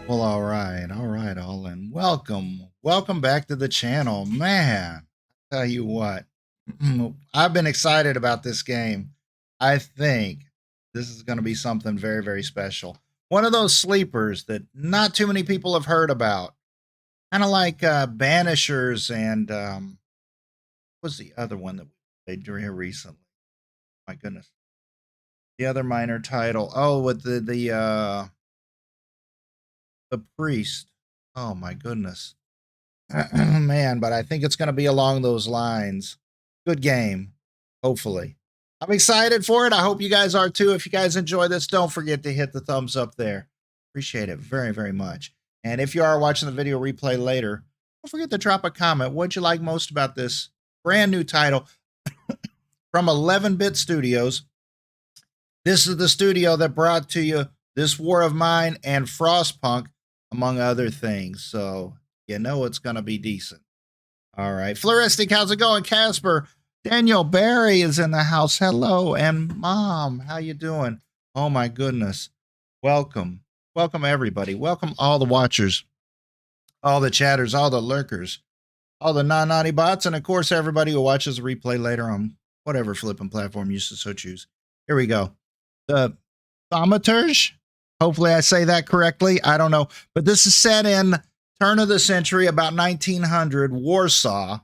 Well, all right, all, and welcome back to the channel, man. I tell you what, I've been excited about this game. I think this is going to be something very, very special. One of those sleepers that not too many people have heard about, kind of like Banishers and what was the other one that we played during here recently? My goodness, the other minor title. Oh, with the priest. Oh my goodness. Man, but I think it's going to be along those lines. Good game, hopefully. I'm excited for it. I hope you guys are too. If you guys enjoy this, don't forget to hit the thumbs up there. Appreciate it very, very much. And if you are watching the video replay later, don't forget to drop a comment. What'd you like most about this brand new title from 11-Bit Studios? This is the studio that brought to you This War of Mine and Frostpunk, among other things. So you know it's going to be decent. All right. Floristic, how's it going? Casper, Daniel Barry is in the house. Hello. And Mom, how you doing? Oh, my goodness. Welcome. Welcome, everybody. Welcome all the watchers, all the chatters, all the lurkers, all the non-naughty bots, and, of course, everybody who watches the replay later on whatever flipping platform you so choose. Here we go. The Thaumaturge. Hopefully I say that correctly. I don't know. But this is set in turn of the century, about 1900, Warsaw.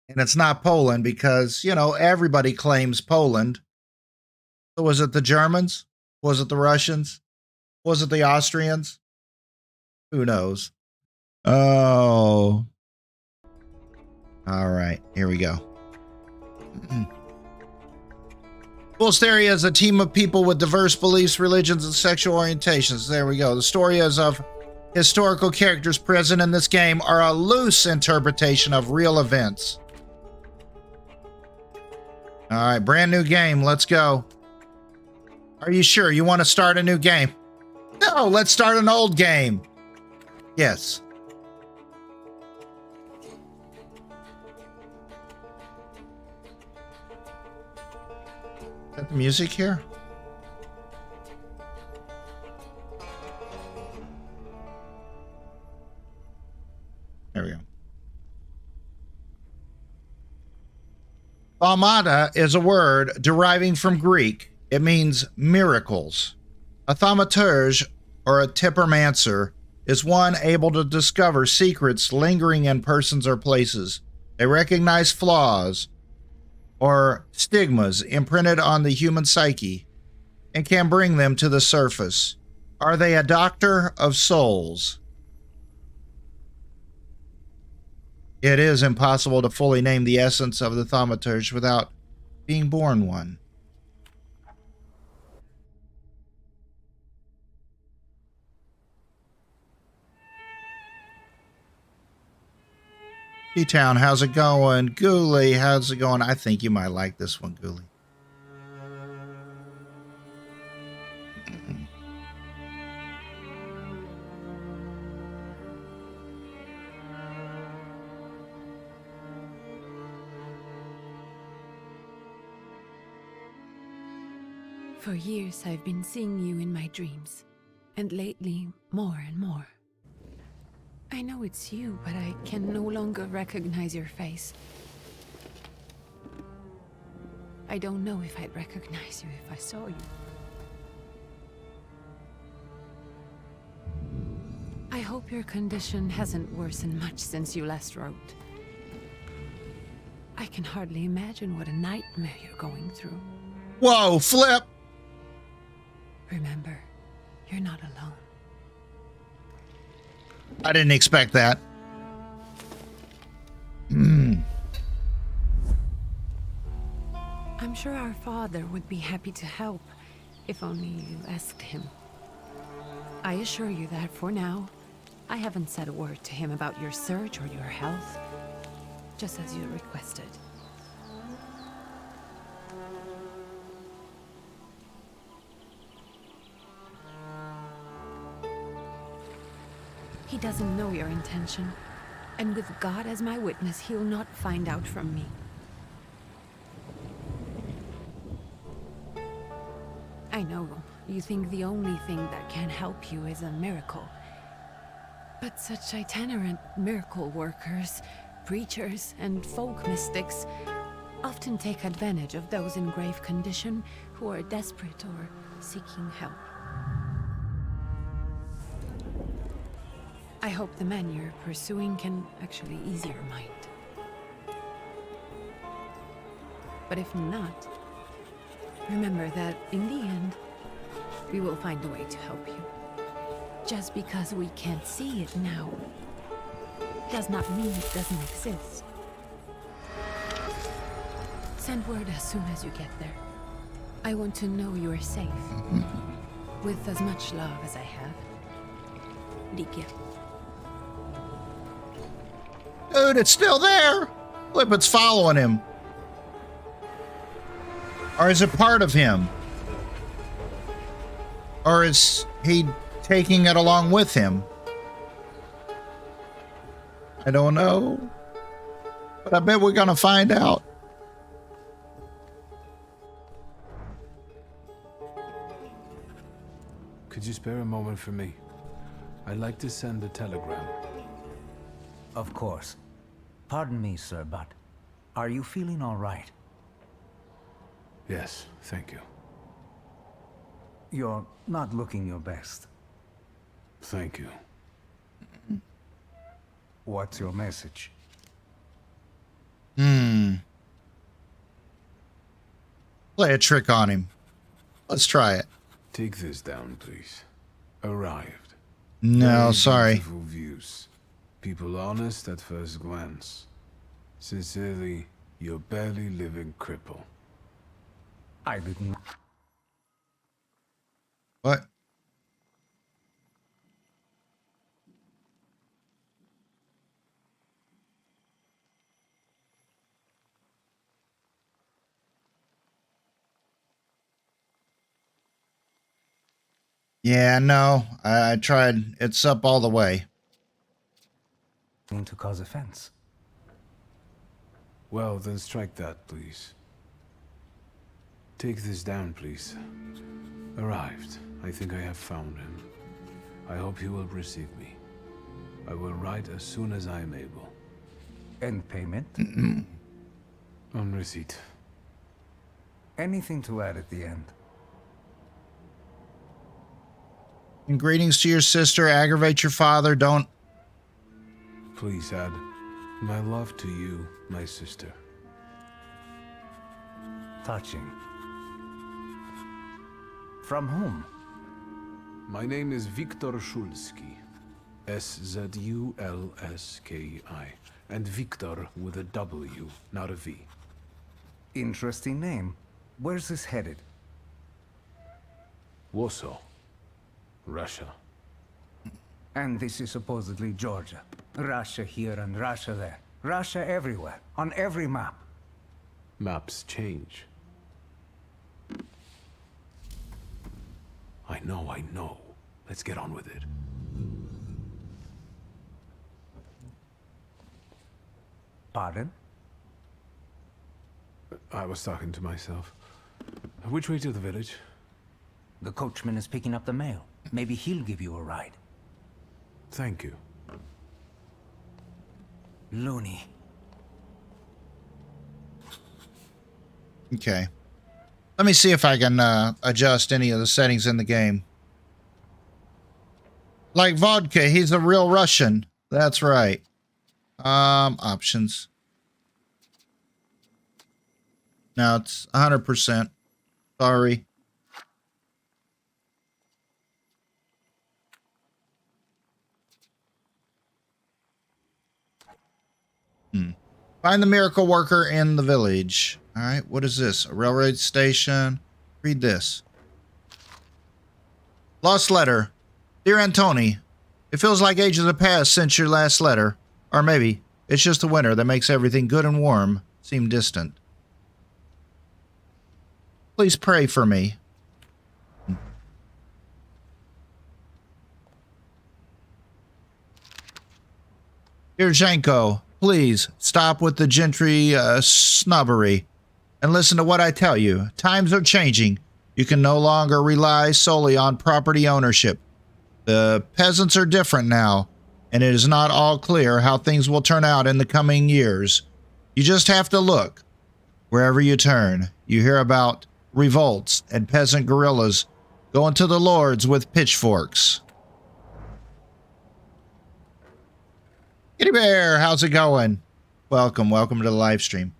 And it's not Poland because, you know, everybody claims Poland. So was it the Germans? Was it the Russians? Was it the Austrians? Who knows? Oh. All right. Here we go. Area is a team of people with diverse beliefs, religions, and sexual orientations. There we go. The stories of historical characters present in this game are a loose interpretation of real events. All right, brand new game. Let's go. Are you sure you want to start a new game? No, let's start an old game. Yes. Is that the music here? There we go. Thaumata is a word deriving from Greek. It means miracles. A thaumaturge, or a tippermancer, is one able to discover secrets lingering in persons or places. They recognize flaws or stigmas imprinted on the human psyche and can bring them to the surface. Are they a doctor of souls? It is impossible to fully name the essence of the thaumaturge without being born one. T-Town, how's it going? Ghoulie, how's it going? I think you might like this one, Ghoulie. For years I've been seeing you in my dreams, and lately more and more. I know it's you, but I can no longer recognize your face. I don't know if I'd recognize you if I saw you. I hope your condition hasn't worsened much since you last wrote. I can hardly imagine what a nightmare you're going through. Whoa, Flip! Remember, you're not alone. I didn't expect that. I'm sure our father would be happy to help, if only you asked him. I assure you that for now, I haven't said a word to him about your search or your health, just as you requested. He doesn't know your intention, and with God as my witness, he'll not find out from me. I know You think the only thing that can help you is a miracle. But such itinerant miracle workers, preachers, and folk mystics often take advantage of those in grave condition who are desperate or seeking help. I hope the man you're pursuing can actually ease your mind. But if not, remember that in the end, we will find a way to help you. Just because we can't see it now does not mean it doesn't exist. Send word as soon as you get there. I want to know you are safe. With as much love as I have. Ligia. Dude, it's still there. Look, it's following him. Or is it part of him? Or is he taking it along with him? I don't know. But I bet we're gonna find out. Could you spare a moment for me? I'd like to send a telegram. Of course. Pardon me, sir, but are you feeling all right? Yes, thank you. You're not looking your best. Thank you. What's your message? Play a trick on him. Let's try it. Take this down, please. Arrived. No, Very sorry. Beautiful views. People honest at first glance. Sincerely, your barely living cripple. I didn't... What? Yeah, no, I tried. It's up all the way. to cause offense. Well, then strike that, please. Take this down, please. Arrived. I think I have found him. I hope he will receive me. I will write as soon as I am able. And payment? On receipt. Anything to add at the end? And greetings to your sister. Aggravate your father. Don't. Please add my love to you, my sister. Touching. From whom? My name is Viktor Szulski. S-Z-U-L-S-K-I. And Viktor with a W, not a V. Interesting name. Where's this headed? Warsaw. Russia. And this is supposedly Georgia. Russia here and Russia there. Russia everywhere. On every map. Maps change. I know. Let's get on with it. Pardon? I was talking to myself. Which way to the village? The coachman is picking up the mail. Maybe he'll give you a ride. Thank you. Loony. Okay. Let me see if I can adjust any of the settings in the game. Like vodka, he's a real Russian. That's right. Options. Now it's 100%. Sorry. Find the miracle worker in the village. All right, what is this? A railroad station. Read this. Lost letter. Dear Antoni, it feels like ages have passed since your last letter. Or maybe it's just the winter that makes everything good and warm seem distant. Please pray for me. Dear Janko, please stop with the gentry snobbery and listen to what I tell you. Times are changing. You can no longer rely solely on property ownership. The peasants are different now, and it is not all clear how things will turn out in the coming years. You just have to look. Wherever you turn, you hear about revolts and peasant guerrillas going to the lords with pitchforks. Kitty Bear, how's it going? Welcome to the live stream.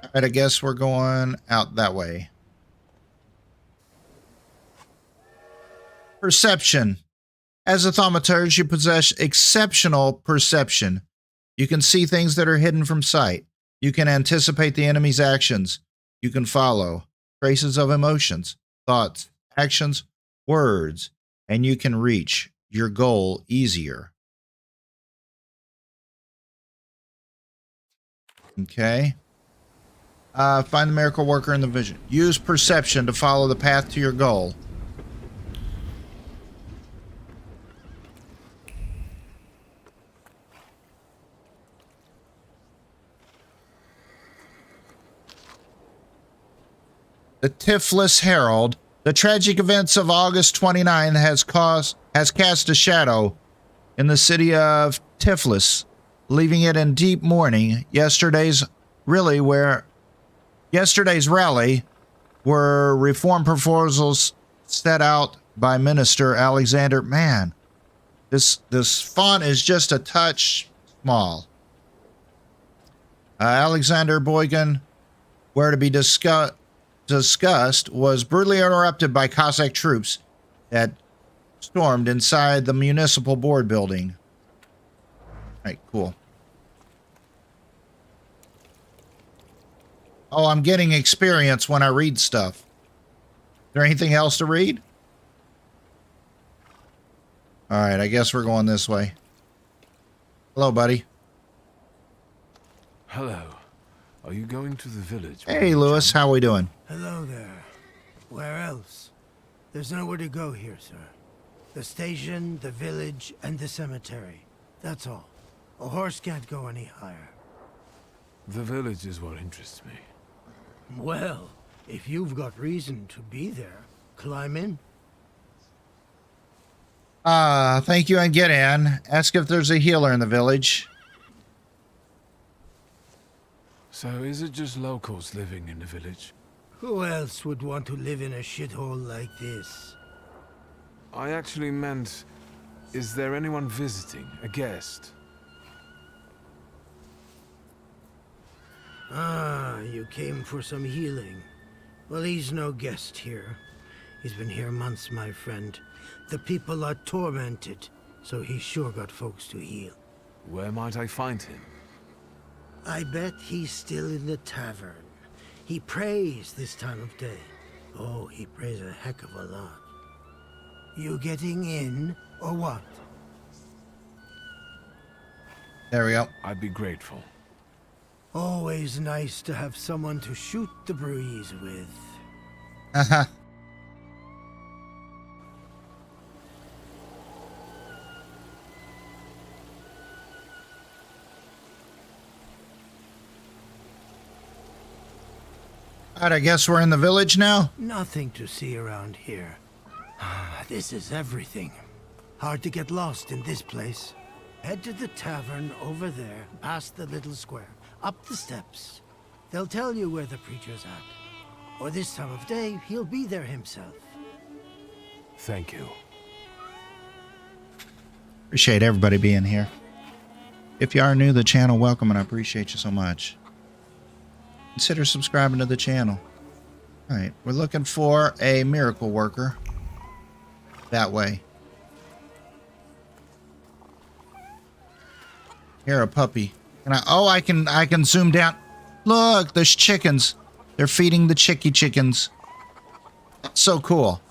All right, I guess we're going out that way. Perception. As a thaumaturge, you possess exceptional perception. You can see things that are hidden from sight. You can anticipate the enemy's actions. You can follow traces of emotions, thoughts, actions, words, and you can reach your goal easier. Okay. Find the miracle worker in the vision. Use perception to follow the path to your goal. The Tiflis Herald. The tragic events of August 29 has cast a shadow in the city of Tiflis, leaving it in deep mourning. Yesterday's rally were reform proposals set out by Minister Alexander. Man, this font is just a touch small. Alexander Boygan were to be discussed was brutally interrupted by Cossack troops that stormed inside the municipal board building. All right, cool. Oh, I'm getting experience when I read stuff. Is there anything else to read? All right, I guess we're going this way. Hello, buddy. Hello. Are you going to the village? Hey, Lewis. How we doing? Hello there. Where else? There's nowhere to go here, sir. The station, the village, and the cemetery. That's all. A horse can't go any higher. The village is what interests me. Well, if you've got reason to be there, climb in. Thank you and get in. Ask if there's a healer in the village. So is it just locals living in the village? Who else would want to live in a shithole like this? I actually meant, is there anyone visiting, a guest? Ah, you came for some healing. Well, he's no guest here. He's been here months, my friend. The people are tormented, so he's sure got folks to heal. Where might I find him? I bet he's still in the tavern. He prays this time of day. Oh, he prays a heck of a lot. You getting in, or what? There we go. I'd be grateful. Always nice to have someone to shoot the breeze with. Haha. Alright, I guess we're in the village now. Nothing to see around here. This is everything. Hard to get lost in this place. Head to the tavern over there, past the little square, up the steps. They'll tell you where the preacher's at. Or this time of day, he'll be there himself. Thank you. Appreciate everybody being here. If you are new to the channel, welcome and I appreciate you so much. Consider subscribing to the channel. Alright, we're looking for a miracle worker. That way. Here, a puppy. And I can zoom down. Look, there's chickens. They're feeding the chickens. That's so cool.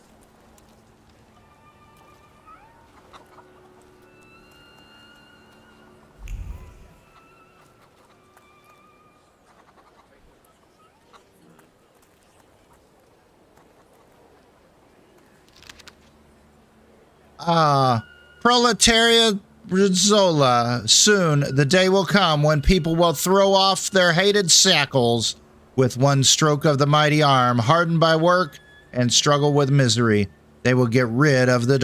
Proletariat Zola. Soon the day will come when people will throw off their hated shackles with one stroke of the mighty arm, hardened by work and struggle with misery. They will get rid of the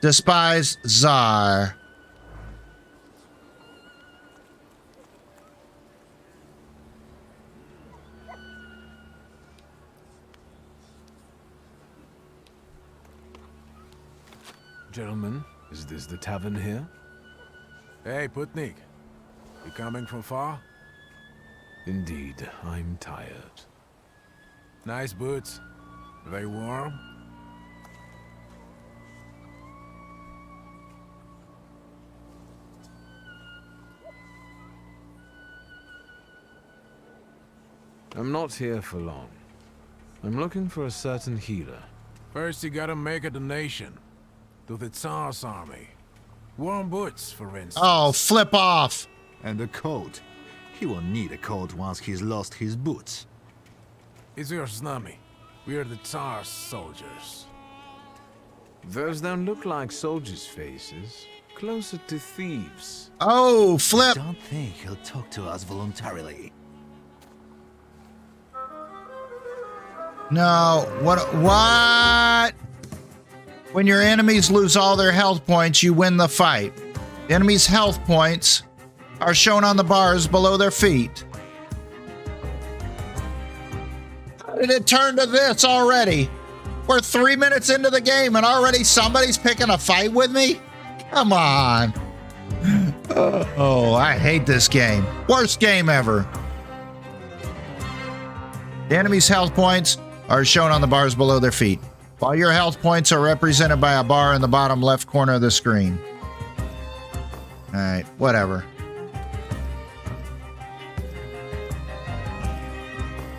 despised Tsar. Gentlemen, is this the tavern here? Hey, Putnik. You coming from far? Indeed, I'm tired. Nice boots. Very warm? I'm not here for long. I'm looking for a certain healer. First you gotta make a donation. To the Tsar's army. Warm boots, for instance. Oh, flip off. And a coat. He won't need a coat once he's lost his boots. It's your snummy. We're the Tsar's soldiers. Those don't look like soldiers' faces. Closer to thieves. Oh, flip. Don't think he'll talk to us voluntarily. No, what? When your enemies lose all their health points, you win the fight. The enemy's health points are shown on the bars below their feet. How did it turn to this already? We're 3 minutes into the game and already somebody's picking a fight with me? Come on. Oh, I hate this game. Worst game ever. The enemy's health points are shown on the bars below their feet, while your health points are represented by a bar in the bottom left corner of the screen. All right, whatever.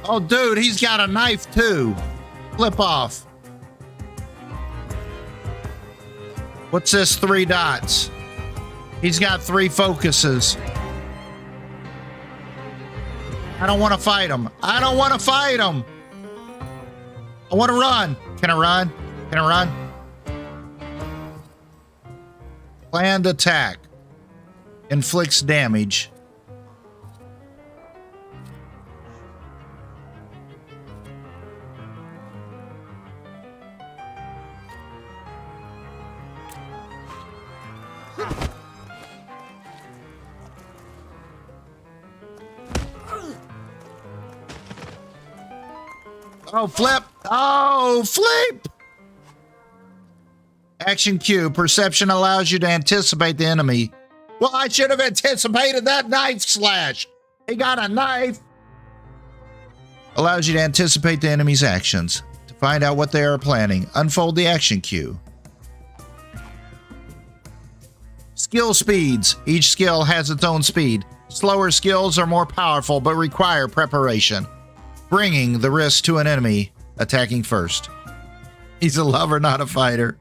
Oh, dude, he's got a knife too. Flip off. What's this 3 dots? He's got 3 focuses. I don't want to fight him. I don't want to fight him. I want to run. Can I run? Can I run? Planned attack. Inflicts damage. Oh, flip. Oh, flip. Action Q. Perception allows you to anticipate the enemy. Well, I should have anticipated that knife slash. He got a knife. Allows you to anticipate the enemy's actions. To find out what they are planning, unfold the action queue. Skill speeds. Each skill has its own speed. Slower skills are more powerful but require preparation, bringing the risk to an enemy attacking first. He's a lover, not a fighter.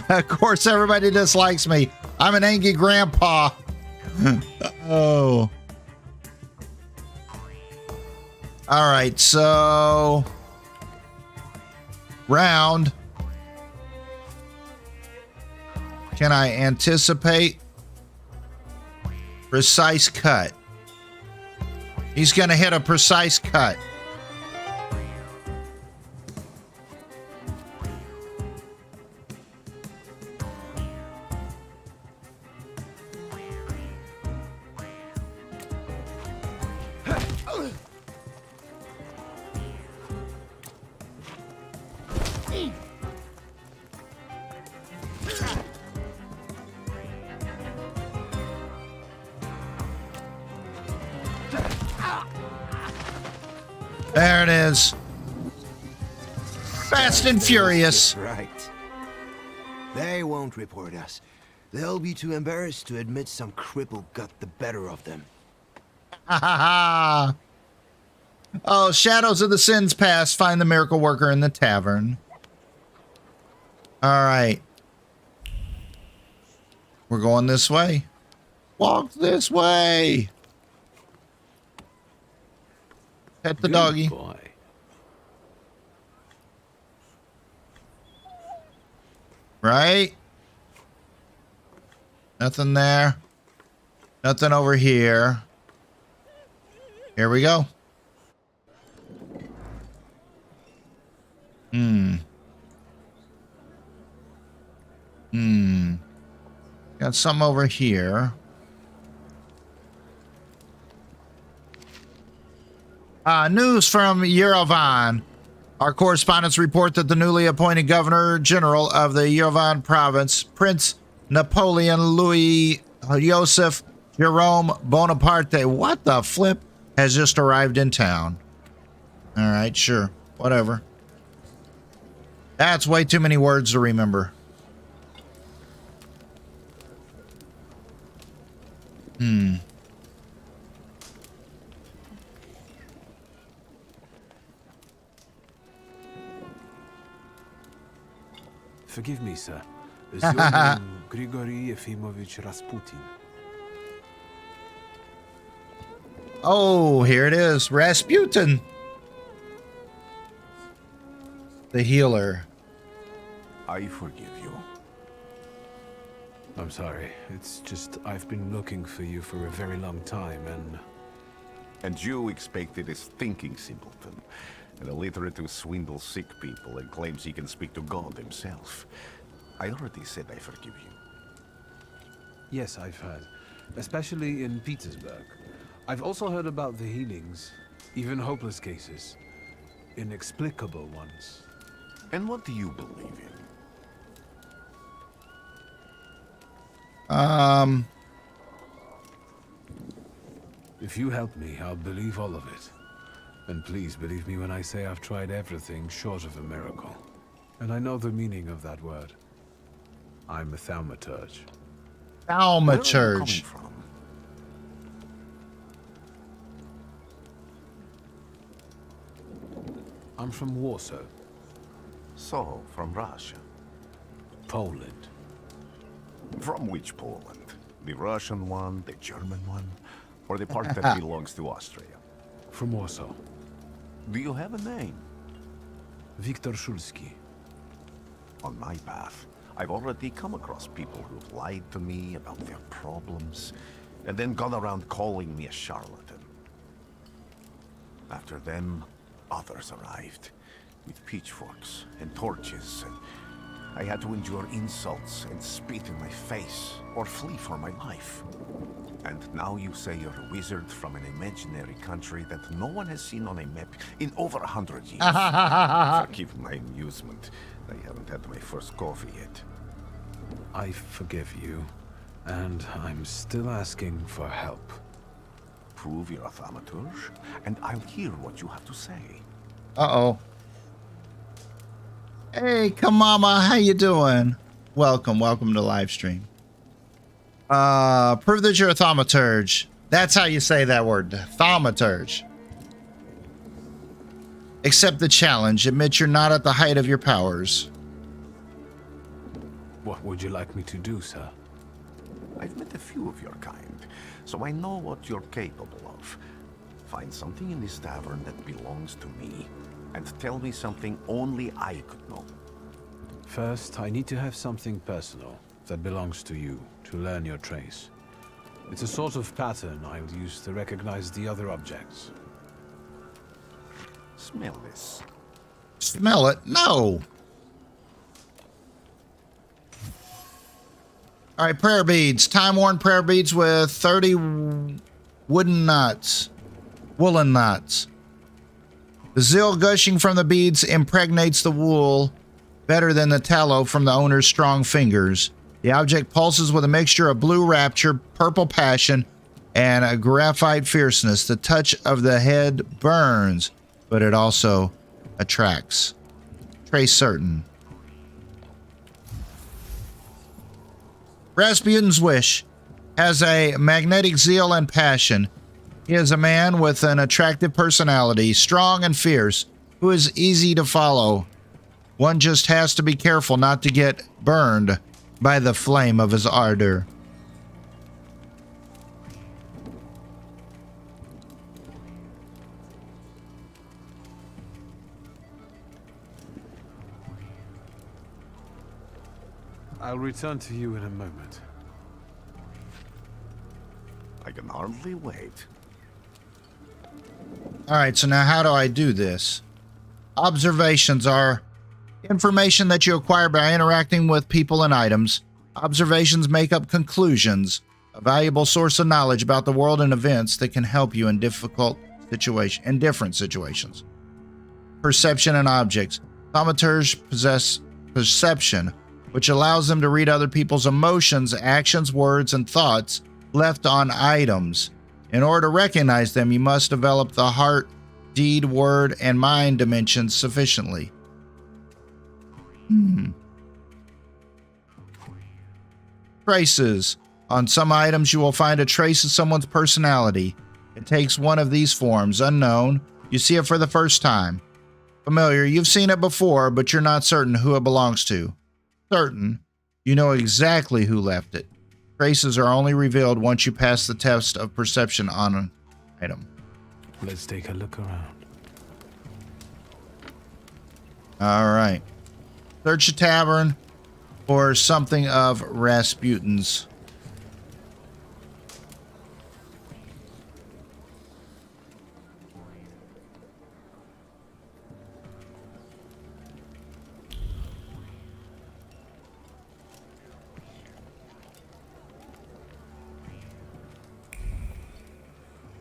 Of course, everybody dislikes me. I'm an angry grandpa. Oh. All right, so round. Can I anticipate? Precise cut. He's going to hit a precise cut. There it is. Fast and Furious. Right. They won't report us. They'll be too embarrassed to admit some cripple got the better of them. Ha ha ha. Oh, Shadows of the Sins Past. Find the miracle worker in the tavern. All right. We're going this way. Walk this way. Pet the Good doggy. boy. Right? Nothing there. Nothing over here. Here we go. Got some over here. News from Yerevan. Our correspondents report that the newly appointed Governor General of the Yerevan province, Prince Napoleon Louis Joseph Jerome Bonaparte, what the flip, has just arrived in town. All right, sure, whatever. That's way too many words to remember. Forgive me, sir. Is your name Grigory Yefimovich Rasputin? Oh, here it is. Rasputin. The healer. I forgive you. I'm sorry. It's just I've been looking for you for a very long time, And you expected a thinking simpleton, an illiterate who swindles sick people and claims he can speak to God himself. I already said I forgive you. Yes, I've heard. Especially in Petersburg. I've also heard about the healings, even hopeless cases. Inexplicable ones. And what do you believe in? If you help me, I'll believe all of it. And please believe me when I say I've tried everything short of a miracle. And I know the meaning of that word. I'm a thaumaturge. Thaumaturge. Where are you coming from? I'm from Warsaw, So, from Russia. Poland. From which Poland? The Russian one, the German one, or the part that belongs to Austria? From Warsaw. Do you have a name? Viktor Szulski. On my path, I've already come across people who've lied to me about their problems, and then gone around calling me a charlatan. After them, others arrived, with pitchforks and torches, and I had to endure insults and spit in my face, or flee for my life. And now you say you're a wizard from an imaginary country that no one has seen on a map in over 100 years. Forgive my amusement. I haven't had my first coffee yet. I forgive you, and I'm still asking for help. Prove you're a thaumaturge, and I'll hear what you have to say. Uh-oh. Hey, Kamama, how you doing? Welcome to the live stream. Prove that you're a thaumaturge. That's how you say that word, thaumaturge. Accept the challenge. Admit you're not at the height of your powers. What would you like me to do, sir? I've met a few of your kind, so I know what you're capable of. Find something in this tavern that belongs to me, and tell me something only I could know. First, I need to have something personal that belongs to you to learn your trace. It's a sort of pattern I would use to recognize the other objects. Smell this. Smell it? No. All right, prayer beads. Time-worn prayer beads with 30 woolen knots. The zeal gushing from the beads impregnates the wool better than the tallow from the owner's strong fingers. The object pulses with a mixture of blue rapture, purple passion, and a graphite fierceness. The touch of the head burns, but it also attracts. Trace certain. Rasputin's wish has a magnetic zeal and passion. He is a man with an attractive personality, strong and fierce, who is easy to follow. One just has to be careful not to get burned by the flame of his ardor. I'll return to you in a moment. can hardly wait. All right, so now how do I do this? Observations are information that you acquire by interacting with people and items. Observations make up conclusions, a valuable source of knowledge about the world and events that can help you in different situations. Perception and objects. Thaumaturges possess perception, which allows them to read other people's emotions, actions, words, and thoughts left on items. In order to recognize them, you must develop the heart, deed, word, and mind dimensions sufficiently. Traces. On some items, you will find a trace of someone's personality. It takes one of these forms. Unknown. You see it for the first time. Familiar. You've seen it before, but you're not certain who it belongs to. Certain. You know exactly who left it. Traces are only revealed once you pass the test of perception on an item. Let's take a look around. All right. Search a tavern for something of Rasputin's.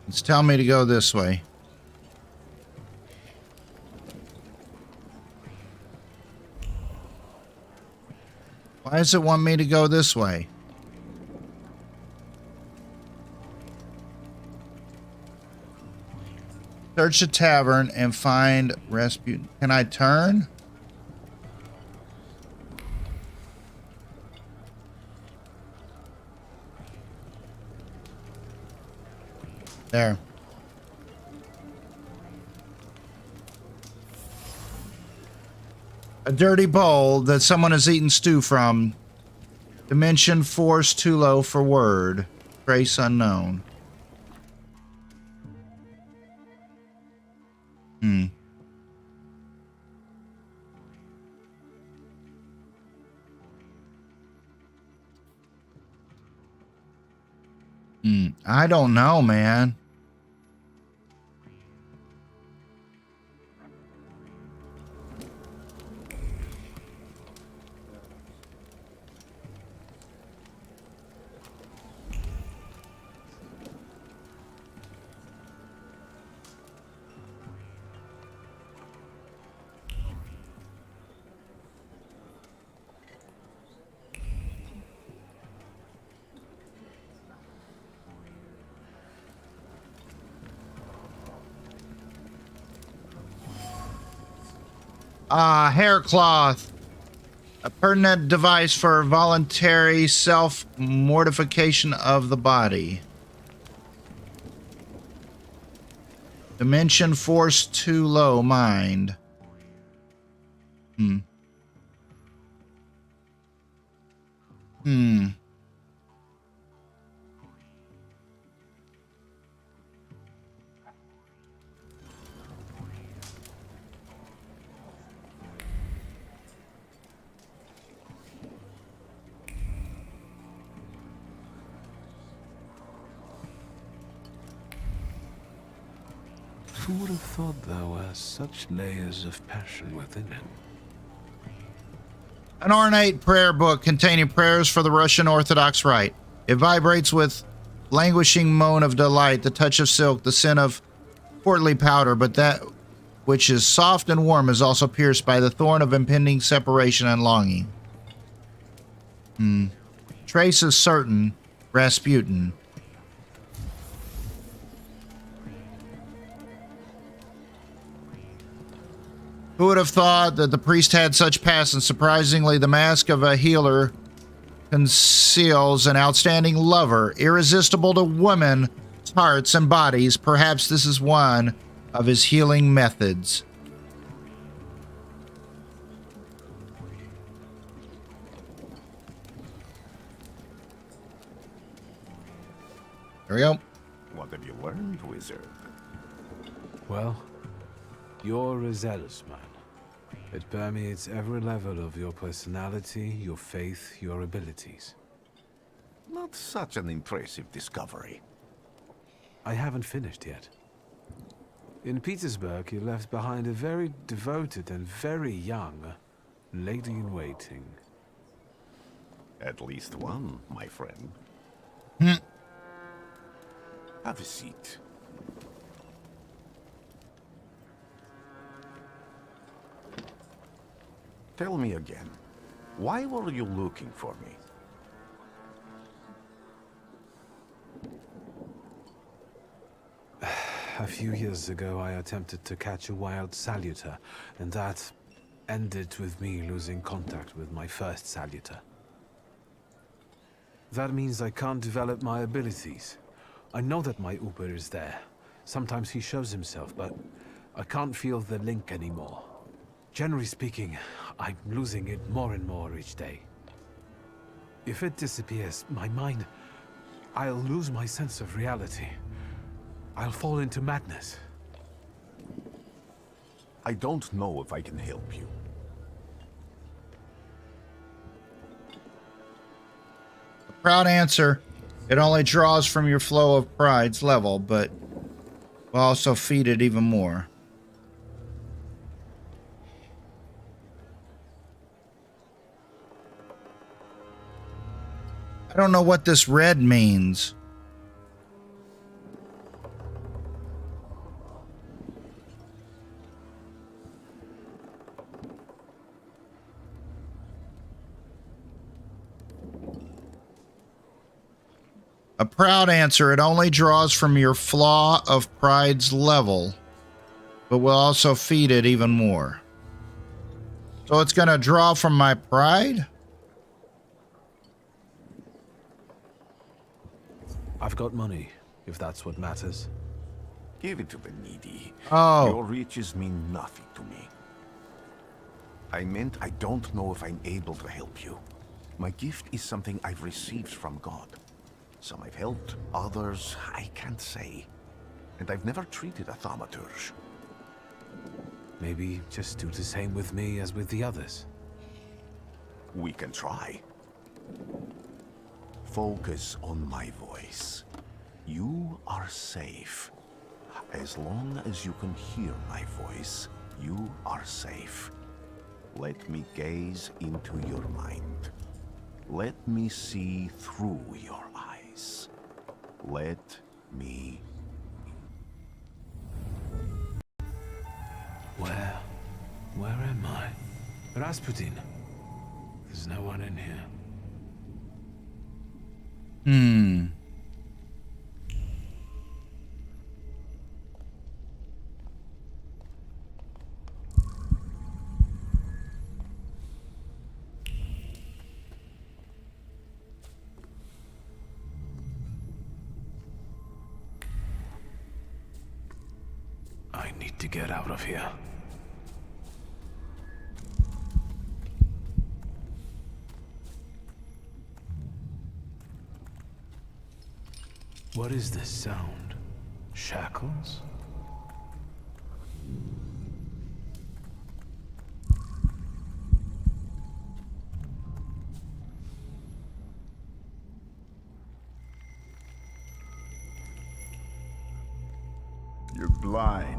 It's telling me to go this way. Why does it want me to go this way? Search a tavern and find Rasputin. Can I turn? There. A dirty bowl that someone has eaten stew from. Dimension force too low for word. Trace unknown. I don't know, man. Hair cloth. A pertinent device for voluntary self-mortification of the body. Dimension force too low, mind. Who would have thought there were such layers of passion within it? An ornate prayer book containing prayers for the Russian Orthodox Rite. It vibrates with languishing moan of delight, the touch of silk, the scent of courtly powder, but that which is soft and warm is also pierced by the thorn of impending separation and longing. Trace is certain. Rasputin. Who would have thought that the priest had such passion? Surprisingly, the mask of a healer conceals an outstanding lover, irresistible to women's hearts and bodies. Perhaps this is one of his healing methods. There we go. What have you learned, wizard? Well, you're a zealous man. It permeates every level of your personality, your faith, your abilities. Not such an impressive discovery. I haven't finished yet. In Petersburg, you left behind a very devoted and very young lady-in-waiting. At least one, my friend. Have a seat. Tell me again, why were you looking for me? A few years ago, I attempted to catch a wild salutor, and that ended with me losing contact with my first salutor. That means I can't develop my abilities. I know that my Uber is there. Sometimes he shows himself, but I can't feel the link anymore. Generally speaking, I'm losing it more and more each day. If it disappears, my mind... I'll lose my sense of reality. I'll fall into madness. I don't know if I can help you. Proud answer. It only draws from your flow of pride's level, but will also feed it even more. I don't know what this red means. A proud answer. It only draws from your flaw of pride's level, but will also feed it even more. So it's going to draw from my pride? I've got money, if that's what matters. Give it to the needy. Oh. Your riches mean nothing to me. I meant I don't know if I'm able to help you. My gift is something I've received from God. Some I've helped, others I can't say. And I've never treated a thaumaturge. Maybe just do the same with me as with the others. We can try. Focus on my voice. You are safe. As long as you can hear my voice, you are safe. Let me gaze into your mind. Let me see through your eyes. Let me... Where am I? Rasputin. There's no one in here. I need to get out of here. What is this sound? Shackles? You're blind.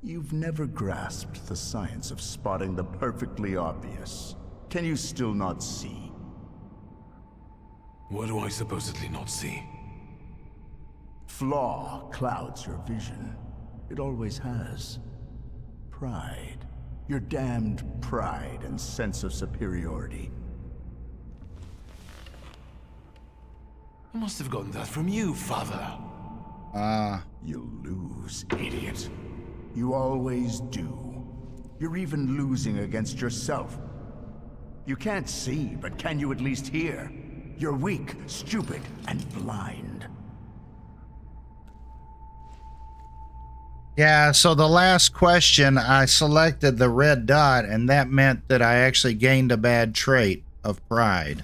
You've never grasped the science of spotting the perfectly obvious. Can you still not see? What do I supposedly not see? Flaw clouds your vision. It always has. Pride. Your damned pride and sense of superiority. I must have gotten that from you, Father. You'll lose, idiot. You always do. You're even losing against yourself. You can't see, but can you at least hear? You're weak, stupid, and blind. Yeah, so the last question, I selected the red dot, and that meant that I actually gained a bad trait of pride.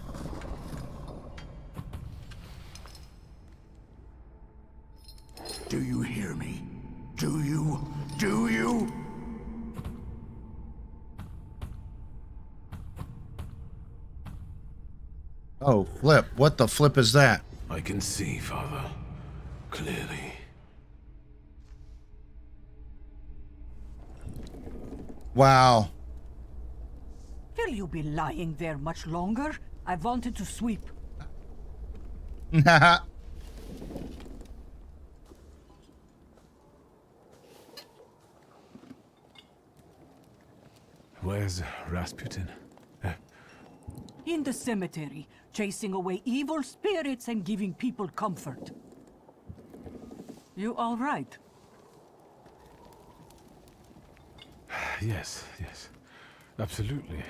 Do you hear me? Do you? Do you? Oh, flip. What the flip is that? I can see, Father. Clearly. Wow. Will you be lying there much longer? I wanted to sweep. Where's Rasputin? In the cemetery, chasing away evil spirits and giving people comfort. You all right? Yes, absolutely.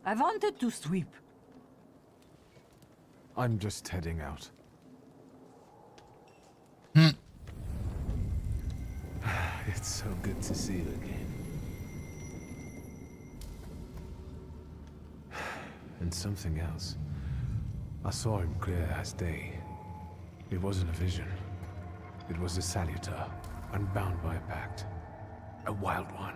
I wanted to sweep. I'm just heading out. It's so good to see you again. And something else. I saw him clear as day. It wasn't a vision. It was a salutor, unbound by a pact. A wild one.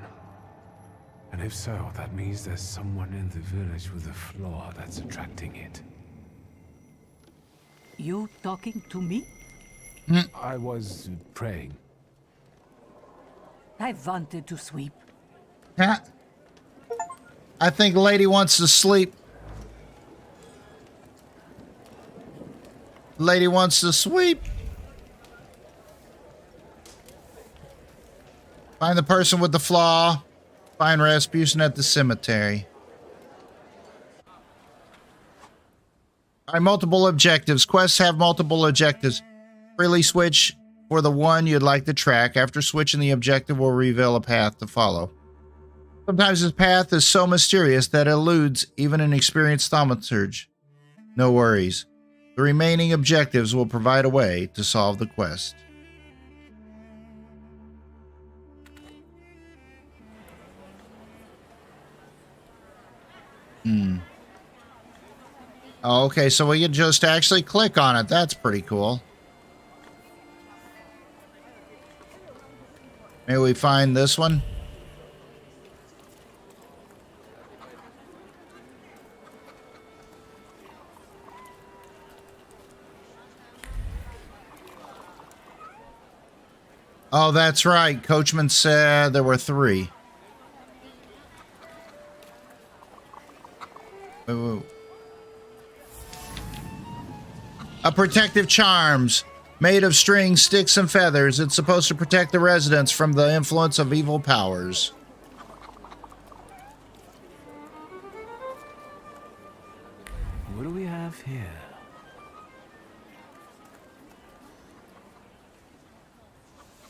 And if so, that means there's someone in the village with a flaw that's attracting it. You talking to me? I was praying. I wanted to sweep. I think lady wants to sleep. Lady wants to sweep. Find the person with the flaw. Find Rasputin at the cemetery. All right, multiple objectives. Quests have multiple objectives. Freely switch for the one you'd like to track. After switching, the objective will reveal a path to follow. Sometimes this path is so mysterious that it eludes even an experienced thaumaturge. No worries. The remaining objectives will provide a way to solve the quest. Oh, okay, so we can just actually click on it. That's pretty cool. Maybe we find this one. Oh, that's right. Coachman said there were 3. Wait. A protective charms made of string, sticks, and feathers. It's supposed to protect the residents from the influence of evil powers. What do we have here?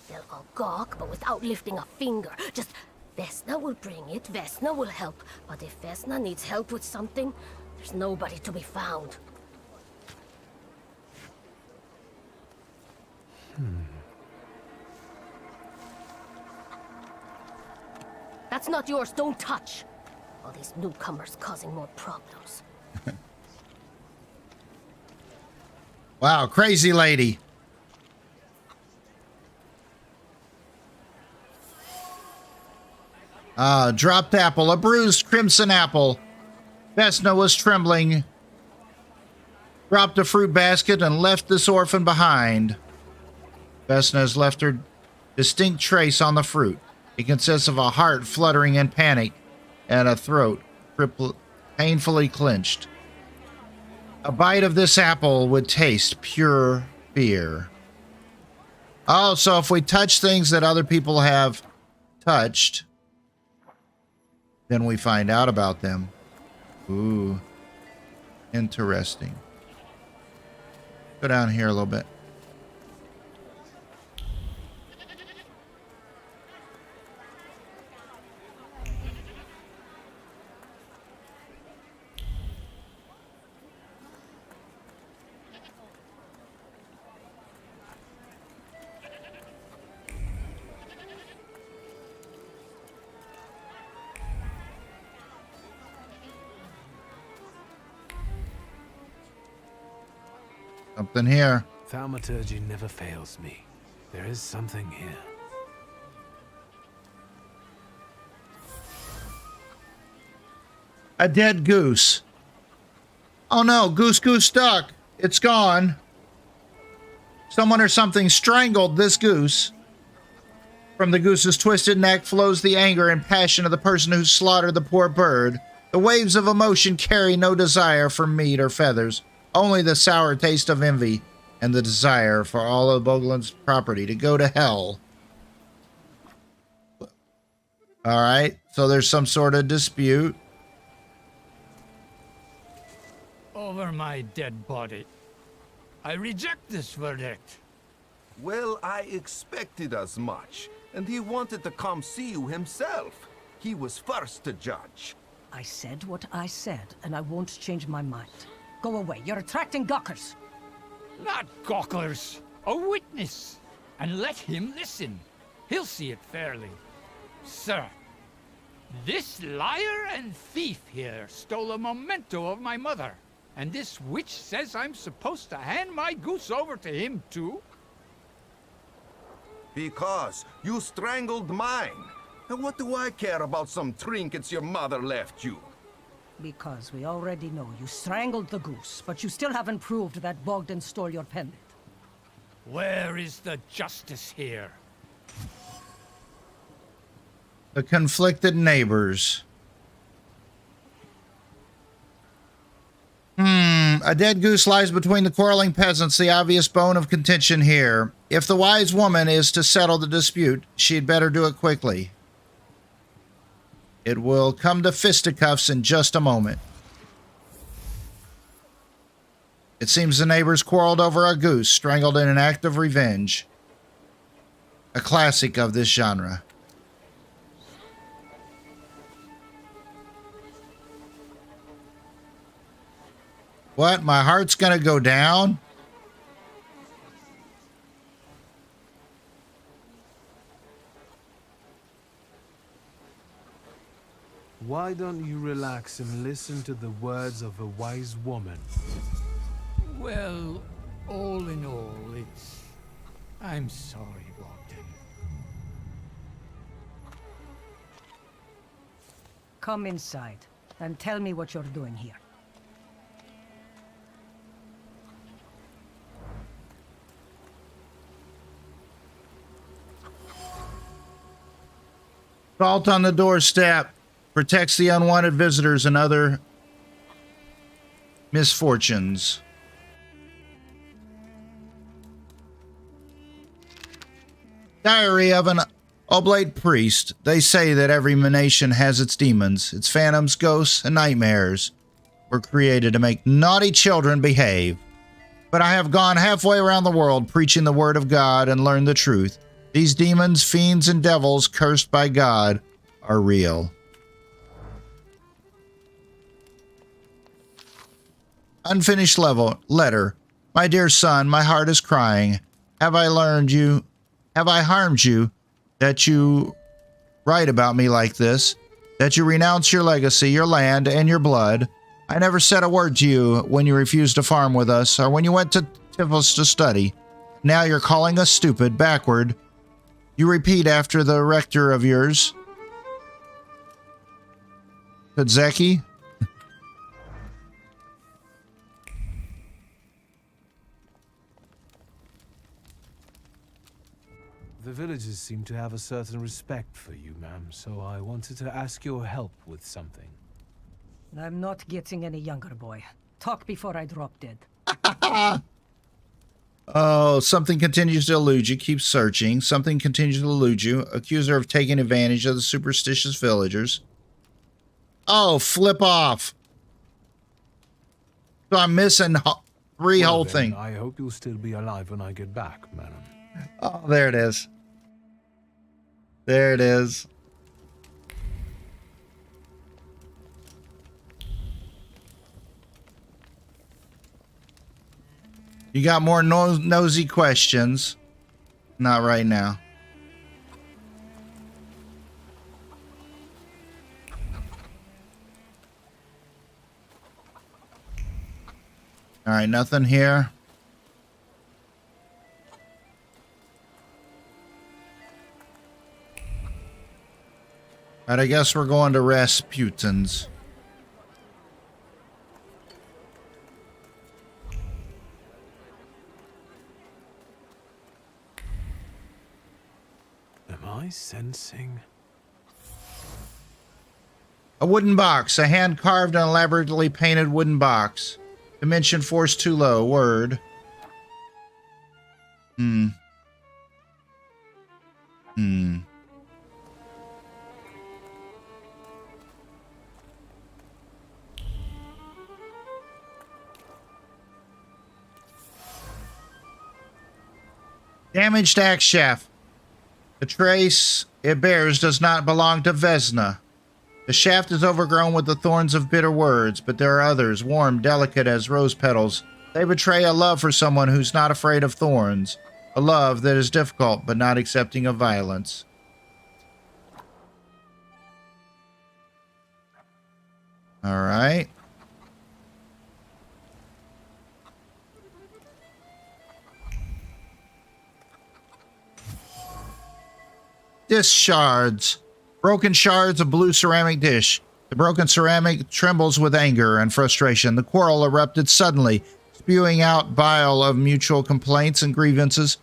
They'll go gawk, but without lifting a finger. Just, Vesna will bring it, Vesna will help. But if Vesna needs help with something, there's nobody to be found. That's not yours, don't touch. All these newcomers causing more problems. Wow, crazy lady. Dropped apple, a bruised crimson apple. Vesna was trembling. Dropped a fruit basket and left this orphan behind. Vesna has left her distinct trace on the fruit. It consists of a heart fluttering in panic and a throat painfully clenched. A bite of this apple would taste pure fear. Oh, so if we touch things that other people have touched, then we find out about them. Ooh, interesting. Go down here a little bit. Something here. Thaumaturge never fails me. There is something here. A dead goose. Oh no, Goose stuck. It's gone. Someone or something strangled this goose. From the goose's twisted neck flows the anger and passion of the person who slaughtered the poor bird. The waves of emotion carry no desire for meat or feathers, only the sour taste of envy and the desire for all of Boglind's property to go to hell. All right, so there's some sort of dispute. Over my dead body. I reject this verdict. Well, I expected as much, and he wanted to come see you himself. He was first to judge. I said what I said, and I won't change my mind. Go away. You're attracting gawkers. Not gawkers. A witness. And let him listen. He'll see it fairly. Sir, this liar and thief here stole a memento of my mother. And this witch says I'm supposed to hand my goose over to him too? Because you strangled mine. And what do I care about some trinkets your mother left you? Because we already know you strangled the goose, but you still haven't proved that Bogdan stole your pendant. Where is the justice here? The conflicted neighbors. A dead goose lies between the quarreling peasants, the obvious bone of contention here. If the wise woman is to settle the dispute, she'd better do it quickly. It will come to fisticuffs in just a moment. It seems the neighbors quarreled over a goose strangled in an act of revenge. A classic of this genre. What? My heart's gonna go down? Why don't you relax and listen to the words of a wise woman? Well, all in all, I'm sorry, Bogdan. Come inside and tell me what you're doing here. Salt on the doorstep protects the unwanted visitors and other misfortunes. Diary of an oblate priest. They say that every nation has its demons. Its phantoms, ghosts, and nightmares were created to make naughty children behave. But I have gone halfway around the world preaching the word of God and learned the truth. These demons, fiends, and devils cursed by God are real. Unfinished letter. My dear son, my heart is crying. Have I harmed you that you write about me like this? That you renounce your legacy, your land, and your blood? I never said a word to you when you refused to farm with us or when you went to Tiflis to study. Now you're calling us stupid, backward. You repeat after the rector of yours. Kudzeki? The villagers seem to have a certain respect for you, ma'am, so I wanted to ask your help with something. I'm not getting any younger, boy. Talk before I drop dead. Oh, something continues to elude you. Keep searching. Something continues to elude you. Accuse her of taking advantage of the superstitious villagers. Oh, flip off. So I'm missing three whole thing. I hope you'll still be alive when I get back, madam. Oh, there it is. There it is. You got more nosy questions? Not right now. All right, nothing here. All right, I guess we're going to Rasputin's. I sensing? A wooden box. A hand-carved and elaborately painted wooden box. Dimension force too low. Word. Damaged axe shaft. The trace it bears does not belong to Vesna. The shaft is overgrown with the thorns of bitter words, but there are others, warm, delicate as rose petals. They betray a love for someone who's not afraid of thorns. A love that is difficult, but not accepting of violence. All right. Dish shards. Broken shards of blue ceramic dish. The broken ceramic trembles with anger and frustration. The quarrel erupted suddenly, spewing out bile of mutual complaints and grievances.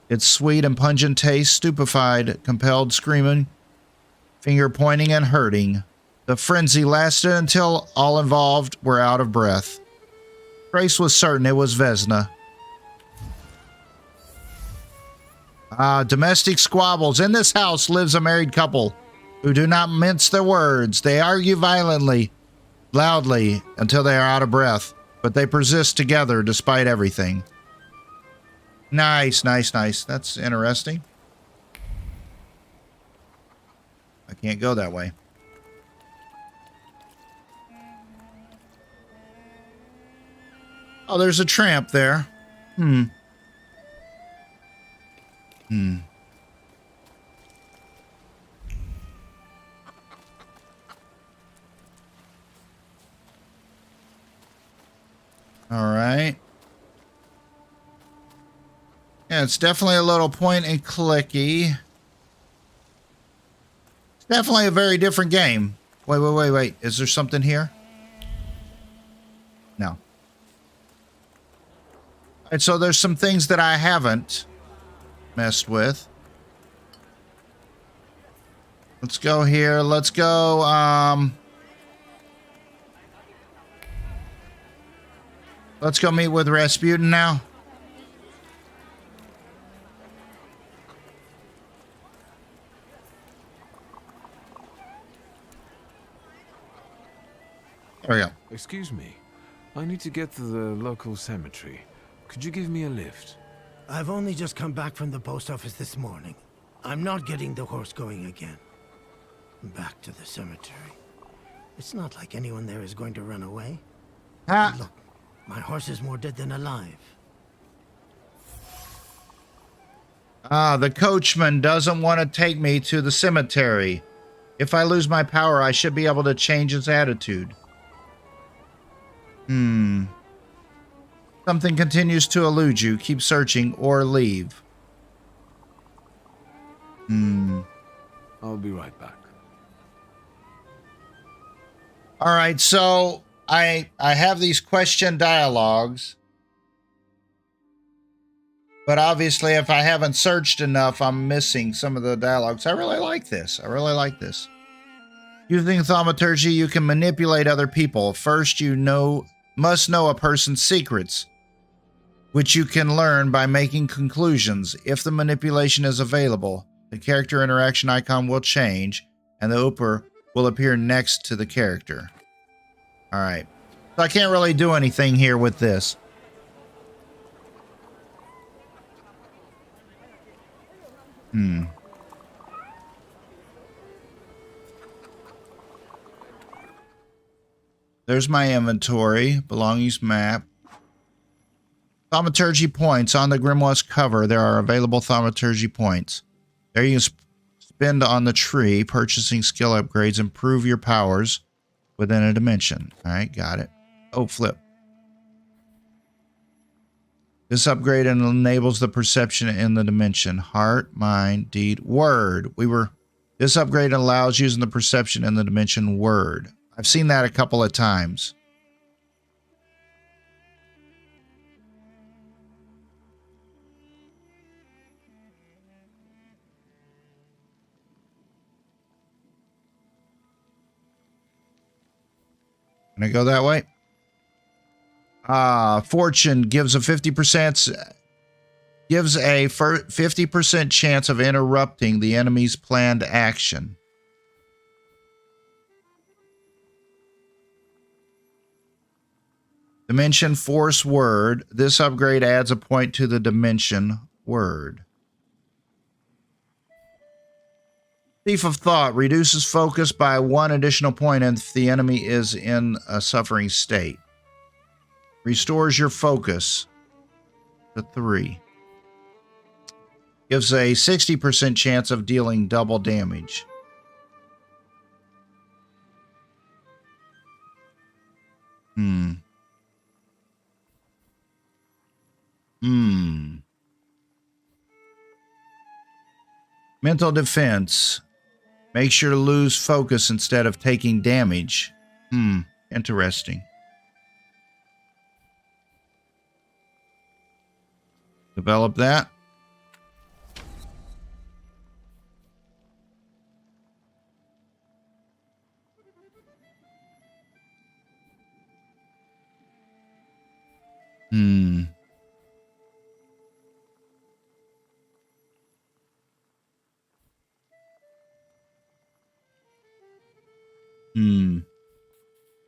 Its sweet and pungent taste stupefied, compelled screaming, finger pointing and hurting. The frenzy lasted until all involved were out of breath. Grace was certain it was Vesna. Domestic squabbles. In this house lives a married couple who do not mince their words. They argue violently, loudly, until they are out of breath, but they persist together despite everything. Nice, nice, nice. That's interesting. I can't go that way. Oh, there's a tramp there. All right. Yeah, it's definitely a little point and clicky. It's definitely a very different game. Wait. Is there something here? No. All right, so there's some things that I haven't messed with. Let's go here. Let's go, let's go meet with Rasputin now. There we go. Excuse me. I need to get to the local cemetery. Could you give me a lift? I've only just come back from the post office this morning. I'm not getting the horse going again. Back to the cemetery. It's not like anyone there is going to run away. Look, my horse is more dead than alive. The coachman doesn't want to take me to the cemetery. If I lose my power, I should be able to change his attitude. Something continues to elude you. Keep searching or leave. I'll be right back. All right, so I have these question dialogues. But obviously, if I haven't searched enough, I'm missing some of the dialogues. I really like this. Using thaumaturge, you can manipulate other people. First, you must know a person's secrets, which you can learn by making conclusions. If the manipulation is available, the character interaction icon will change, and the upper will appear next to the character. All right. So I can't really do anything here with this. There's my inventory, belongings map. Thaumaturge points. On the grimoire's cover, there are available thaumaturge points. There you can spend on the tree, purchasing skill upgrades, improve your powers within a dimension. All right, got it. Oh, flip. This upgrade enables the perception in the dimension. Heart, mind, deed, word. This upgrade allows using the perception in the dimension word. I've seen that a couple of times. Can I go that way? Fortune gives a 50% chance of interrupting the enemy's planned action. Dimension Force word. This upgrade adds a point to the dimension word. Thief of Thought reduces focus by 1 additional point if the enemy is in a suffering state. Restores your focus to 3. Gives a 60% chance of dealing double damage. Mental defense. Make sure to lose focus instead of taking damage. Interesting. Develop that.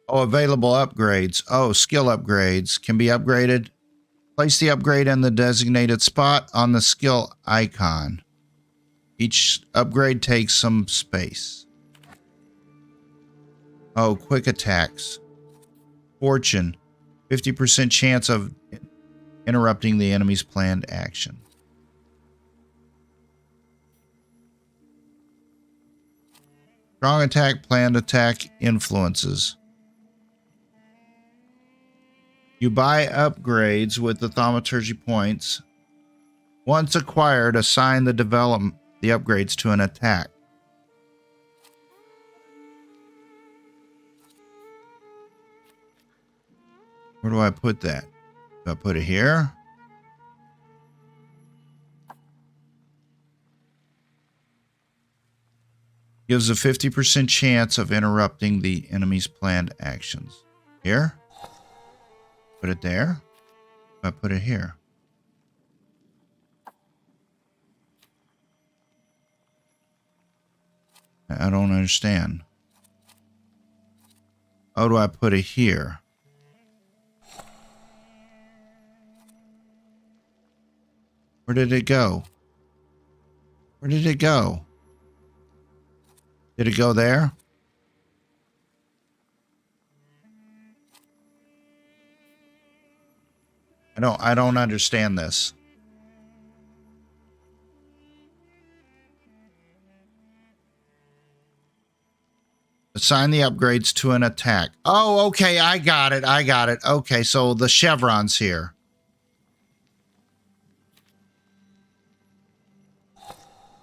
Oh, available upgrades. Oh, skill upgrades can be upgraded. Place the upgrade in the designated spot on the skill icon. Each upgrade takes some space. Oh, quick attacks. Fortune. 50% chance of interrupting the enemy's planned action. Strong attack, planned attack, influences. You buy upgrades with the thaumaturge points. Once acquired, assign the upgrades to an attack. Where do I put that? Do I put it here? Gives a 50% chance of interrupting the enemy's planned actions. Here? Put it there? I put it here. I don't understand. How do I put it here? Where did it go? Where did it go? Did it go there? I don't understand this. Assign the upgrades to an attack. Oh, okay, I got it. Okay, so the chevrons here.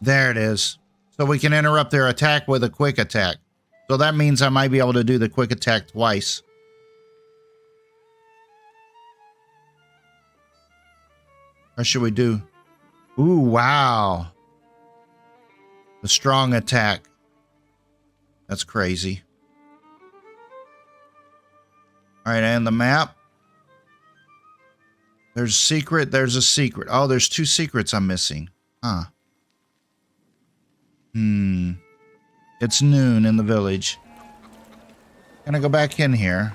There it is. So we can interrupt their attack with a quick attack. So that means I might be able to do the quick attack twice. How should we do? Ooh, wow. The strong attack. That's crazy. All right, and the map. There's a secret. There's a secret. Oh, there's 2 secrets I'm missing. Huh. It's noon in the village. Can I go back in here?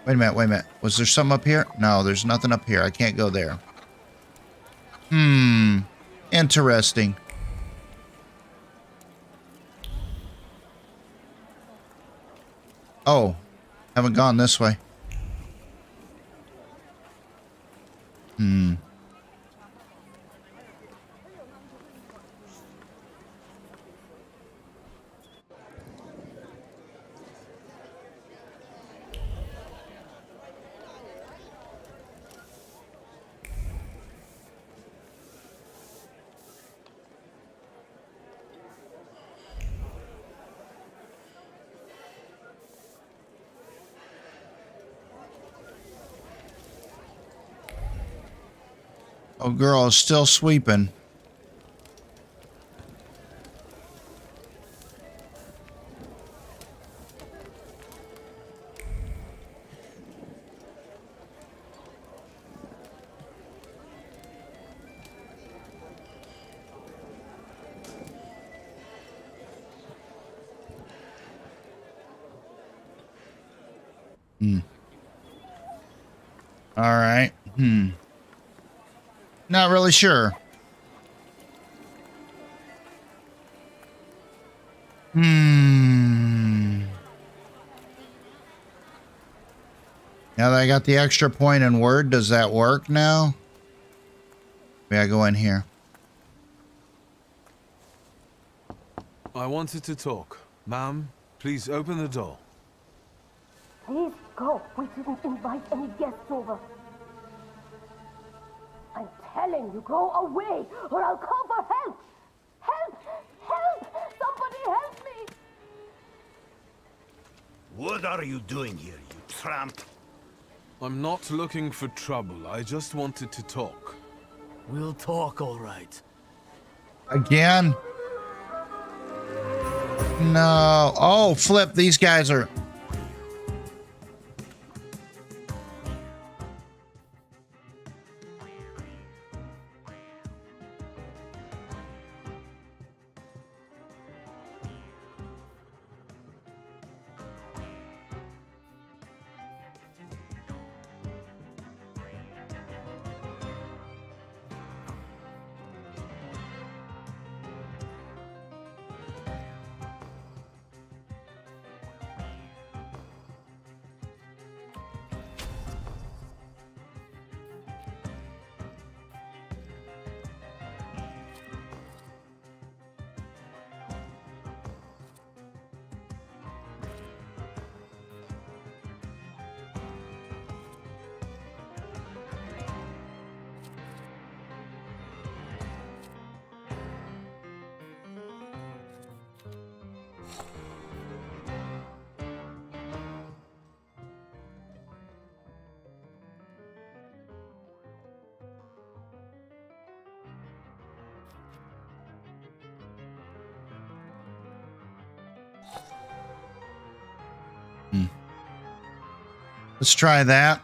Wait a minute. Was there something up here? No, there's nothing up here. I can't go there. Interesting. Oh, haven't gone this way. Oh, girl is still sweeping. All right. Not really sure. Now that I got the extra point in word, does that work now? Maybe I go in here. I wanted to talk. Ma'am, please open the door. Please go. We didn't invite any guests over. I'm telling you, go away, or I'll call for help. Help! Help! Somebody help me! What are you doing here, you tramp? I'm not looking for trouble. I just wanted to talk. We'll talk, all right. Again? No. Oh, flip. These guys are... Let's try that.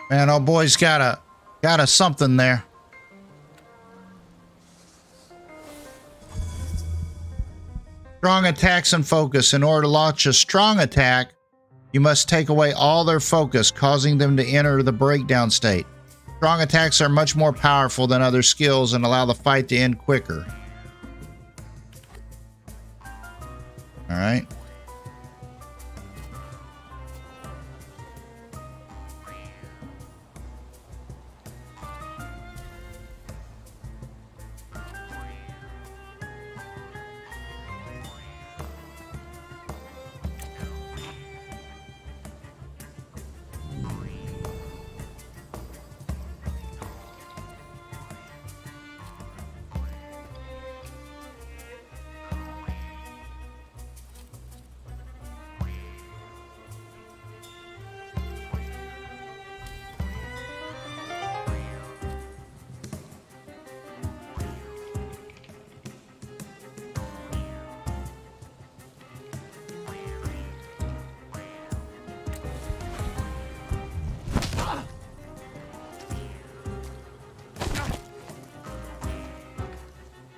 Man, oh boy's got a something there. Strong attacks and focus. In order to launch a strong attack, you must take away all their focus, causing them to enter the breakdown state. Strong attacks are much more powerful than other skills and allow the fight to end quicker. All right.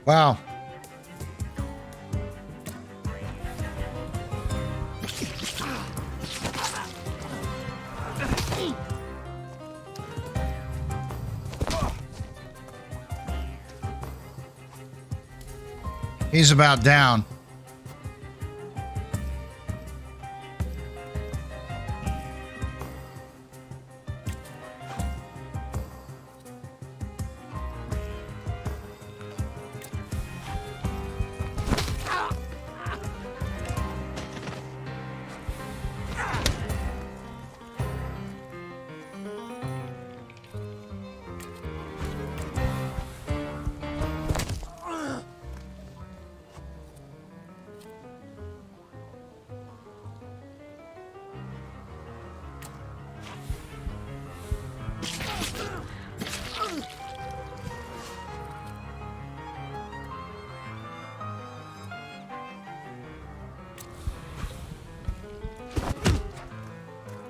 Wow. He's about down.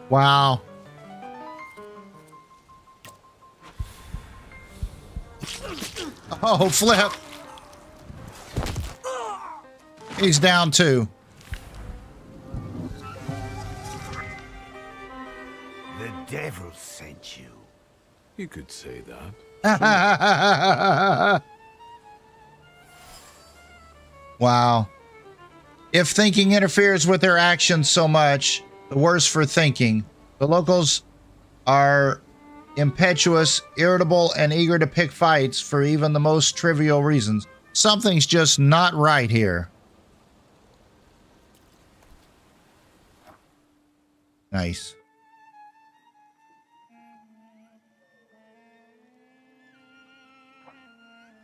Wow. Oh, flip. He's down too. The devil sent you. You could say that. Wow. If thinking interferes with their actions so much, the worse for thinking. The locals are impetuous, irritable, and eager to pick fights for even the most trivial reasons. Something's just not right here. Nice.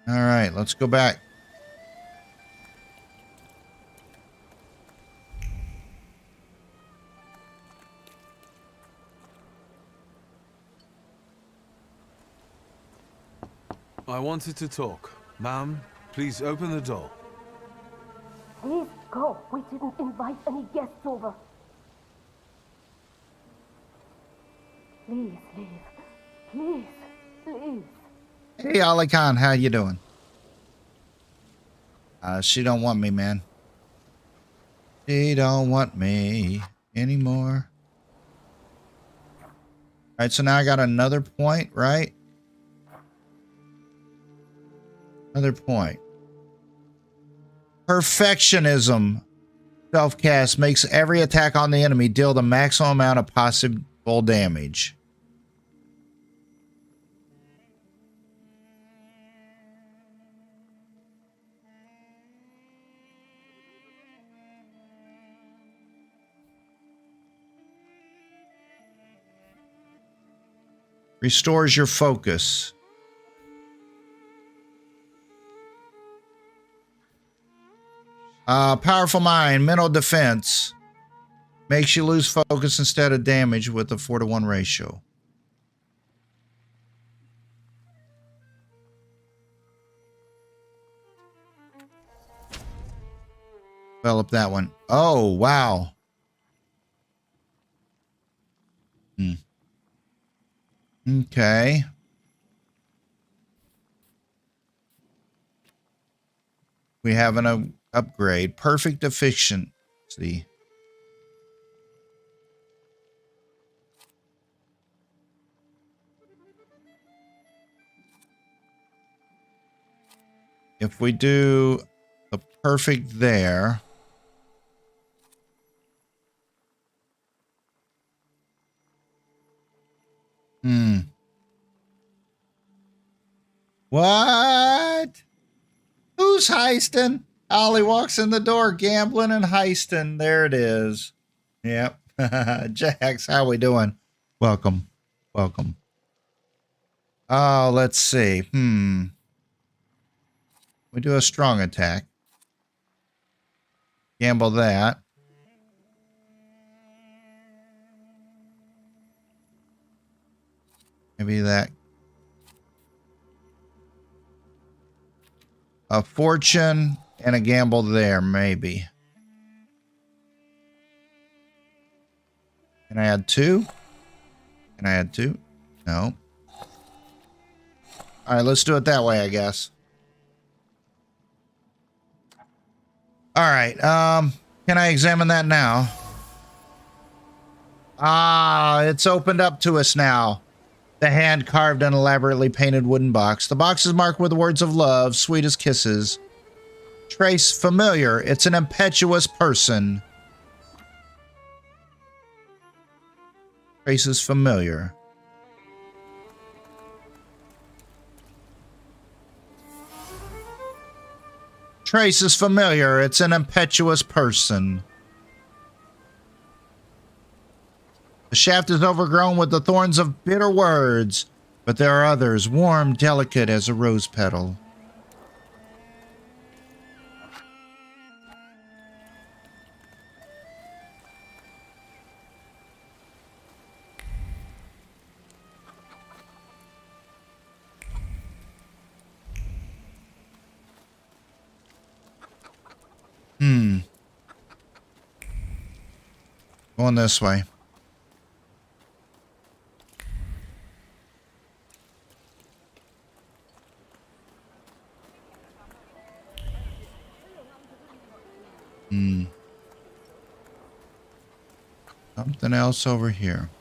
All right, let's go back. I wanted to talk. Ma'am, please open the door. Please go. We didn't invite any guests over. Please leave. Please, please. Hey, Ali Khan, how you doing? She don't want me, man. She don't want me anymore. All right, so now I got another point, right? Another point. Perfectionism. Self-cast makes every attack on the enemy deal the maximum amount of possible damage. Restores your focus. Powerful mind, mental defense. Makes you lose focus instead of damage with a 4-to-1 ratio. Develop that one. Oh, wow. Okay. We have an upgrade. Perfect efficiency. If we do a perfect there. What? Who's heisting? Ollie walks in the door, gambling and heisting. There it is. Yep. Jax, how we doing? Welcome. Welcome. Oh, let's see. We do a strong attack. Gamble that. Maybe that. A fortune and a gamble there, maybe. Can I add 2? Can I add 2? No. All right, let's do it that way, I guess. All right. Can I examine that now? Ah, it's opened up to us now. The hand carved an elaborately painted wooden box. The box is marked with the words of love, sweet as kisses. Trace familiar. It's an impetuous person. Trace is familiar. Trace is familiar. It's an impetuous person. The shaft is overgrown with the thorns of bitter words, but there are others, warm, delicate as a rose petal. Going this way. Something else over here.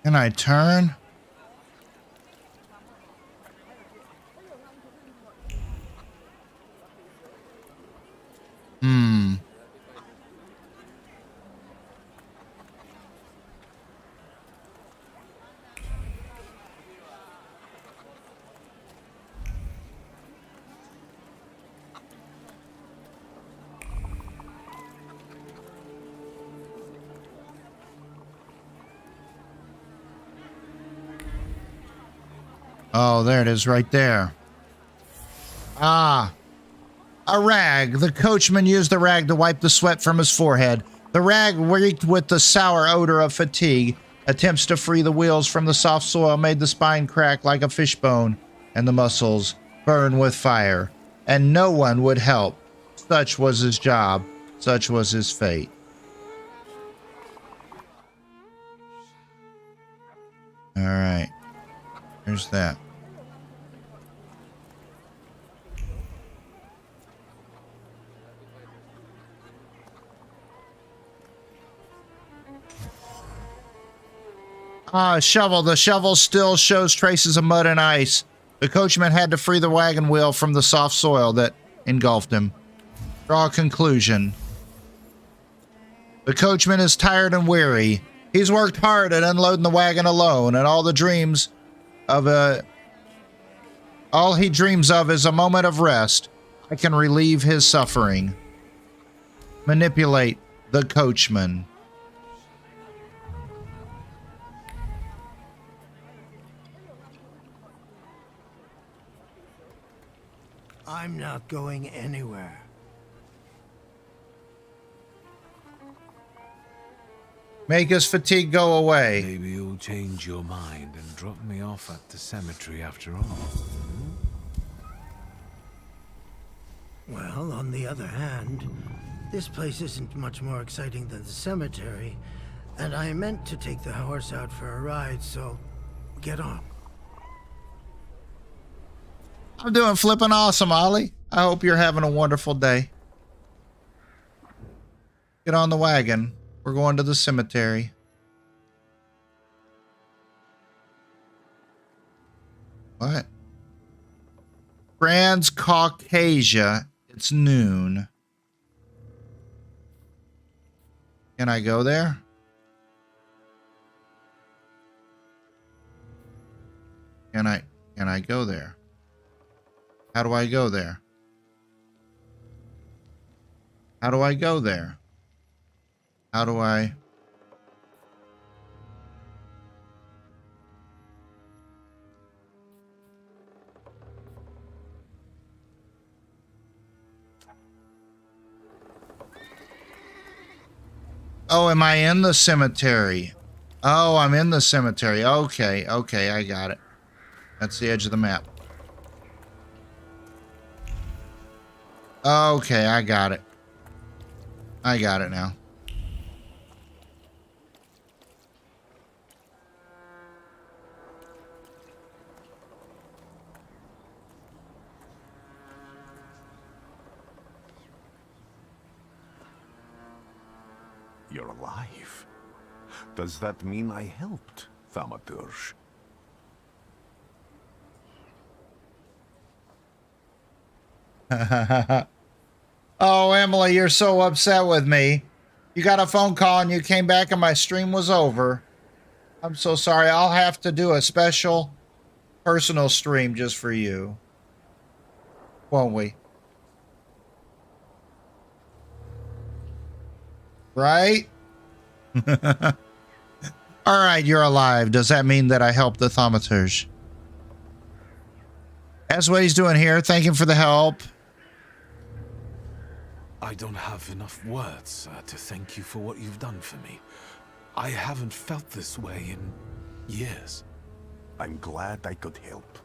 Can I turn? Oh, there it is right there. Ah, a rag. The coachman used the rag to wipe the sweat from his forehead. The rag, reeked with the sour odor of fatigue. Attempts to free the wheels from the soft soil made the spine crack like a fishbone, and the muscles burn with fire. And no one would help. Such was his job. Such was his fate. All right. There's that. Ah, shovel. The shovel still shows traces of mud and ice. The coachman had to free the wagon wheel from the soft soil that engulfed him. Draw a conclusion. The coachman is tired and weary. He's worked hard at unloading the wagon alone, and all he dreams of is a moment of rest. I can relieve his suffering. Manipulate the coachman. I'm not going anywhere. Make his fatigue go away. Maybe you'll change your mind and drop me off at the cemetery after all. Well, on the other hand, this place isn't much more exciting than the cemetery, and I meant to take the horse out for a ride, so get on. I'm doing flipping awesome, Ollie. I hope you're having a wonderful day. Get on the wagon. We're going to the cemetery. What? Trans Caucasia. It's noon. Can I go there? Can I go there? How do I go there? How do I go there? How do I... Oh, am I in the cemetery? Oh, I'm in the cemetery. Okay, okay, I got it. That's the edge of the map. Okay, I got it. I got it now. You're alive. Does that mean I helped, Thaumaturge? Oh, Emily, you're so upset with me. You got a phone call and you came back and my stream was over. I'm so sorry. I'll have to do a special personal stream just for you. Won't we? Right? All right, you're alive. Does that mean that I helped the thaumaturge? That's what he's doing here. Thank him for the help. I don't have enough words to thank you for what you've done for me. I haven't felt this way in years. I'm glad I could help.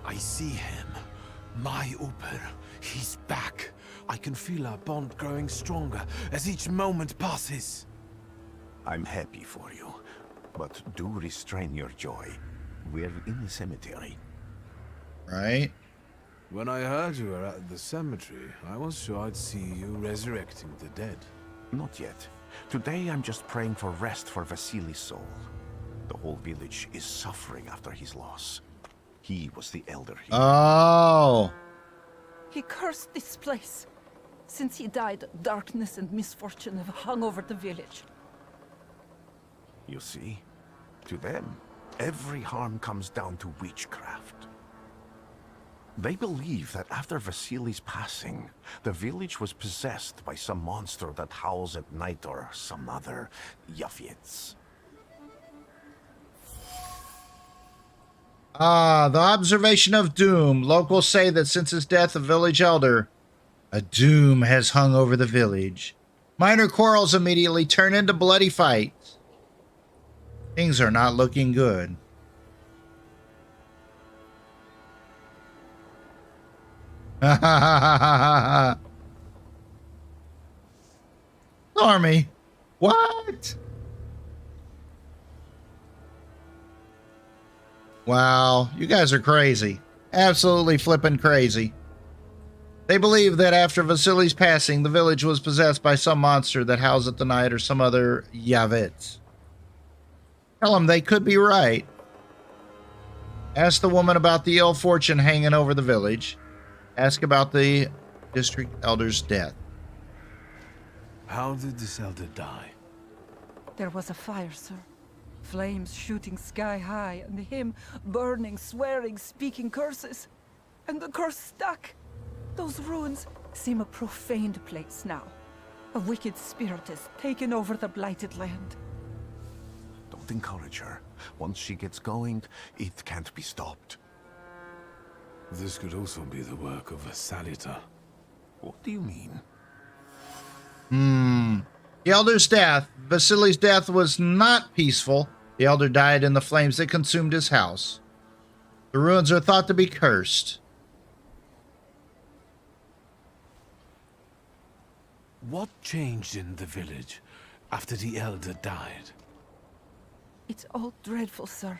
I see him. My Uber. He's back. I can feel our bond growing stronger as each moment passes. I'm happy for you, but do restrain your joy. We're in the cemetery. Right? When I heard you were at the cemetery, I was sure I'd see you resurrecting the dead. Not yet. Today I'm just praying for rest for Vasily's soul. The whole village is suffering after his loss. He was the elder here. Oh. He cursed this place. Since he died, darkness and misfortune have hung over the village. You see? To them, every harm comes down to witchcraft. They believe that after Vasily's passing, the village was possessed by some monster that howls at night or some other Yafits. Ah, the observation of doom. Locals say that since his death, the village elder, a doom has hung over the village. Minor quarrels immediately turn into bloody fights. Things are not looking good. Army. What? Wow, you guys are crazy. Absolutely flippin' crazy. They believe that after Vasily's passing, the village was possessed by some monster that howls at the night or some other Yavits. Tell them they could be right. Ask the woman about the ill fortune hanging over the village. Ask about the district elder's death. How did this elder die? There was a fire, sir. Flames shooting sky high, and him burning, swearing, speaking curses. And the curse stuck. Those ruins seem a profaned place now. A wicked spirit has taken over the blighted land. Don't encourage her. Once she gets going, it can't be stopped. This could also be the work of a salutor. What do you mean? The elder's death. Vasily's death was not peaceful. The elder died in the flames that consumed his house. The ruins are thought to be cursed. What changed in the village after the elder died? It's all dreadful, sir.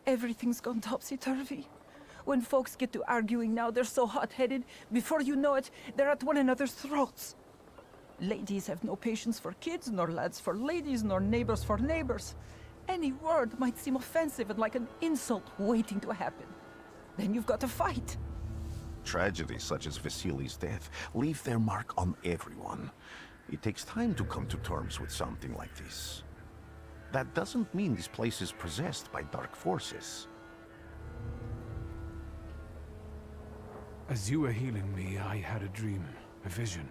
Everything's gone topsy-turvy. When folks get to arguing now, they're so hot-headed, before you know it, they're at one another's throats. Ladies have no patience for kids, nor lads for ladies, nor neighbors for neighbors. Any word might seem offensive and like an insult waiting to happen. Then you've got to fight. Tragedies such as Vasily's death leave their mark on everyone. It takes time to come to terms with something like this. That doesn't mean this place is possessed by dark forces. As you were healing me, I had a dream, a vision.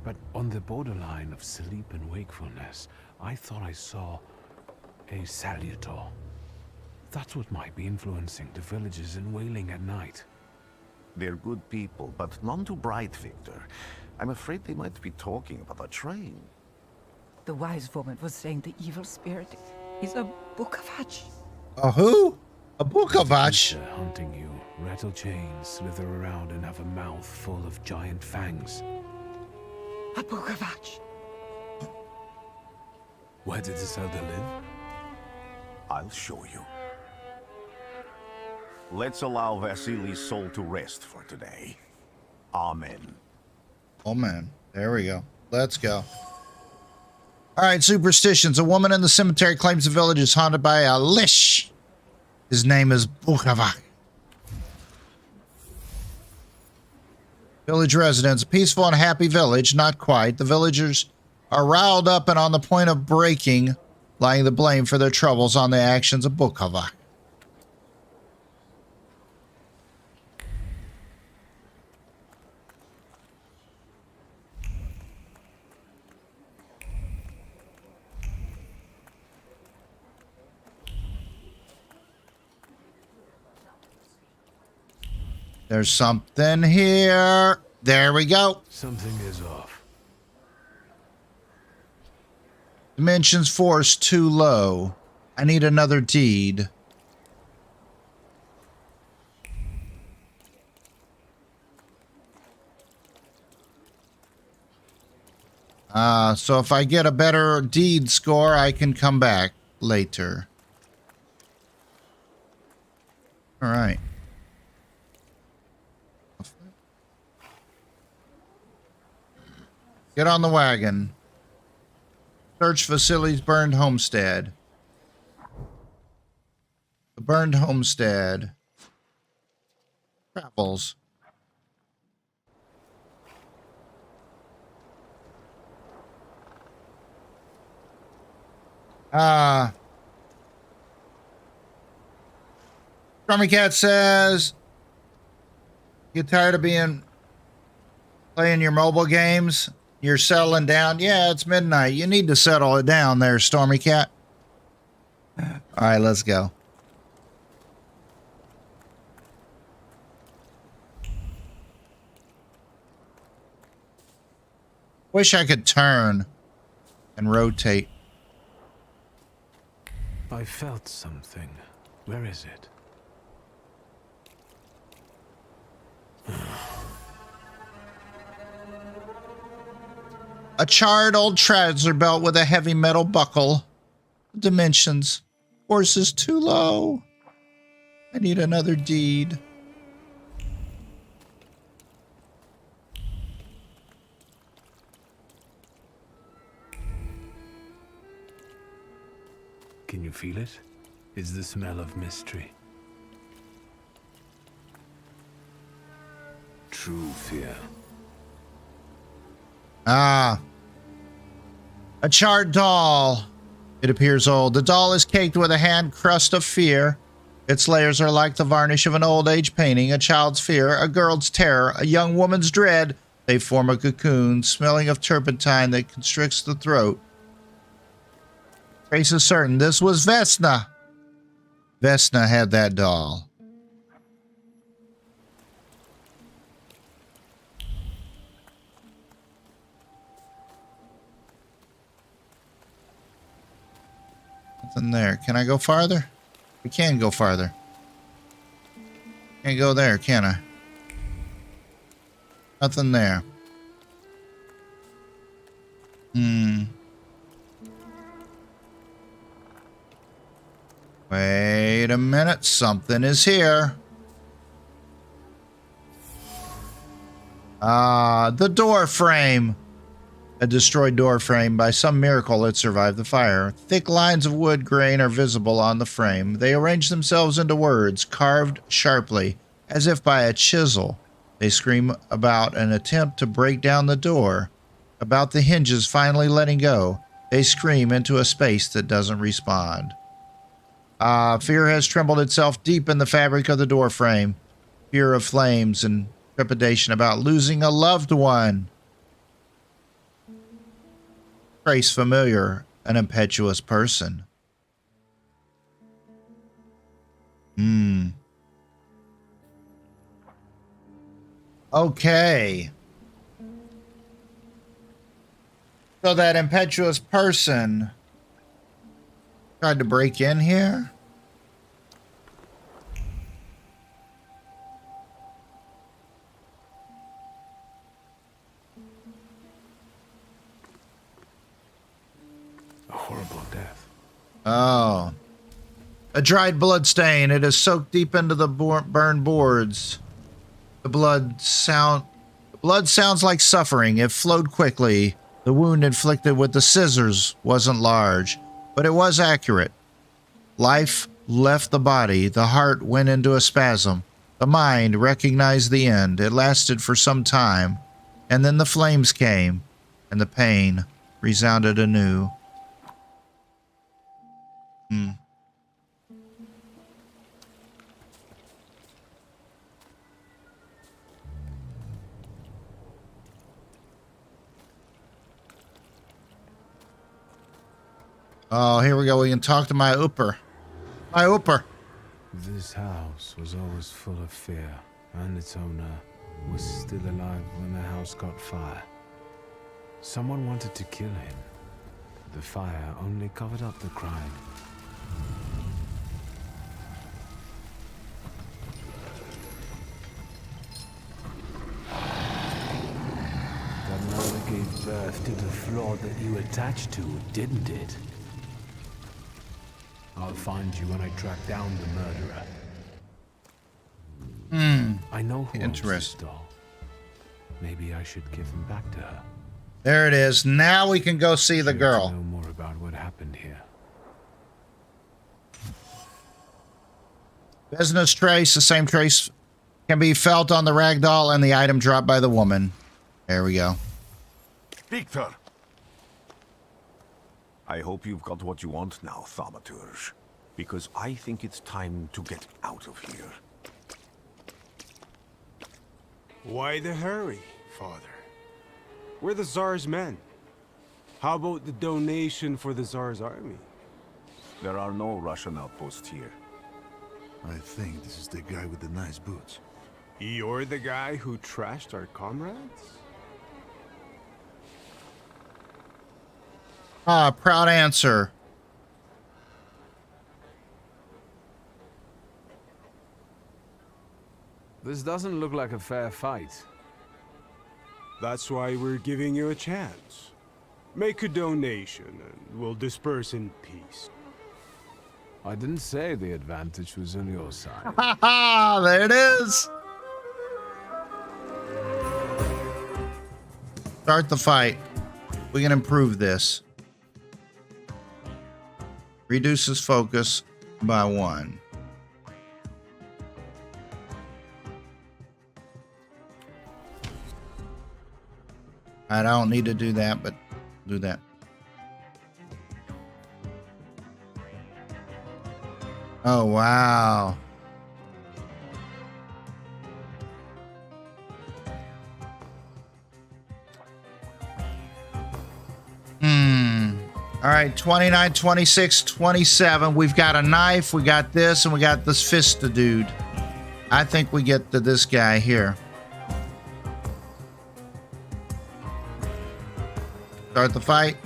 But on the borderline of sleep and wakefulness, I thought I saw a salutor. That's what might be influencing the villagers in Wailing at night. They're good people, but none too bright, Victor. I'm afraid they might be talking about a train. The wise woman was saying the evil spirit is a Bukavach. A who? A Bukavach? Hunting you, rattle chains, slither around and have a mouth full of giant fangs. A Bukavach. Where did this elder live? I'll show you. Let's allow Vasily's soul to rest for today. Amen. Amen. There we go. Let's go. All right, superstitions. A woman in the cemetery claims the village is haunted by a Lish. His name is Bukavak. Village residents. A peaceful and happy village. Not quite. The villagers are riled up and on the point of breaking, laying the blame for their troubles on the actions of Bukavak. There's something here. There we go. Something is off. Dimensions force too low. I need another deed. So if I get a better deed score, I can come back later. All right. Get on the wagon. Search facilities, burned homestead. The burned homestead. Travels. Stormy Cat says, "You tired of playing your mobile games? You're settling down." Yeah, it's midnight. You need to settle it down there, Stormy Cat. All right, let's go. Wish I could turn and rotate. I felt something. Where is it? A charred old trouser belt with a heavy metal buckle. Dimensions. Force is too low. I need another deed. Can you feel it? It's the smell of mystery. True fear. A charred doll. It appears old. The doll is caked with a hand crust of fear. Its layers are like the varnish of an old age painting. A child's fear, a girl's terror, a young woman's dread. They form a cocoon, smelling of turpentine that constricts the throat. Trace is certain this was Vesna. Vesna had that doll. Nothing there. Can I go farther? We can go farther. Can't go there, can I? Nothing there. Wait a minute. Something is here. The door frame. A destroyed door frame. By some miracle, it survived the fire. Thick lines of wood grain are visible on the frame. They arrange themselves into words, carved sharply, as if by a chisel. They scream about an attempt to break down the door, about the hinges finally letting go. They scream into a space that doesn't respond. Fear has trembled itself deep in the fabric of the door frame. Fear of flames and trepidation about losing a loved one. Trace familiar, an impetuous person. Okay. So that impetuous person tried to break in here? A horrible death. Oh. A dried blood stain. It is soaked deep into the burned boards. The blood sounds like suffering. It flowed quickly. The wound inflicted with the scissors wasn't large, but it was accurate. Life left the body. The heart went into a spasm. The mind recognized the end. It lasted for some time, and then the flames came, and the pain resounded anew. Oh, here we go. We can talk to my Ooper. My Ooper. This house was always full of fear. and its owner was still alive when the house caught fire. Someone wanted to kill him. The fire only covered up the crime. That murder gave birth to the flaw that you attached to, didn't it? I'll find you when I track down the murderer. I know who owns this doll. Maybe I should give him back to her. There it is. Now we can go see the girl. Know more about what happened here. Business trace. The same trace can be felt on the rag doll and the item dropped by the woman. There we go. Victor! I hope you've got what you want now, Thaumaturge. Because I think it's time to get out of here. Why the hurry, Father? We're the Tsar's men. How about the donation for the Tsar's army? There are no Russian outposts here. I think this is the guy with the nice boots. You're the guy who trashed our comrades? Ah, proud answer. This doesn't look like a fair fight. That's why we're giving you a chance. Make a donation and we'll disperse in peace. I didn't say the advantage was on your side. Ha ha! There it is. Start the fight. We can improve this. Reduces focus by 1. I don't need to do that, but do that. Oh, wow. All right, 29, 26, 27. We've got a knife, we got this, and we got this fista dude. I think we get to this guy here. Start the fight.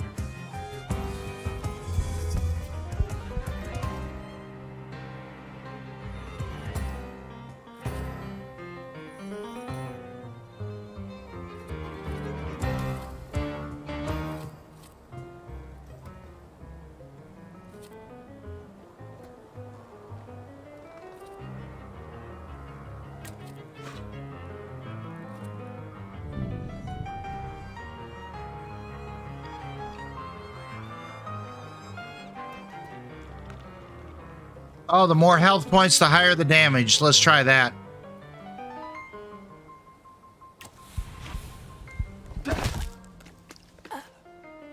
Oh, the more health points, the higher the damage. Let's try that.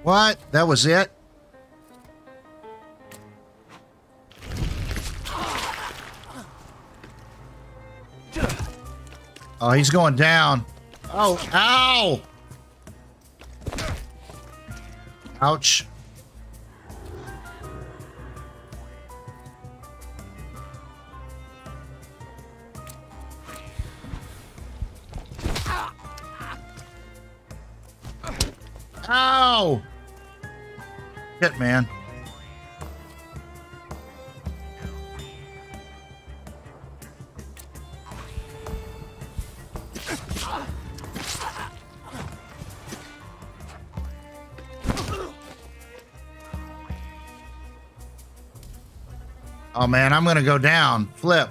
What? That was it? Oh, he's going down. Oh, ow! Ouch. Ow! Shit, man. Oh, man, I'm gonna go down. Flip.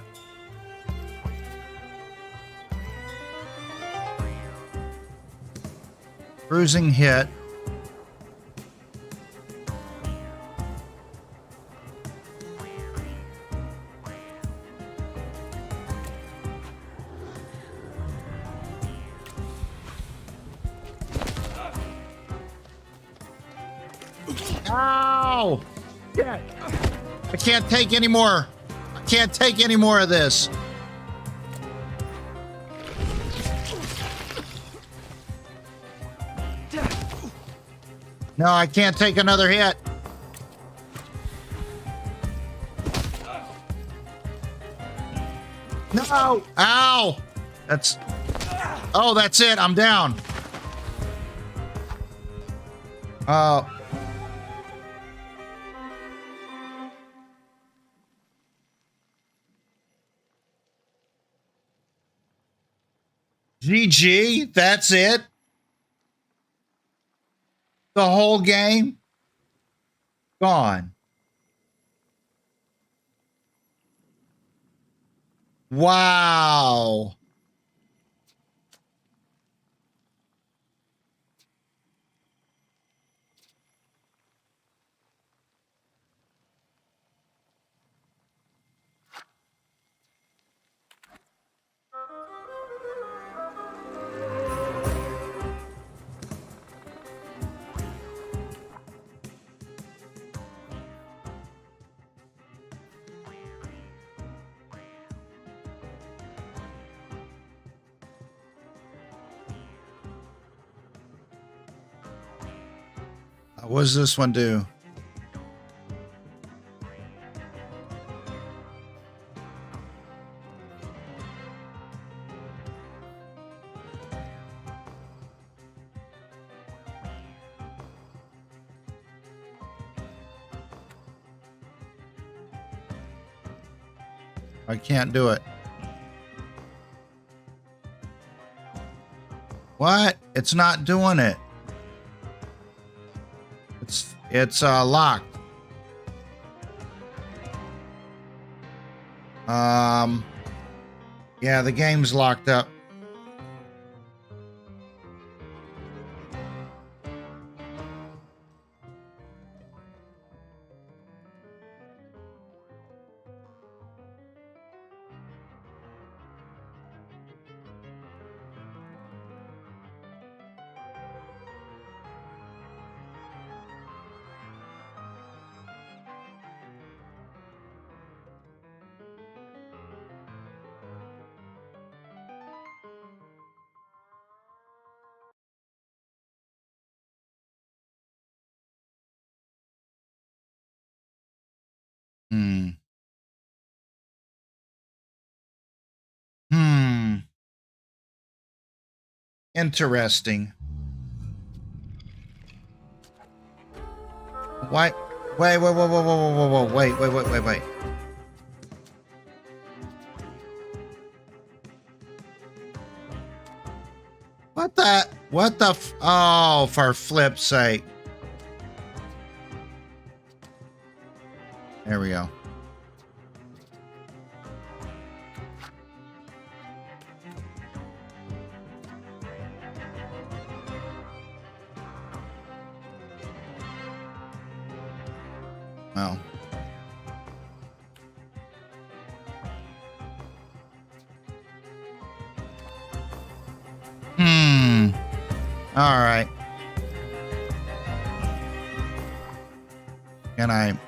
Bruising hit. Ow! Yeah. I can't take any more. I can't take any more of this. No, I can't take another hit. No! Ow! That's... Oh, that's it. I'm down. Oh. GG. That's it. The whole game. Gone. Wow. What does this one do? I can't do it. What? It's not doing it. It's locked. Yeah, the game's locked up. Interesting. Why? Wait. What the oh, for flip's sake. There we go. Well. All right. Can I?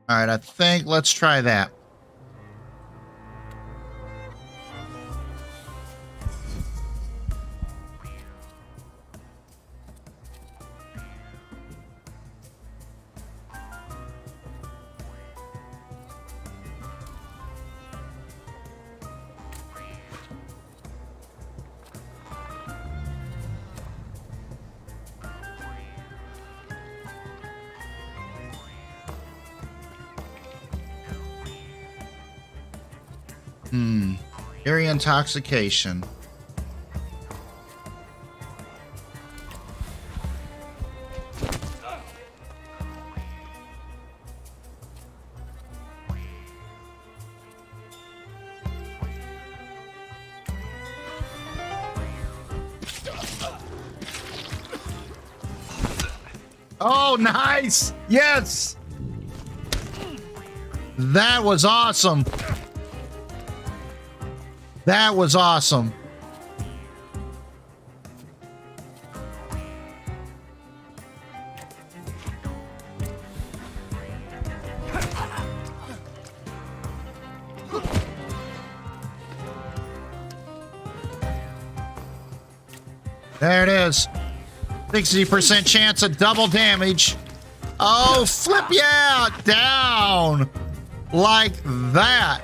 All right, I think let's try that. Very intoxication. Oh, nice! Yes! That was awesome. That was awesome. There it is. 60% chance of double damage. Oh, flip yeah! Down! Like that.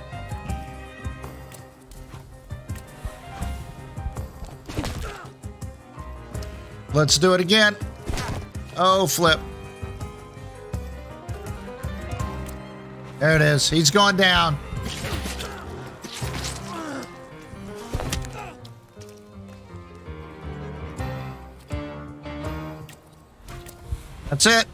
Let's do it again. Oh, flip. There it is. He's going down. That's it.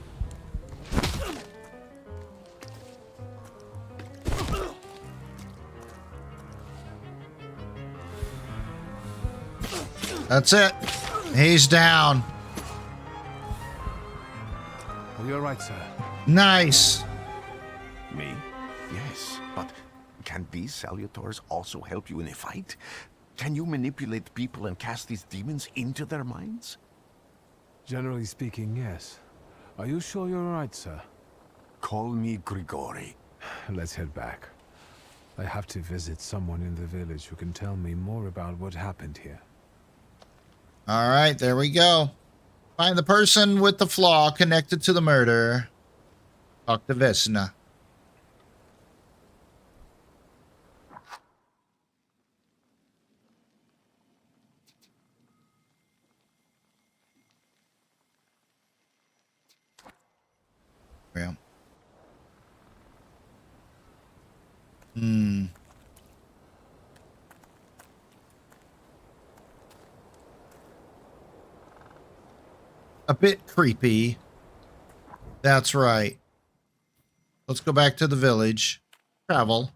That's it. He's down. Are you all right, sir? Nice. Me? Yes, but can these salutors also help you in a fight? Can you manipulate people and cast these demons into their minds? Generally speaking, yes. Are you sure you're all right, sir? Call me Grigori. Let's head back. I have to visit someone in the village who can tell me more about what happened here. All right, there we go. Find the person with the flaw connected to the murder. Talk to Vesna. Yeah. A bit creepy. That's right. Let's go back to the village. Travel.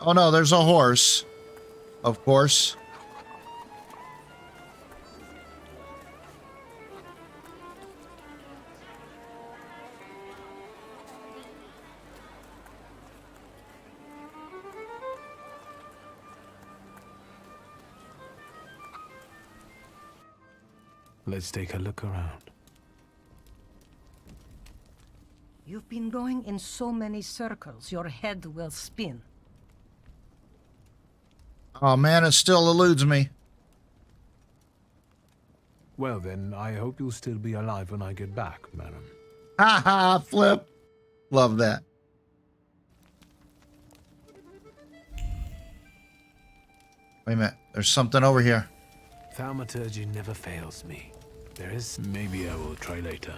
Oh no, there's a horse. Of course. Let's take a look around. You've been going in so many circles, your head will spin. Oh man, it still eludes me. Well then, I hope you'll still be alive when I get back, madam. Ha ha, flip. Love that. Wait a minute, there's something over here. Thaumaturge never fails me. There is... Maybe I will try later.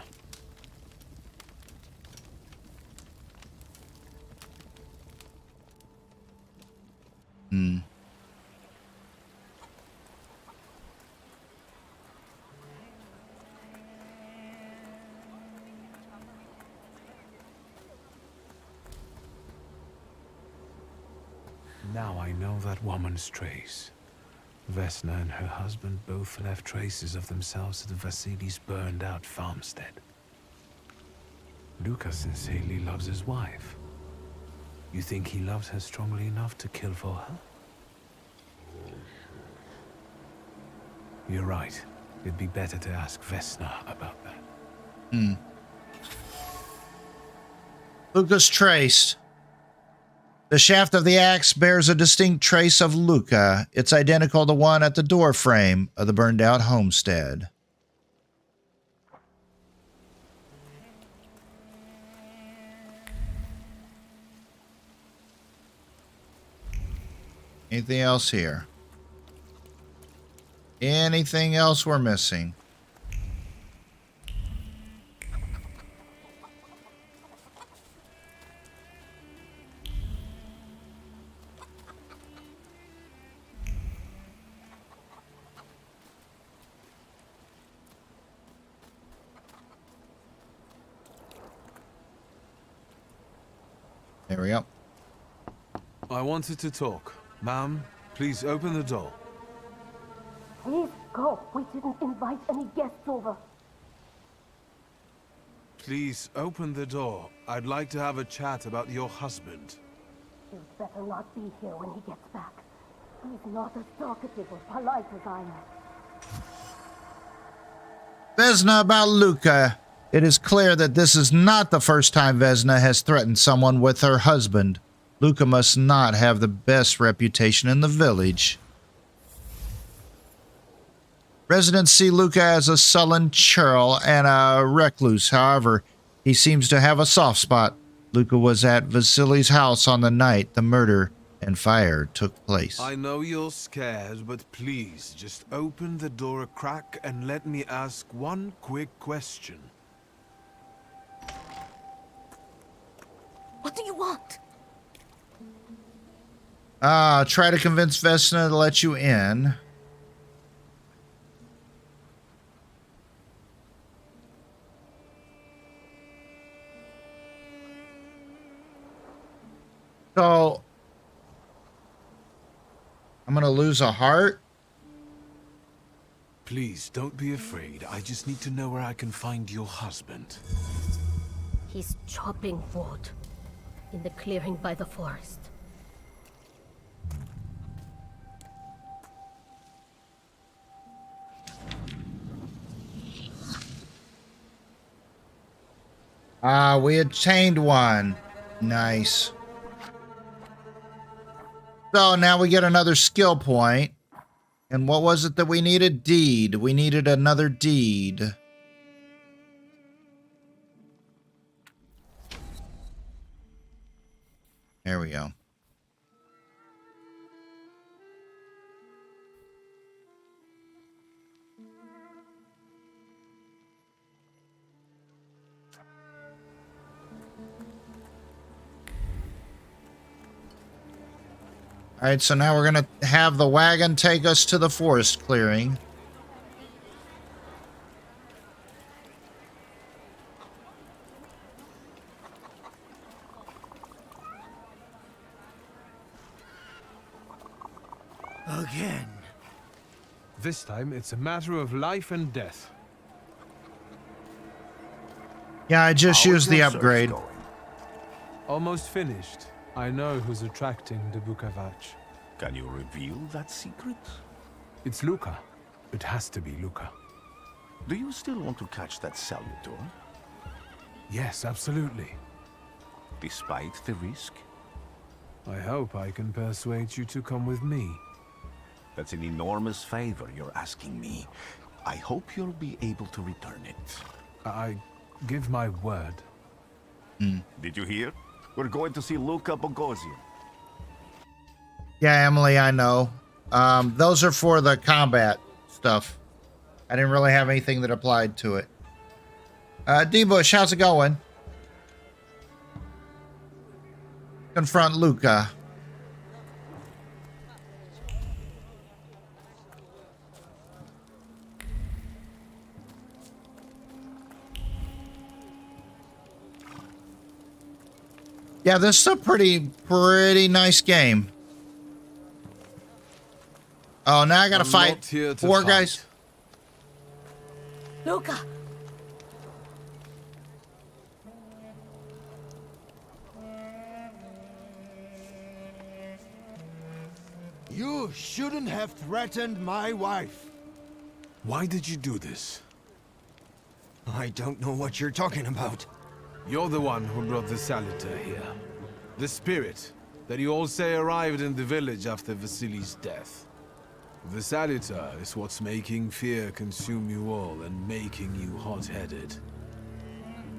Now I know that woman's trace. Vesna and her husband both left traces of themselves at Vasili's burned-out farmstead. Luca sincerely loves his wife. You think he loves her strongly enough to kill for her? You're right. It'd be better to ask Vesna about that. Luca's trace. The shaft of the axe bears a distinct trace of Luca. It's identical to one at the door frame of the burned-out homestead. Anything else here? Anything else we're missing? There we go. I wanted to talk. Ma'am, please open the door. We've go. We didn't invite any guests over. Please, open the door. I'd like to have a chat about your husband. You'd better not be here when he gets back. He's not as talkative or polite as I am. Vesna about Luca. It is clear that this is not the first time Vesna has threatened someone with her husband. Luca must not have the best reputation in the village. Residents see Luca as a sullen churl and a recluse. However, he seems to have a soft spot. Luca was at Vasili's house on the night the murder and fire took place. I know you're scared, but please, just open the door a crack and let me ask one quick question. What do you want? Try to convince Vesna to let you in. So, I'm going to lose a heart. Please, don't be afraid. I just need to know where I can find your husband. He's chopping wood in the clearing by the forest. We attained one. Nice. So now we get another skill point. And what was it that we needed? Deed. We needed another deed. There we go. All right, so now we're going to have the wagon take us to the forest clearing. Again. This time, it's a matter of life and death. Yeah, I just used the upgrade. Almost finished. I know who's attracting the Bukavac. Can you reveal that secret? It's Luca. It has to be Luca. Do you still want to catch that salutor? Yes, absolutely. Despite the risk? I hope I can persuade you to come with me. That's an enormous favor you're asking me. I hope you'll be able to return it. I give my word. Did you hear? We're going to see Luca Bogosian. Yeah, Emily, I know. Those are for the combat stuff. I didn't really have anything that applied to it. D-Bush, how's it going? Confront Luca. Yeah, this is a pretty nice game. Oh, now I gotta fight 4 guys. Luca! You shouldn't have threatened my wife. Why did you do this? I don't know what you're talking about. You're the one who brought the salutor here. The spirit that you all say arrived in the village after Vasili's death. The salutor is what's making fear consume you all and making you hot-headed.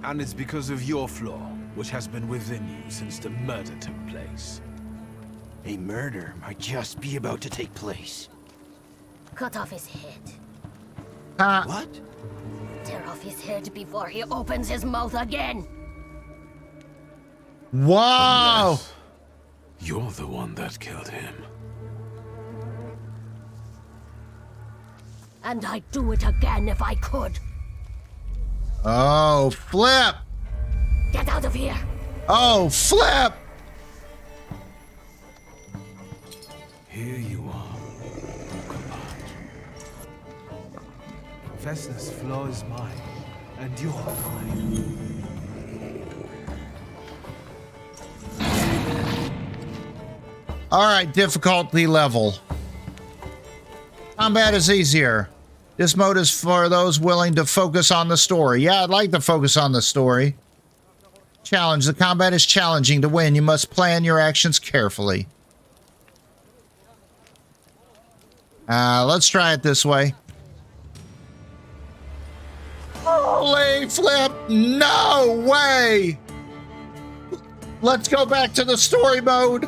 And it's because of your flaw, which has been within you since the murder took place. A murder might just be about to take place. Cut off his head. What? Tear off his head before he opens his mouth again. Wow! Unless you're the one that killed him. And I'd do it again if I could. Oh, flip! Get out of here! Oh, flip! Here you are, Vesna's flaw is mine, and you're mine. All right, difficulty level. Combat is easier. This mode is for those willing to focus on the story. Yeah, I'd like to focus on the story. Challenge. The combat is challenging. To win, you must plan your actions carefully. Let's try it this way. Holy flip! No way! Let's go back to the story mode.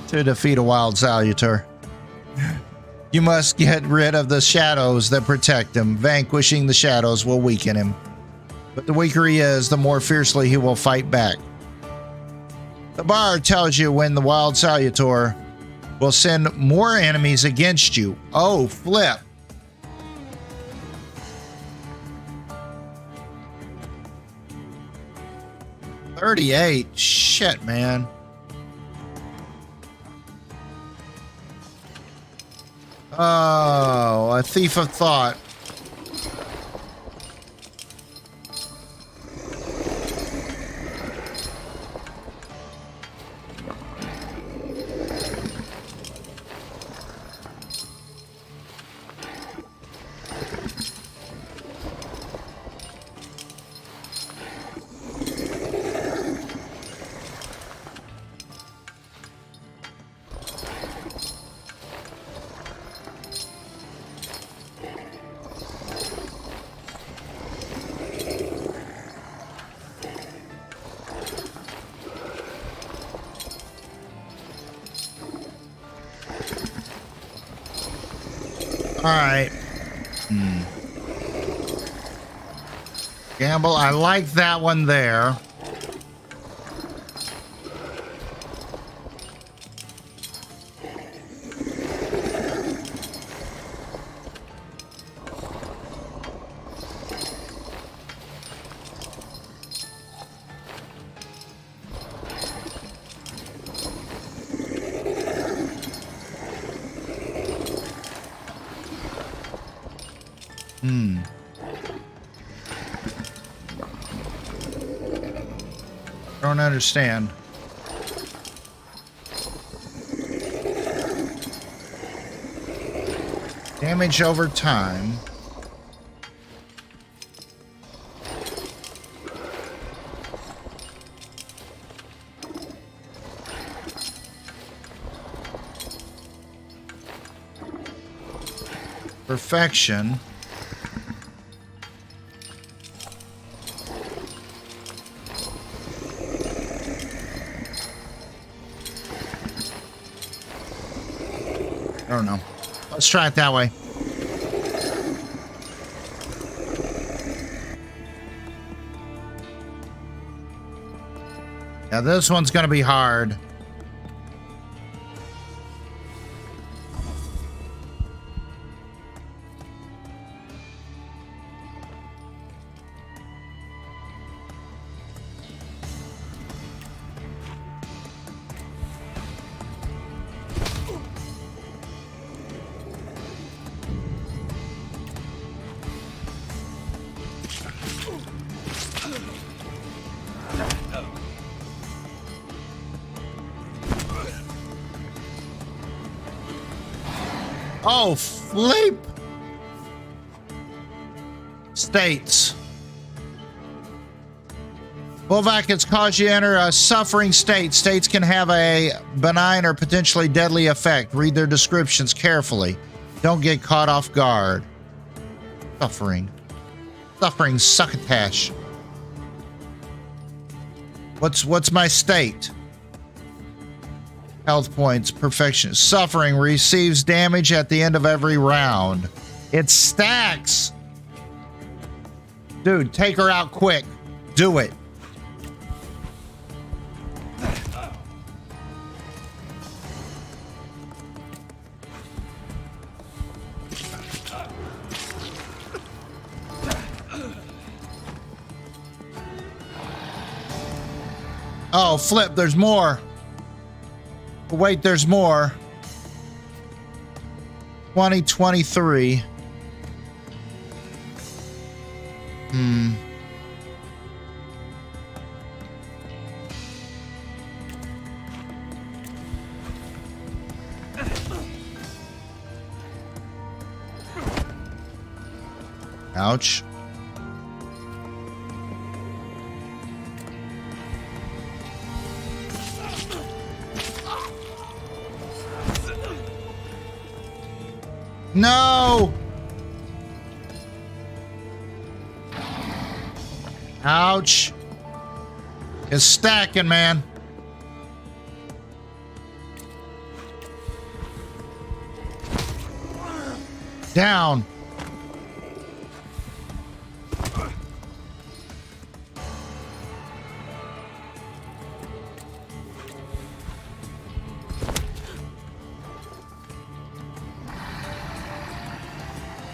To defeat a wild salutor, you must get rid of the shadows that protect him. Vanquishing the shadows will weaken him. But the weaker he is, the more fiercely he will fight back. The bard tells you when the wild salutor will send more enemies against you. Oh, flip. $38. Shit, man. Oh, a thief of thought. All right. Gamble, I like that one there. Don't understand. Damage over time. Perfection. I don't know. Let's try it that way. Yeah, this one's gonna be hard. Oh, flip! States. Volvac cause you to enter a suffering state. States can have a benign or potentially deadly effect. Read their descriptions carefully. Don't get caught off guard. Suffering. Suffering succotash. What's my state? Health points, perfection. Suffering receives damage at the end of every round. It stacks. Dude, take her out quick. Do it. Oh, flip, there's more. Wait, there's more. 2023. Ouch. No! Ouch. It's stacking, man. Down.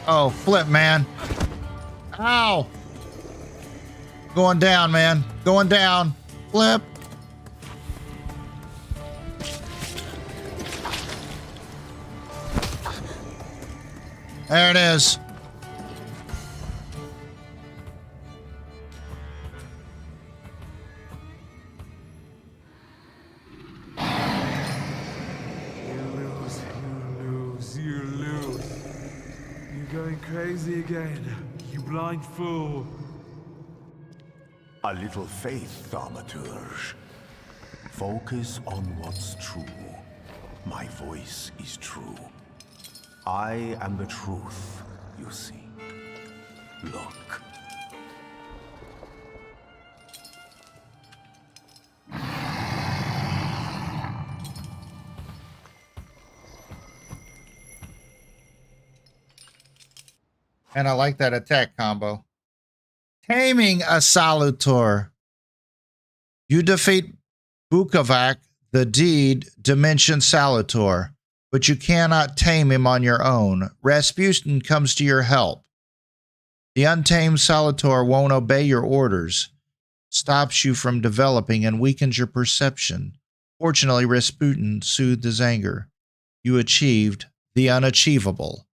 Oh, flip, man. Ow. Going down, man. Going down. Flip. There it is. Crazy again, you blind fool. A little faith, Thaumaturge. Focus on what's true. My voice is true. I am the truth, you see. Look. And I like that attack combo. Taming a salutor. You defeat Bukovac, the deed dimension salutor, but you cannot tame him on your own. Rasputin comes to your help. The untamed salutor won't obey your orders, stops you from developing and weakens your perception. Fortunately, Rasputin soothed his anger. You achieved the unachievable.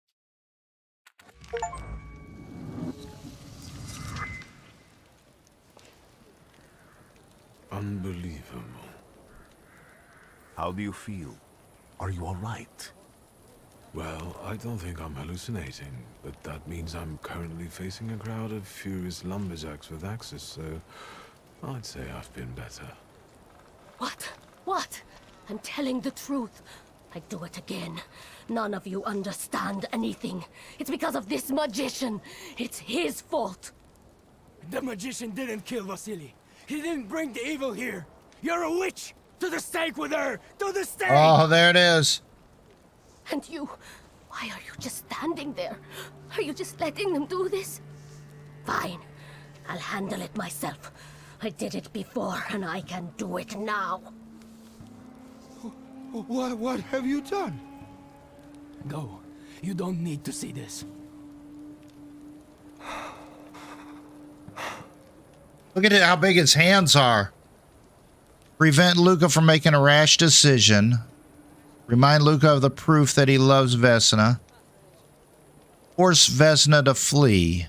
Unbelievable. How do you feel? Are you all right? Well, I don't think I'm hallucinating, but that means I'm currently facing a crowd of furious lumberjacks with axes, so I'd say I've been better. What? What? I'm telling the truth. I do it again. None of you understand anything. It's because of this magician. It's his fault. The magician didn't kill Vasily. He didn't bring the evil here. You're a witch! To the stake with her! To the stake! Oh, there it is. And you, why are you just standing there? Are you just letting them do this? Fine. I'll handle it myself. I did it before, and I can do it now. What have you done? Go. You don't need to see this. Look at it, how big his hands are. Prevent Luca from making a rash decision. Remind Luca of the proof that he loves Vesna. Force Vesna to flee.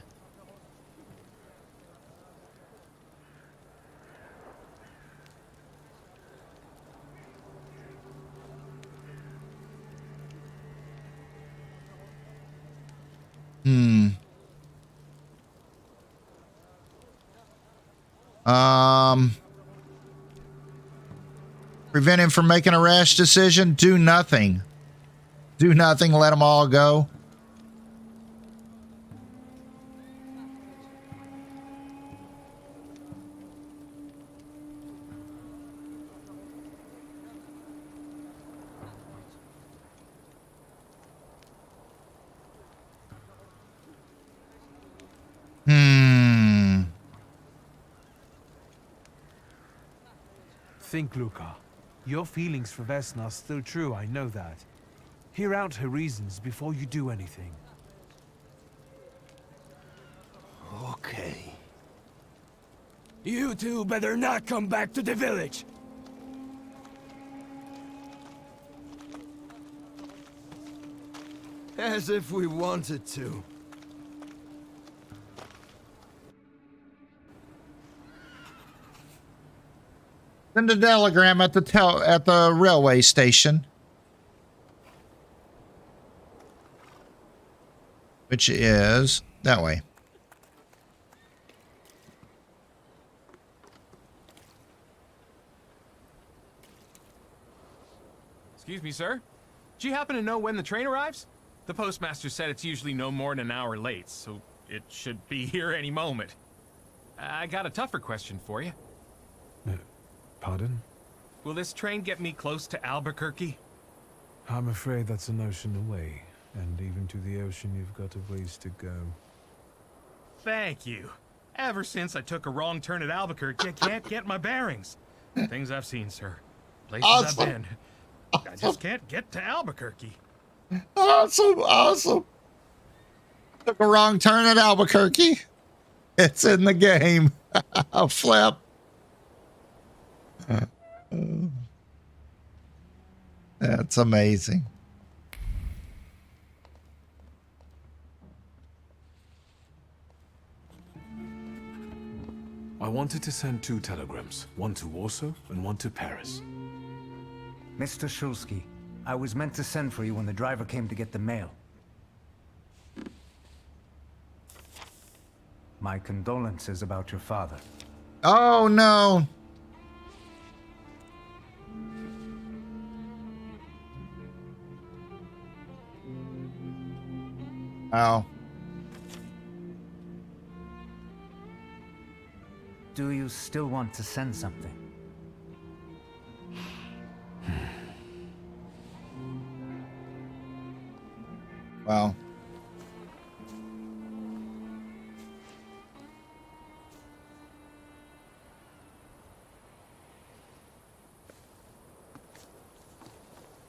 Prevent him from making a rash decision. Do nothing. Do nothing. Let them all go. Think, Luca. Your feelings for Vesna are still true, I know that. Hear out her reasons before you do anything. Okay. You two better not come back to the village. As if we wanted to. Send a telegram at the railway station, which is that way. Excuse me, sir. Do you happen to know when the train arrives? The postmaster said it's usually no more than an hour late, so it should be here any moment. I got a tougher question for you. Pardon? Will this train get me close to Albuquerque? I'm afraid that's an ocean away, and even to the ocean you've got a ways to go. Thank you. Ever since I took a wrong turn at Albuquerque, I can't get my bearings. Things I've seen, sir. Places I've been. I just can't get to Albuquerque. Awesome. Took a wrong turn at Albuquerque. It's in the game. Flip. That's amazing. I wanted to send 2 telegrams, one to Warsaw and one to Paris. Mr. Shulsky, I was meant to send for you when the driver came to get the mail. My condolences about your father. Oh, no. Oh. Do you still want to send something? Wow.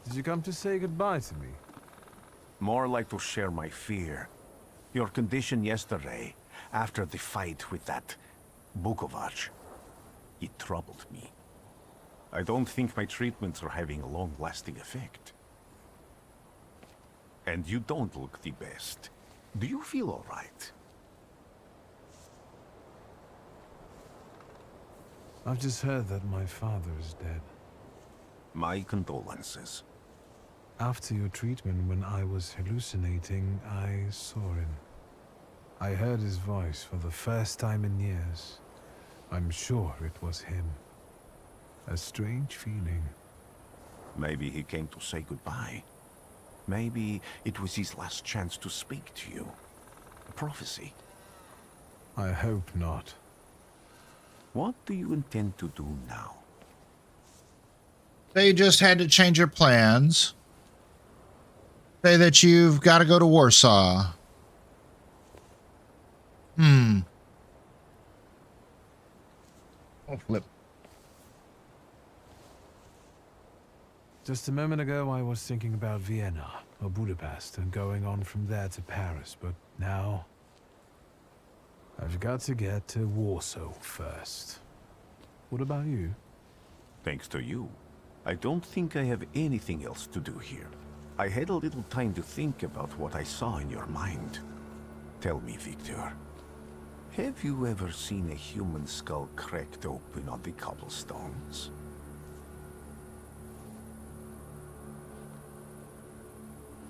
Did you come to say goodbye to me? More like to share my fear. Your condition yesterday, after the fight with that Bukovac, it troubled me. I don't think my treatments are having a long-lasting effect. And you don't look the best. Do you feel all right? I've just heard that my father is dead. My condolences. After your treatment, when I was hallucinating, I saw him. I heard his voice for the first time in years. I'm sure it was him. A strange feeling. Maybe he came to say goodbye. Maybe it was his last chance to speak to you. A prophecy. I hope not. What do you intend to do now? They just had to change your plans. Say that you've got to go to Warsaw. Oh, flip. Just a moment ago, I was thinking about Vienna or Budapest and going on from there to Paris, but now I've got to get to Warsaw first. What about you? Thanks to you, I don't think I have anything else to do here. I had a little time to think about what I saw in your mind. Tell me, Victor, have you ever seen a human skull cracked open on the cobblestones?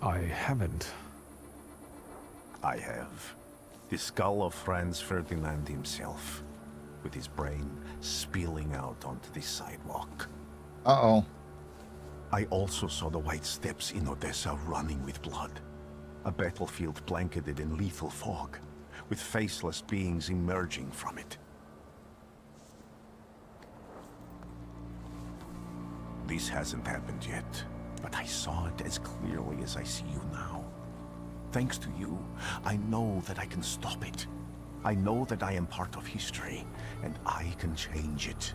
I haven't. I have. The skull of Franz Ferdinand himself, with his brain spilling out onto the sidewalk. Uh-oh. I also saw the white steps in Odessa running with blood. A battlefield blanketed in lethal fog, with faceless beings emerging from it. This hasn't happened yet, but I saw it as clearly as I see you now. Thanks to you, I know that I can stop it. I know that I am part of history, and I can change it.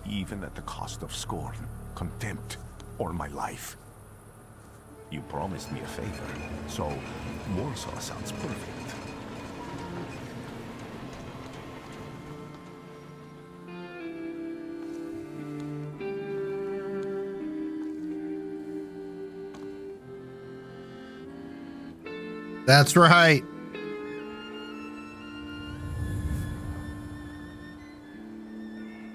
Even at the cost of scorn, contempt, or my life. You promised me a favor, so Warsaw sounds perfect. That's right.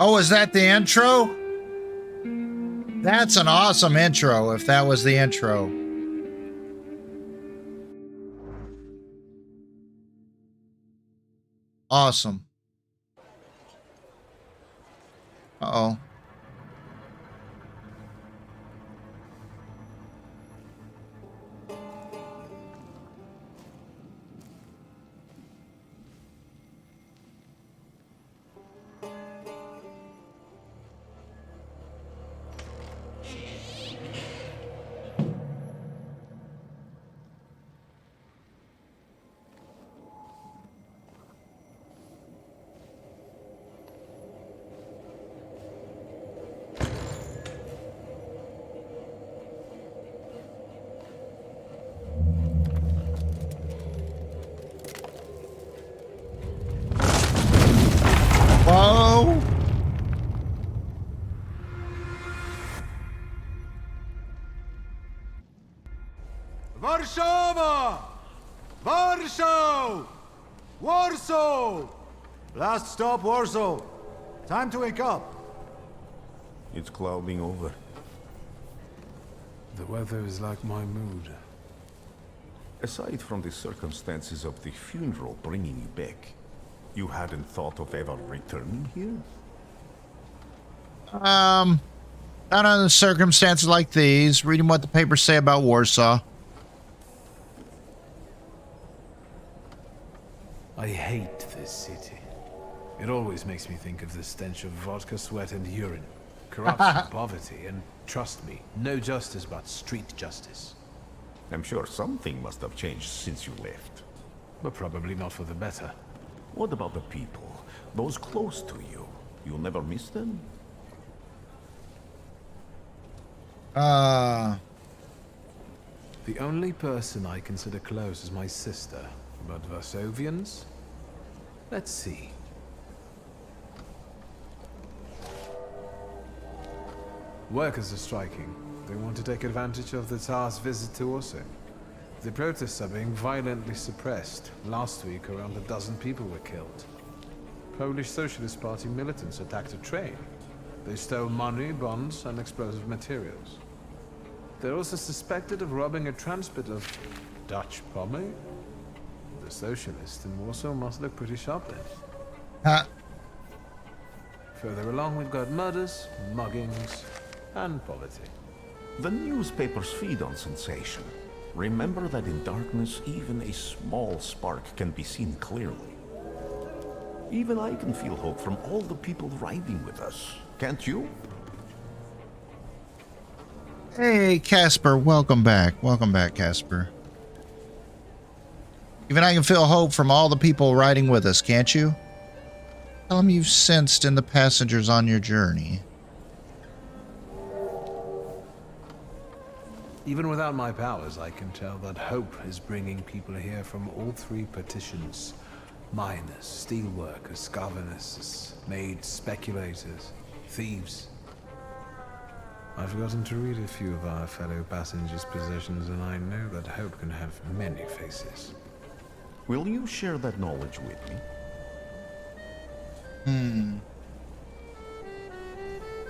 Oh, is that the intro? That's an awesome intro, if that was the intro. Awesome. Uh-oh. Whoa! Warszawa! Warsaw! Warsaw! Last stop, Warsaw. Time to wake up. It's clouding over. The weather is like my mood. Aside from the circumstances of the funeral bringing you back, you hadn't thought of ever returning here? Not under circumstances like these. Reading what the papers say about Warsaw. I hate this city. It always makes me think of the stench of vodka, sweat, and urine. Corruption, poverty, and trust me, no justice but street justice. I'm sure something must have changed since you left. But probably not for the better. What about the people? Those close to you? You'll never miss them? The only person I consider close is my sister. But Varsovians? Let's see. Workers are striking. They want to take advantage of the Tsar's visit to Warsaw. The protests are being violently suppressed. Last week, around a dozen people were killed. Polish Socialist Party militants attacked a train. They stole money, bonds, and explosive materials. They're also suspected of robbing a transport of Dutch pomade. The socialists in Warsaw must look pretty sharp then. Further along, we've got murders, muggings, and poverty. The newspapers feed on sensation. Remember that in darkness, even a small spark can be seen clearly. Even I can feel hope from all the people riding with us. Can't you? Hey, Casper, welcome back. Welcome back, Casper. Even I can feel hope from all the people riding with us, can't you? Tell them you've sensed in the passengers on your journey. Even without my powers, I can tell that hope is bringing people here from all three petitions. Miners, steelworkers, governesses, maids, speculators, thieves. I've forgotten to read a few of our fellow passengers' possessions, and I know that hope can have many faces. Will you share that knowledge with me?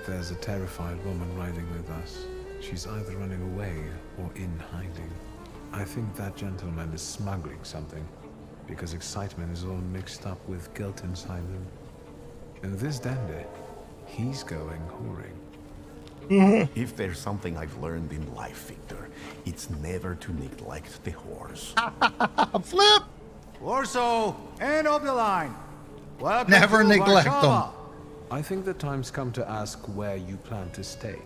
There's a terrified woman riding with us. She's either running away or in hiding. I think that gentleman is smuggling something, because excitement is all mixed up with guilt inside him. And this dandy, he's going whoring. If there's something I've learned in life, Victor, it's never to neglect the horse. Flip! Warsaw, end of the line. Welcome Never to neglect Warszawa. them. I think the time's come to ask where you plan to stay.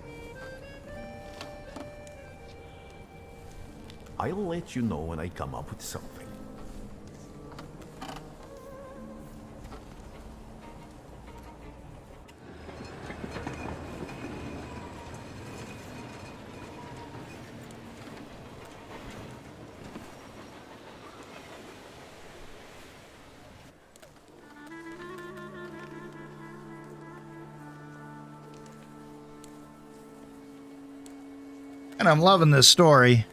I'll let you know when I come up with something. And I'm loving this story.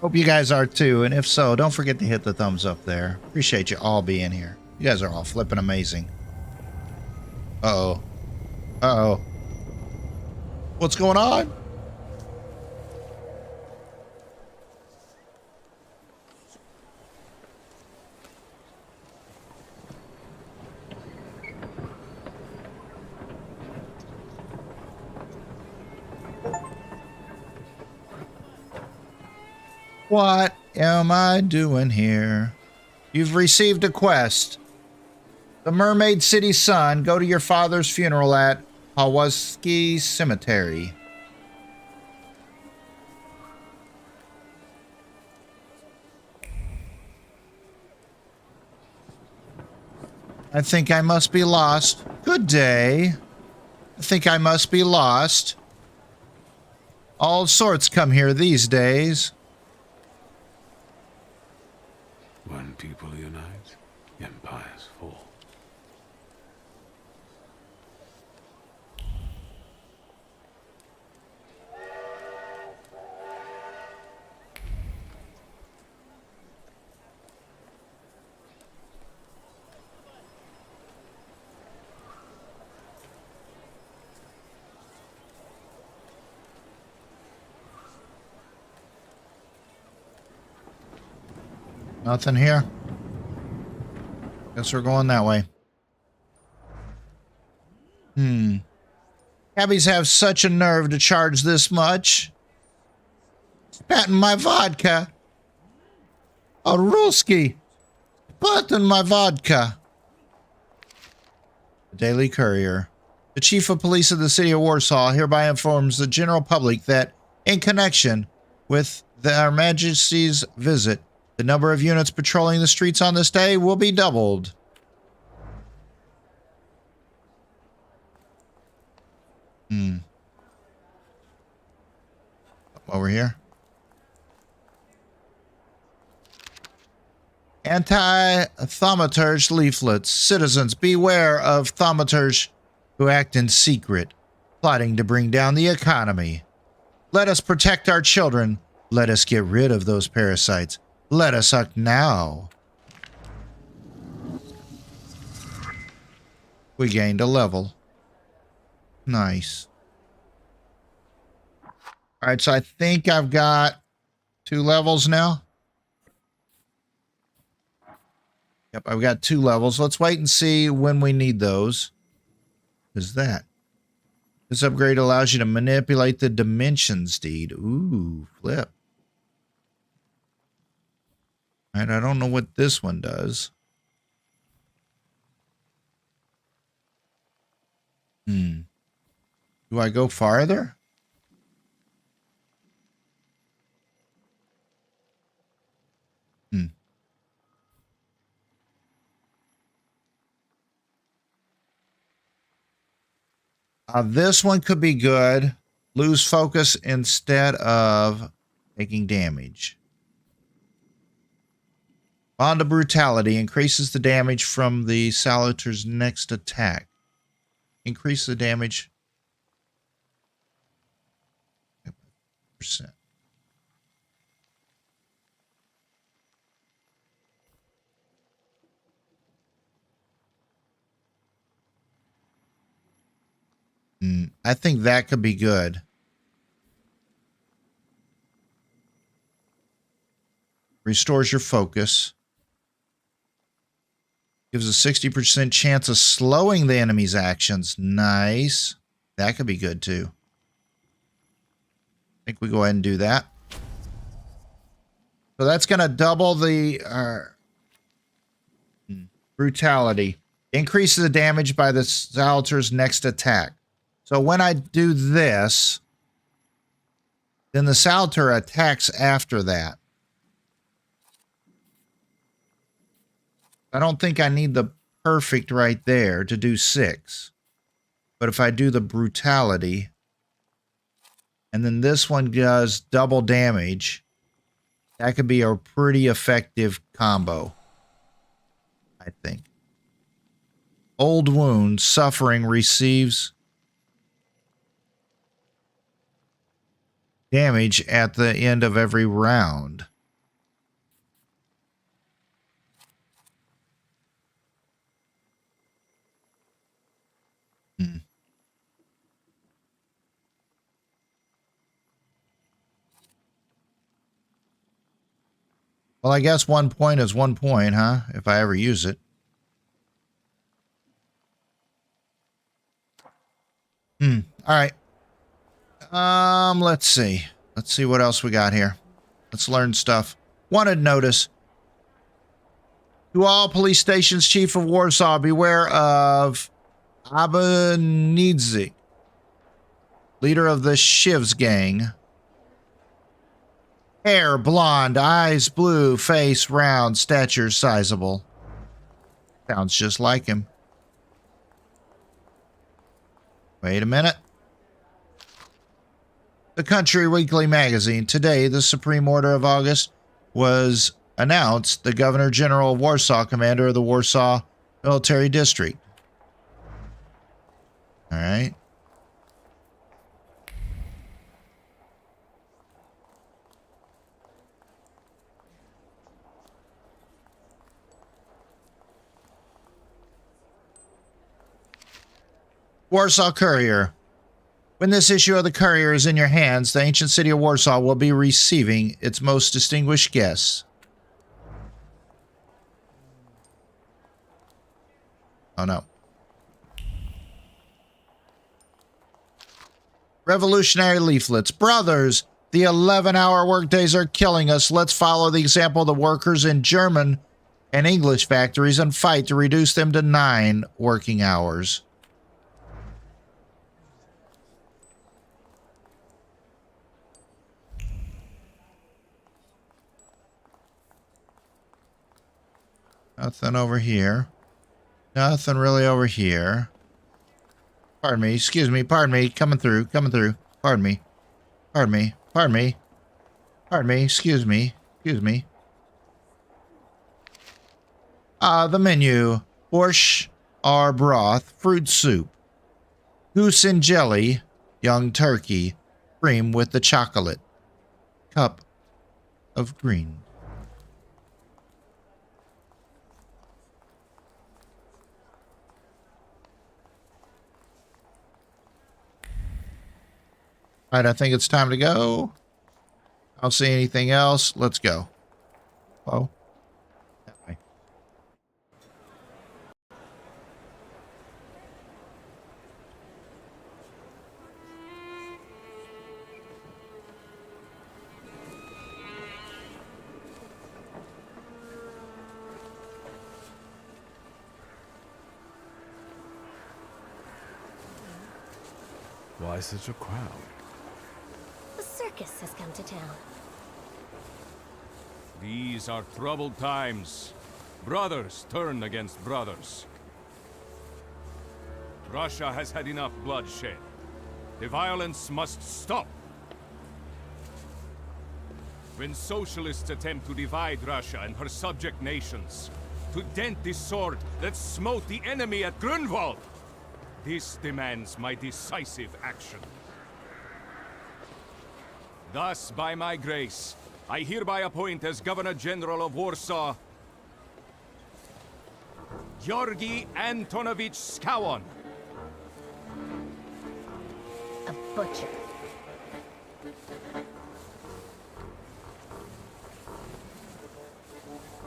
Hope you guys are too. And if so, don't forget to hit the thumbs up there. Appreciate you all being here. You guys are all flipping amazing. Uh-oh. Uh-oh. What's going on? What am I doing here? You've received a quest. The Mermaid City Sun. Go to your father's funeral at Hawaski Cemetery. I think I must be lost. Good day. I think I must be lost. All sorts come here these days. When people unite, empires fall. Nothing here. Guess we're going that way. Cabbies have such a nerve to charge this much. Spatting my vodka. A Ruski. Spatting my vodka. The Daily Courier. The Chief of Police of the City of Warsaw hereby informs the general public that in connection with Her Majesty's visit, the number of units patrolling the streets on this day will be doubled. Over here. Anti-thaumaturge leaflets. Citizens, beware of thaumaturge who act in secret, plotting to bring down the economy. Let us protect our children. Let us get rid of those parasites. Let us act now. We gained a level. Nice. All right, so I think I've got 2 levels now. Yep, I've got 2 levels. Let's wait and see when we need those. What is that? This upgrade allows you to manipulate the dimensions, deed. Ooh, flip. All right, I don't know what this one does. Do I go farther? This one could be good. Lose focus instead of taking damage. Bond of Brutality increases the damage from the salutors' next attack. Increase the damage. %. I think that could be good. Restores your focus. Gives a 60% chance of slowing the enemy's actions. Nice. That could be good too. I think we go ahead and do that. So that's going to double the brutality. Increases the damage by the salutors' next attack. So when I do this, then the salutor attacks after that. I don't think I need the perfect right there to do 6. But if I do the brutality, and then this one does double damage, that could be a pretty effective combo, I think. Old wound, suffering receives damage at the end of every round. Well, I guess 1 point is 1 point, huh? If I ever use it. All right. Let's see. Let's see what else we got here. Let's learn stuff. Wanted notice. To all police stations, Chief of Warsaw, beware of Abanidze, leader of the Shivs gang. Hair blonde, eyes blue, face round, stature sizable. Sounds just like him. Wait a minute. The Country Weekly magazine. Today, the Supreme Order of August was announced. The Governor General of Warsaw, commander of the Warsaw Military District. All right. Warsaw Courier. When this issue of the Courier is in your hands, the ancient city of Warsaw will be receiving its most distinguished guests. Oh no. Revolutionary leaflets. Brothers, the 11-hour workdays are killing us. Let's follow the example of the workers in German and English factories and fight to reduce them to 9 working hours. Nothing over here. Nothing really over here. Pardon me. Excuse me. Pardon me. Coming through. Coming through. Pardon me. Pardon me. Pardon me. Pardon me. Excuse me. Excuse me. The menu. Borscht or broth. Fruit soup. Goose and jelly. Young turkey. Cream with the chocolate. Cup of green. All right, I think it's time to go. I don't see anything else. Let's go. Oh. That way. Why such a crowd? The circus has come to town. These are troubled times. Brothers turn against brothers. Russia has had enough bloodshed. The violence must stop. When socialists attempt to divide Russia and her subject nations, to dent the sword that smote the enemy at Grunwald, this demands my decisive action. Thus, by my grace, I hereby appoint as Governor General of Warsaw, Georgi Antonovich Skowon. A butcher.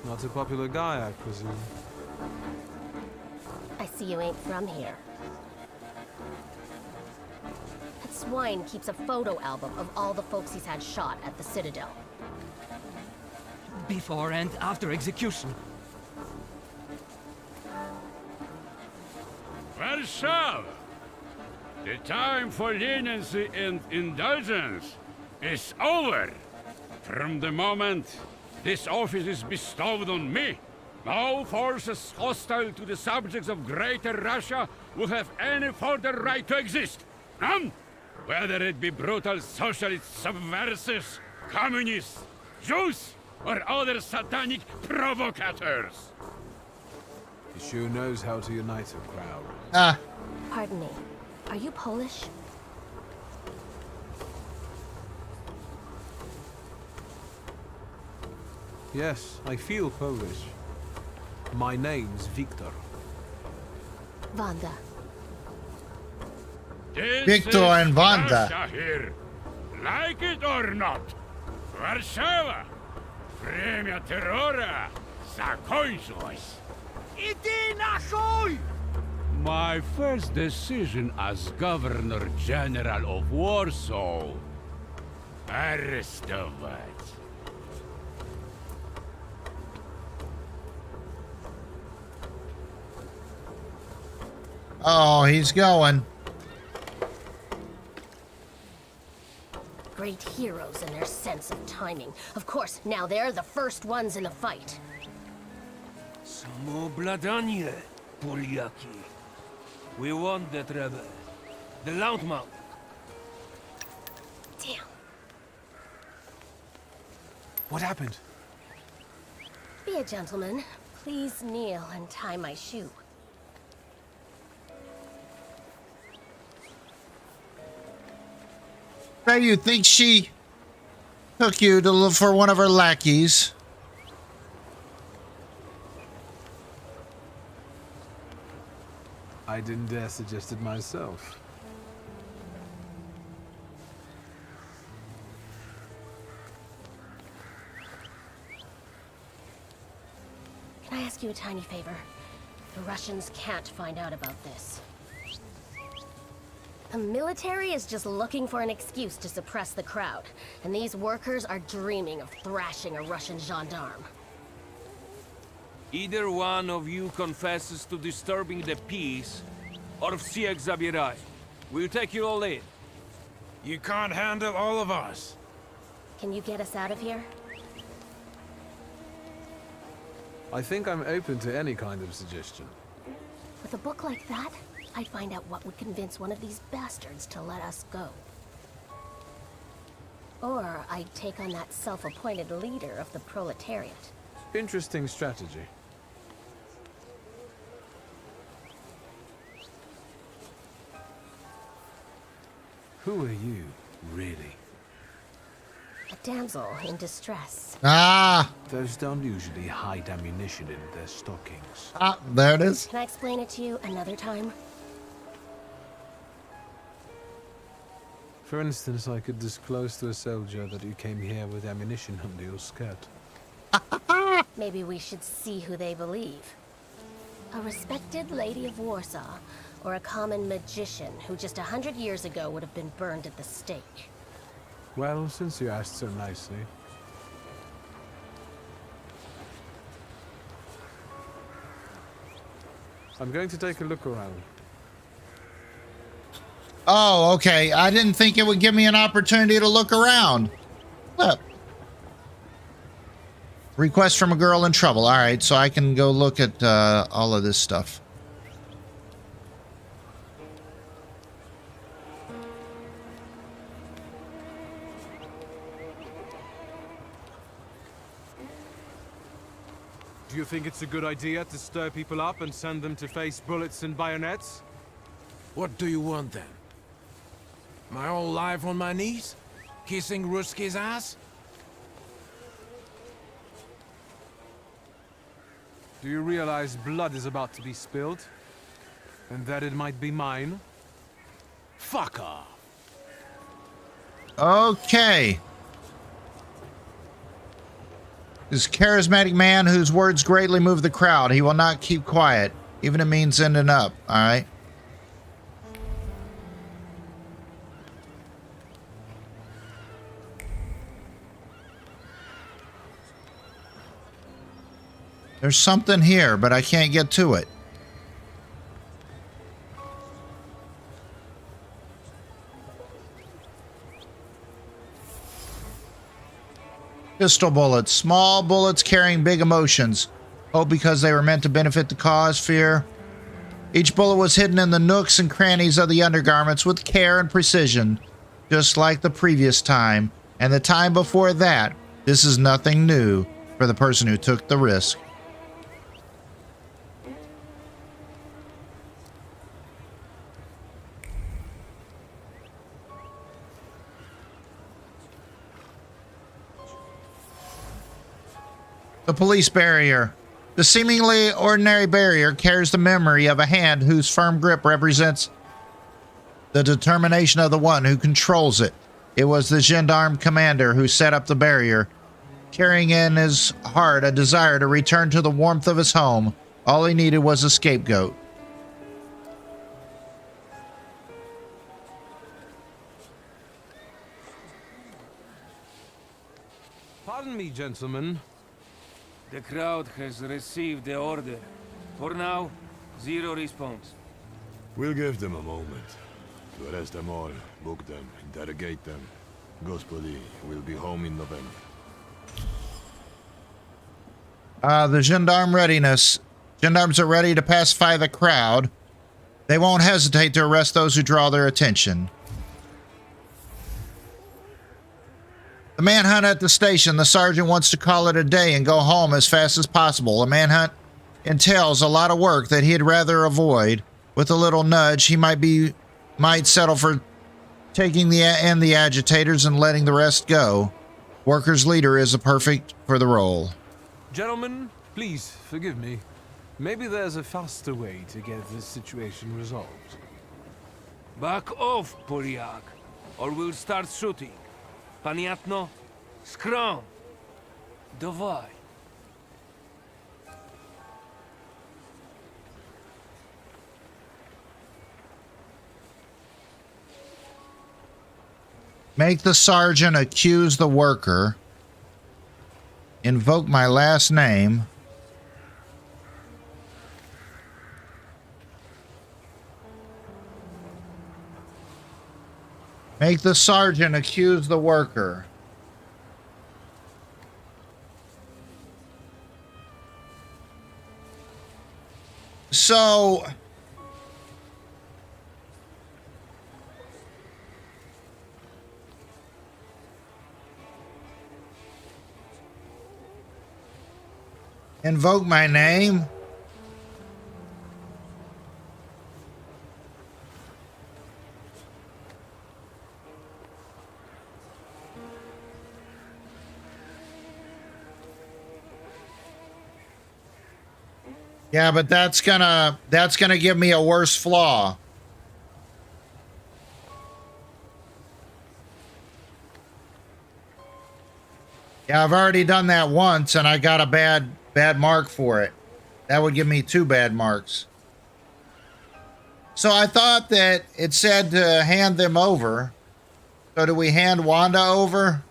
Not a popular guy, I presume. I see you ain't from here. That swine keeps a photo album of all the folks he's had shot at the Citadel. Before and after execution. Warsaw! The time for leniency and indulgence is over. From the moment this office is bestowed on me, no forces hostile to the subjects of Greater Russia will have any further right to exist. None! Whether it be brutal socialist subversives, communists, Jews, or other satanic provocators. He sure knows how to unite a crowd. Pardon me. Are you Polish? Yes, I feel Polish. My name's Victor. Wanda. Victor and Wanda. Russia here. Like it or not, Warsaw, Premia terrora zakończyłeś. Idy nahoj! My first decision as Governor General of Warsaw. Arrestować. Oh, he's going. Great heroes in their sense of timing. Of course, now they're the first ones in the fight. Samobladanie, Poliaki. We want that rebel. The Loudmouth. Damn. What happened? Be a gentleman. Please kneel and tie my shoe. Now you think she took you to look for one of her lackeys? I didn't dare suggest it myself. Can I ask you a tiny favor? The Russians can't find out about this. The military is just looking for an excuse to suppress the crowd, and these workers are dreaming of thrashing a Russian gendarme. Either one of you confesses to disturbing the peace, or всех забирай. We'll take you all in. You can't handle all of us. Can you get us out of here? I think I'm open to any kind of suggestion. With a book like that, I'd find out what would convince one of these bastards to let us go. Or I'd take on that self-appointed leader of the proletariat. Interesting strategy. Who are you, really? A damsel in distress. Ah! Those don't usually hide ammunition in their stockings. Ah, there it is. Can I explain it to you another time? For instance, I could disclose to a soldier that you came here with ammunition under your skirt. Maybe we should see who they believe. A respected lady of Warsaw, or a common magician who just 100 years ago would have been burned at the stake. Well, since you asked so nicely. I'm going to take a look around. Oh, okay. I didn't think it would give me an opportunity to look around. Look. Request from a girl in trouble. All right, so I can go look at all of this stuff. Do you think it's a good idea to stir people up and send them to face bullets and bayonets? What do you want then? My whole life on my knees? Kissing Ruski's ass? Do you realize blood is about to be spilled? And that it might be mine? Fuck off! Okay. This charismatic man whose words greatly move the crowd. He will not keep quiet, even if it means ending up. All right. There's something here, but I can't get to it. Pistol bullets. Small bullets carrying big emotions. Hope because they were meant to benefit the cause. Fear. Each bullet was hidden in the nooks and crannies of the undergarments with care and precision. Just like the previous time. And the time before that. This is nothing new for the person who took the risk. The police barrier. The seemingly ordinary barrier carries the memory of a hand whose firm grip represents the determination of the one who controls it. It was the gendarme commander who set up the barrier, carrying in his heart a desire to return to the warmth of his home. All he needed was a scapegoat. Pardon me, gentlemen. The crowd has received the order. For now, zero response. We'll give them a moment. To arrest them all, book them, interrogate them. Господи, we'll be home in November. The gendarme readiness. Gendarmes are ready to pacify the crowd. They won't hesitate to arrest those who draw their attention. The manhunt at the station. The sergeant wants to call it a day and go home as fast as possible. A manhunt entails a lot of work that he'd rather avoid. With a little nudge, he might settle for taking the agitators and letting the rest go. Workers' leader is perfect for the role. Gentlemen, please forgive me. Maybe there's a faster way to get this situation resolved. Back off, Poriak, or we'll start shooting. Paniatno, skrom. Dawaj. Make the sergeant accuse the worker. Invoke my last name. Make the sergeant accuse the worker. So invoke my name. Yeah, but that's gonna give me a worse flaw. Yeah, I've already done that once and I got a bad mark for it. That would give me 2 bad marks. So I thought that it said to hand them over. So do we hand Wanda over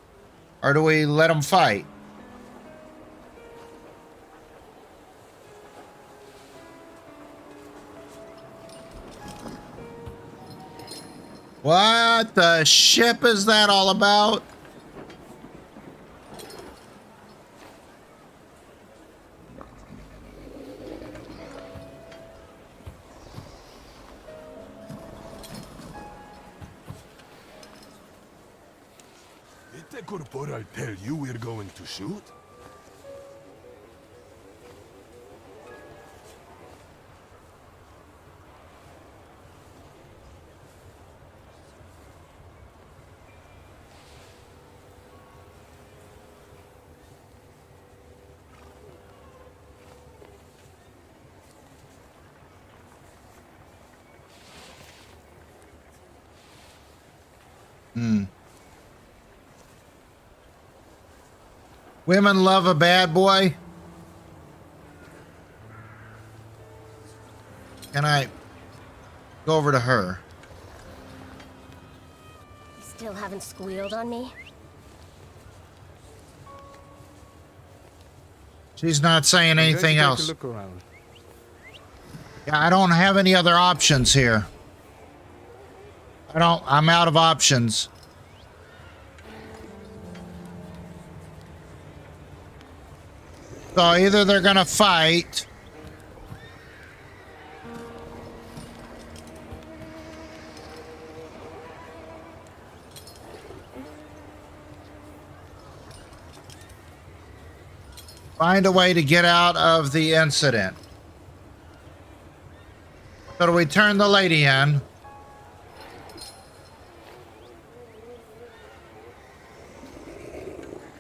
or do we let them fight? What the ship is that all about? Did the corporal tell you we're going to shoot? Women love a bad boy. Can I go over to her? You still haven't squealed on me? She's not saying anything else. Look around. Yeah, I don't have any other options here. I'm out of options. So either they're gonna fight. Find a way to get out of the incident. So do we turn the lady in?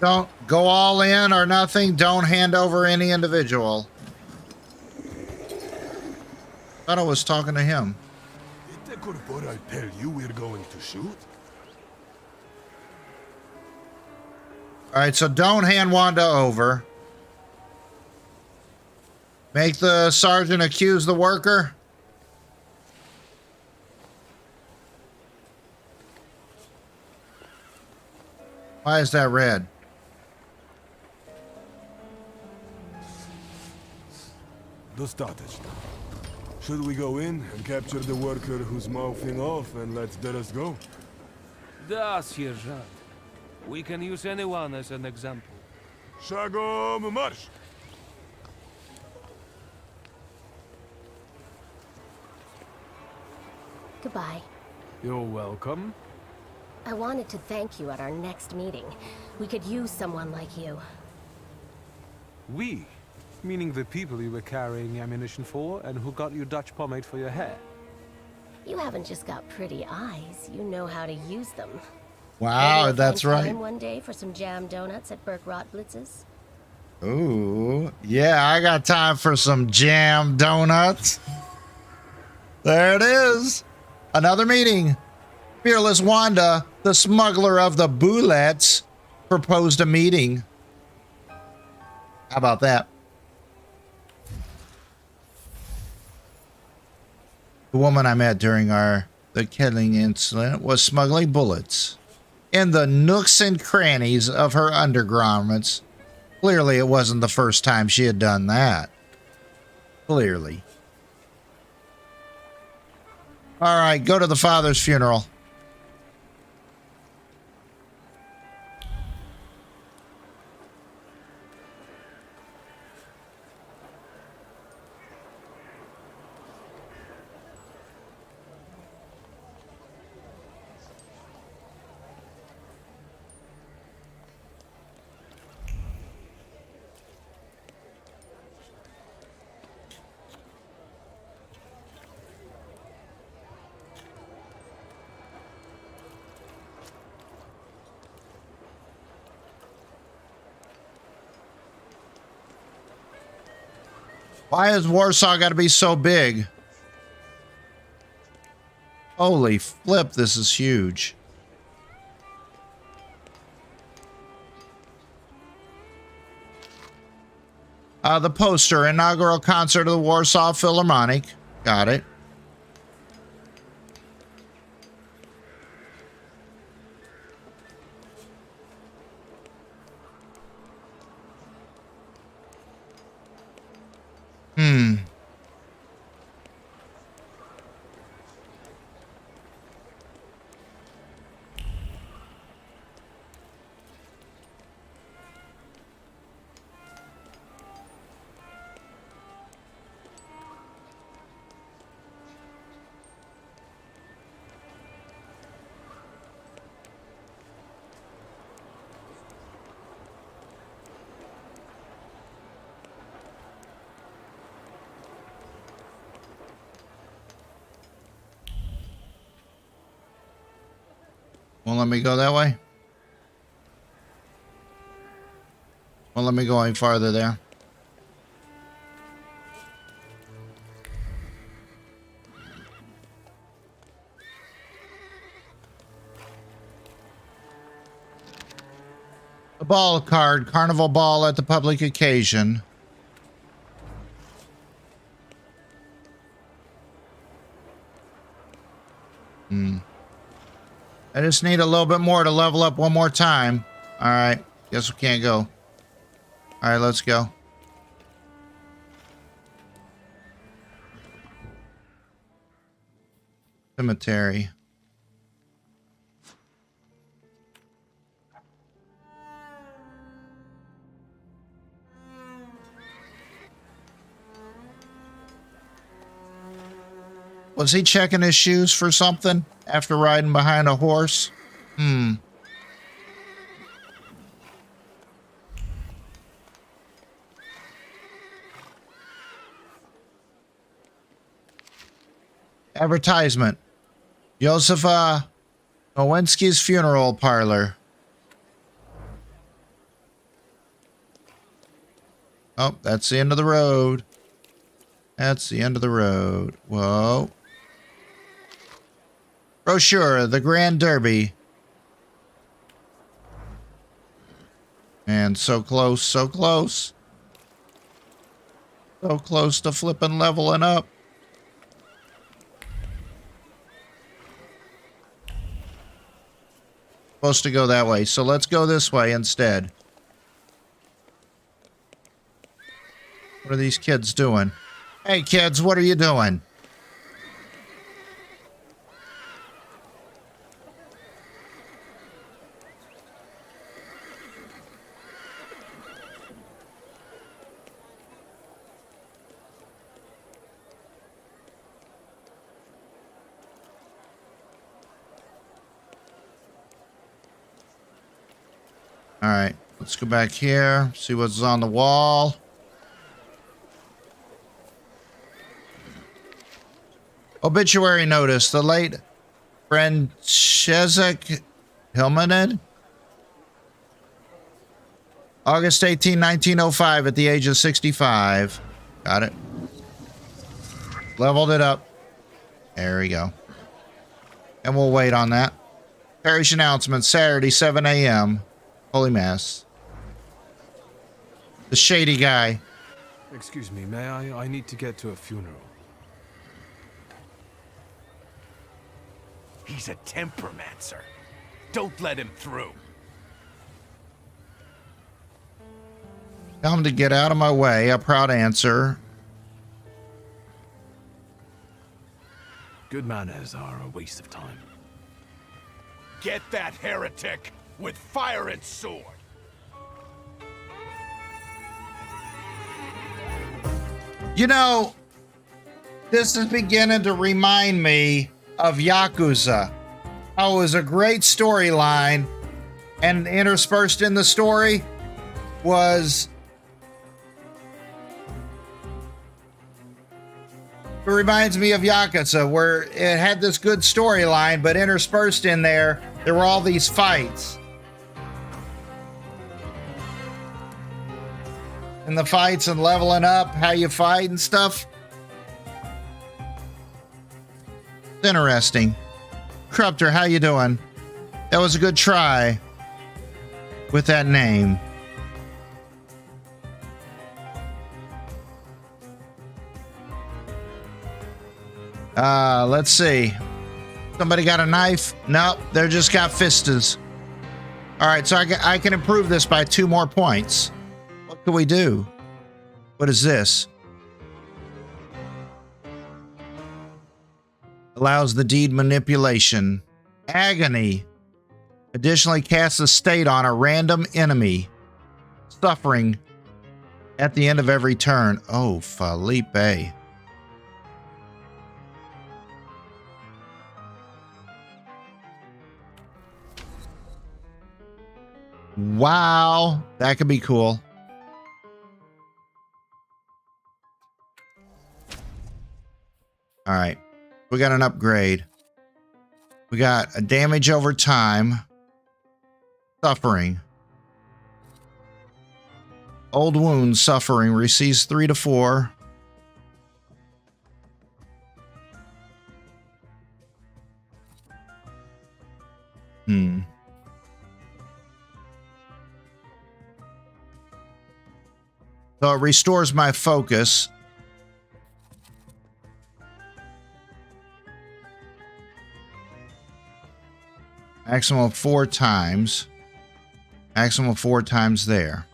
Don't go all in or nothing. Don't hand over any individual. Thought I was talking to him. Did the corporal tell you we're going to shoot? All right, so don't hand Wanda over. Make the sergeant accuse the worker. Why is that red? Dostateczno. Should we go in and capture the worker who's mouthing off and let the rest go? Da, sierżant. We can use anyone as an example. Szagom marsz! Goodbye. You're welcome. I wanted to thank you at our next meeting. We could use someone like you. We? Meaning the people you were carrying ammunition for and who got you Dutch pomade for your hair. You haven't just got pretty eyes, you know how to use them. Wow, Maybe that's we'll find right. time one day for some jam donuts at Burke Rotblitz's. Ooh, yeah, I got time for some jam donuts. There it is. Another meeting. Fearless Wanda, the smuggler of the bullets, proposed a meeting. How about that? The woman I met during the killing incident was smuggling bullets in the nooks and crannies of her undergarments. Clearly, it wasn't the first time she had done that. Clearly. All right, go to the father's funeral. Why has Warsaw got to be so big? Holy flip, this is huge. The poster, inaugural concert of the Warsaw Philharmonic. Got it. Won't let me go that way. Won't let me go any farther there. The ball card, carnival ball at the public occasion. I just need a little bit more to level up one more time. All right. Guess we can't go. All right, let's go. Cemetery. Was he checking his shoes for something after riding behind a horse? Advertisement. Josefa Nowinski's funeral parlor. Oh, that's the end of the road. That's the end of the road. Whoa. Brochure, the Grand Derby. And so close, so close. So close to flipping leveling up. Supposed to go that way, so let's go this way instead. What are these kids doing? Hey kids, what are you doing? All right, let's go back here, see what's on the wall. Obituary notice. The late Francesek Hilmanid, August 18, 1905, at the age of 65. Got it. Leveled it up. There we go. And we'll wait on that. Parish announcement, Saturday, 7 a.m. Holy Mass. The shady guy. Excuse me, may I? I need to get to a funeral. He's a tempermancer. Don't let him through. Tell him to get out of my way. A proud answer. Good manners are a waste of time. Get that heretic with fire and sword. You know, this is beginning to remind me of Yakuza. How it was a great storyline, and interspersed in the story was... It reminds me of Yakuza, where it had this good storyline, but interspersed in there were all these fights. And the fights and leveling up, how you fight and stuff. It's interesting. Corruptor, how you doing? That was a good try with that name. Let's see. Somebody got a knife? Nope, they just got fistas. All right, so I can improve this by 2 more points. What can we do? What is this? Allows the deed manipulation. Agony. Additionally casts a state on a random enemy. Suffering at the end of every turn. Oh, Felipe. Wow, that could be cool. All right, we got an upgrade. We got a damage over time. Suffering. Old wounds, suffering, receives 3 to 4. So it restores my focus. Maximum 4 times. Maximum 4 times there.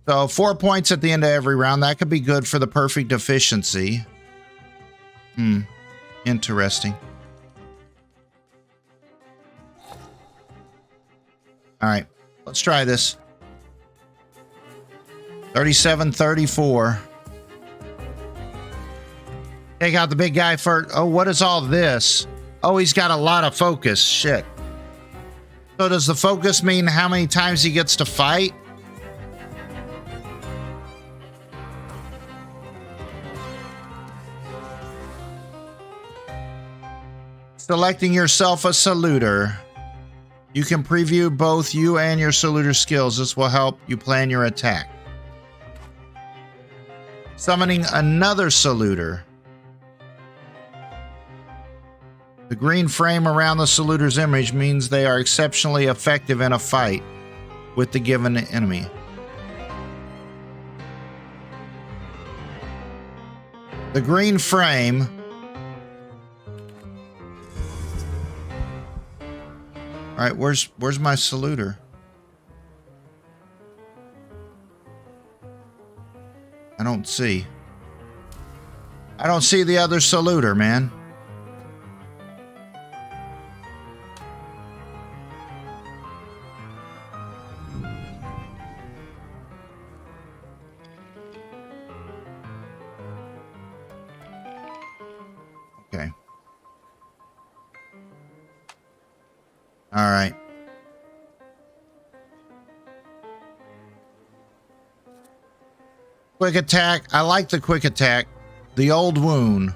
So 4 points at the end of every round. That could be good for the perfect efficiency. Interesting. All right, let's try this. 37, 34. Take out the big guy first. Oh, what is all this? Oh, he's got a lot of focus. Shit. So does the focus mean how many times he gets to fight? Selecting yourself a salutor. You can preview both you and your salutor skills. This will help you plan your attack. Summoning another salutor. The green frame around the salutor's image means they are exceptionally effective in a fight with the given enemy. The green frame all right, where's my salutor? I don't see the other salutor, man. Okay. All right. Quick attack. I like the quick attack. The old wound.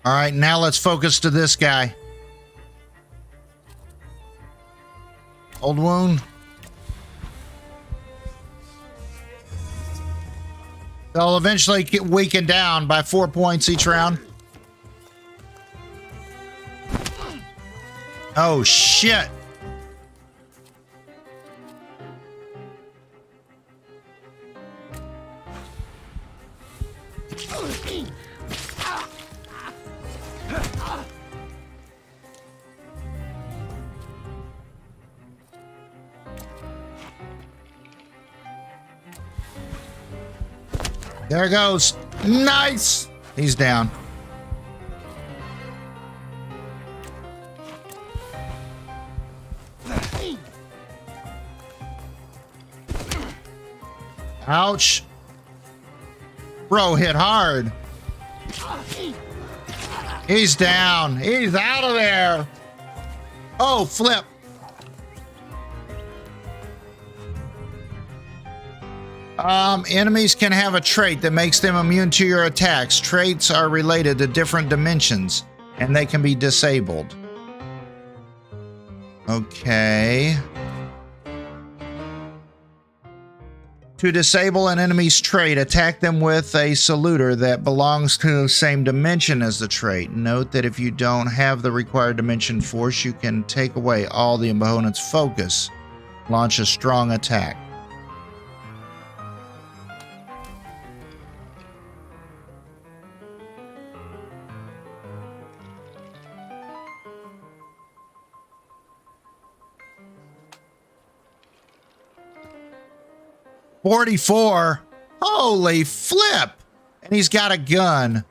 All right, now let's focus to this guy. Old wound. They'll eventually get weakened down by 4 points each round. Oh, shit. There goes. Nice. He's down. Ouch. Bro hit hard. He's down. He's out of there. Oh, flip. Enemies can have a trait that makes them immune to your attacks. Traits are related to different dimensions, and they can be disabled. Okay. To disable an enemy's trait, attack them with a salutor that belongs to the same dimension as the trait. Note that if you don't have the required dimension force, you can take away all the opponent's focus. Launch a strong attack. $44. Holy flip. And he's got a gun.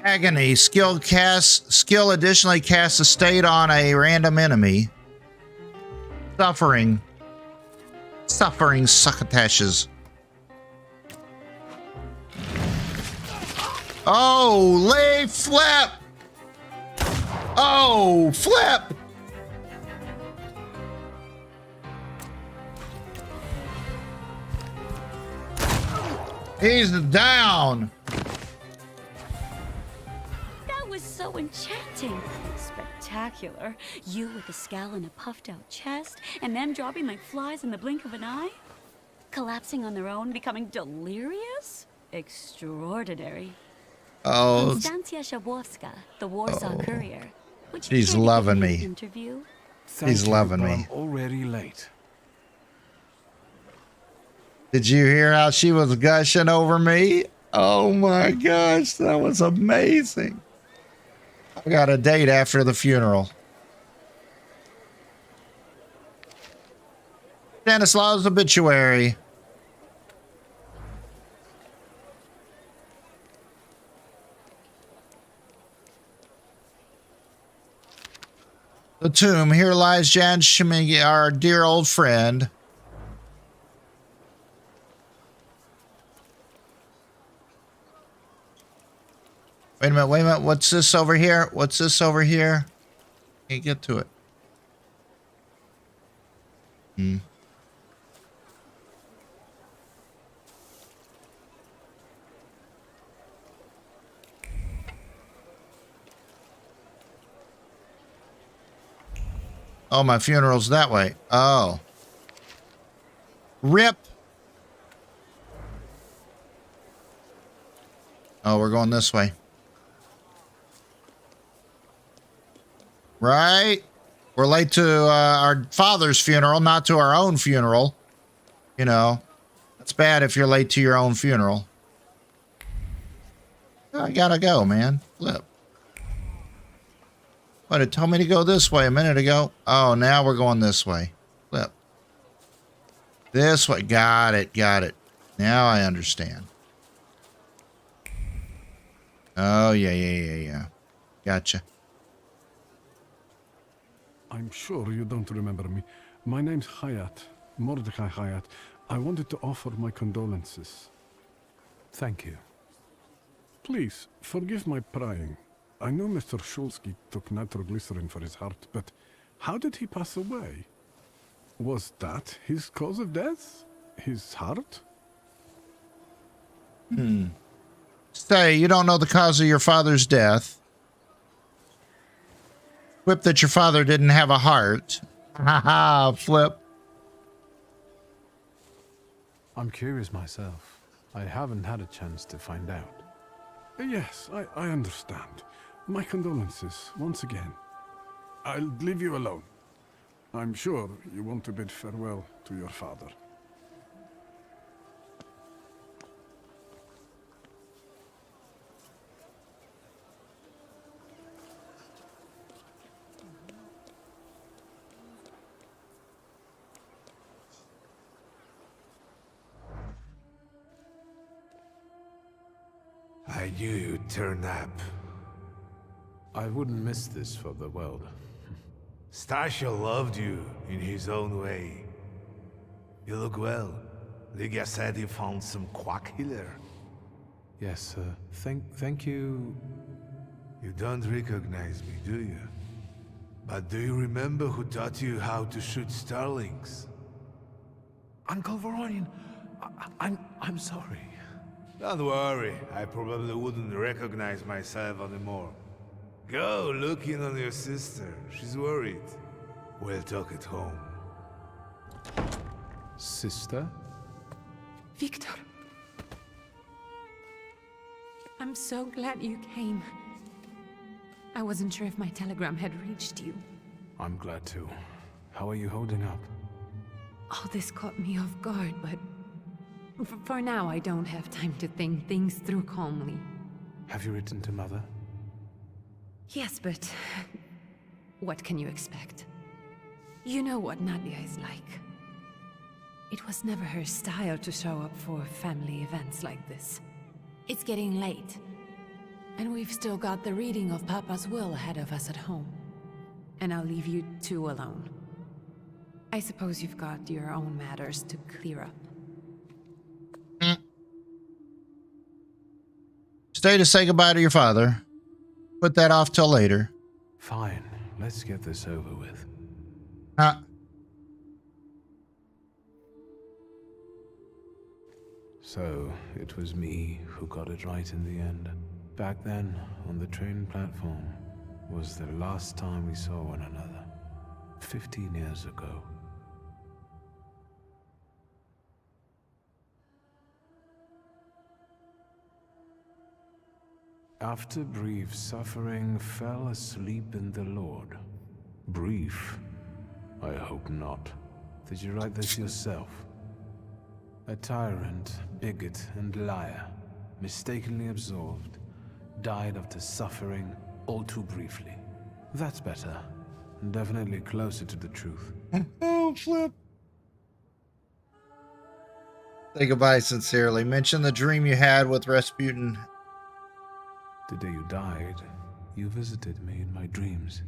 Agony. Skill additionally casts a state on a random enemy. Suffering succotashes. Oh, flip. Oh, flip. He's down. So enchanting. Spectacular. You with a scowl and a puffed out chest, and them dropping like flies in the blink of an eye? collapsing on their own, becoming delirious? Extraordinary. Oh. Konstantia Shabowska, the Warsaw courier. She's loving me. Interview? She's loving me. I'm already late. Did you hear how she was gushing over me? Oh my gosh, that was amazing. I got a date after the funeral. Stanislaus' obituary. The tomb. Here lies Jan Schmig, our dear old friend. Wait a minute. What's this over here? What's this over here? Can't get to it. Oh, my funeral's that way. Oh. Rip. Oh, we're going this way. Right? We're late to our father's funeral, not to our own funeral. You know, that's bad if you're late to your own funeral. I gotta go, man. Flip. What, it told me to go this way a minute ago. Oh, now we're going this way. Flip. This way. Got it. Now I understand. Oh, yeah. Gotcha. I'm sure you don't remember me. My name's Hayat, Mordecai Hayat. I wanted to offer my condolences. Thank you. Please, forgive my prying. I know Mr. Shulsky took nitroglycerin for his heart, but how did he pass away? Was that his cause of death? His heart? Say, you don't know the cause of your father's death. Quip that your father didn't have a heart. Haha, Flip. I'm curious myself. I haven't had a chance to find out. Yes, I understand. My condolences, once again. I'll leave you alone. I'm sure you want to bid farewell to your father. I knew you'd turn up. I wouldn't miss this for the world. Stasha loved you in his own way. You look well. Ligia said he found some quack healer. Yes, thank you. You don't recognize me, do you? But do you remember who taught you how to shoot starlings? Uncle Voronian, I'm sorry. Don't worry, I probably wouldn't recognize myself anymore. Go look in on your sister, she's worried. We'll talk at home. Sister? Victor. I'm so glad you came. I wasn't sure if my telegram had reached you. I'm glad too. How are you holding up? All this caught me off guard, but for now I don't have time to think things through calmly. Have you written to Mother? Yes, but what can you expect? You know what Nadia is like. It was never her style to show up for family events like this. It's getting late, and we've still got the reading of Papa's will ahead of us at home. And I'll leave you two alone. I suppose you've got your own matters to clear up. Stay to say goodbye to your father. Put that off till later. Fine, let's get this over with. So, it was me who got it right in the end. Back then, on the train platform, was the last time we saw one another. 15 years ago. After brief suffering, fell asleep in the Lord. Brief? I hope not. Did you write this yourself? A tyrant, bigot, and liar, mistakenly absolved, died after suffering all too briefly. That's better. Definitely closer to the truth. Oh, flip. Say goodbye sincerely. Mention the dream you had with Rasputin. The day you died, you visited me in my dreams.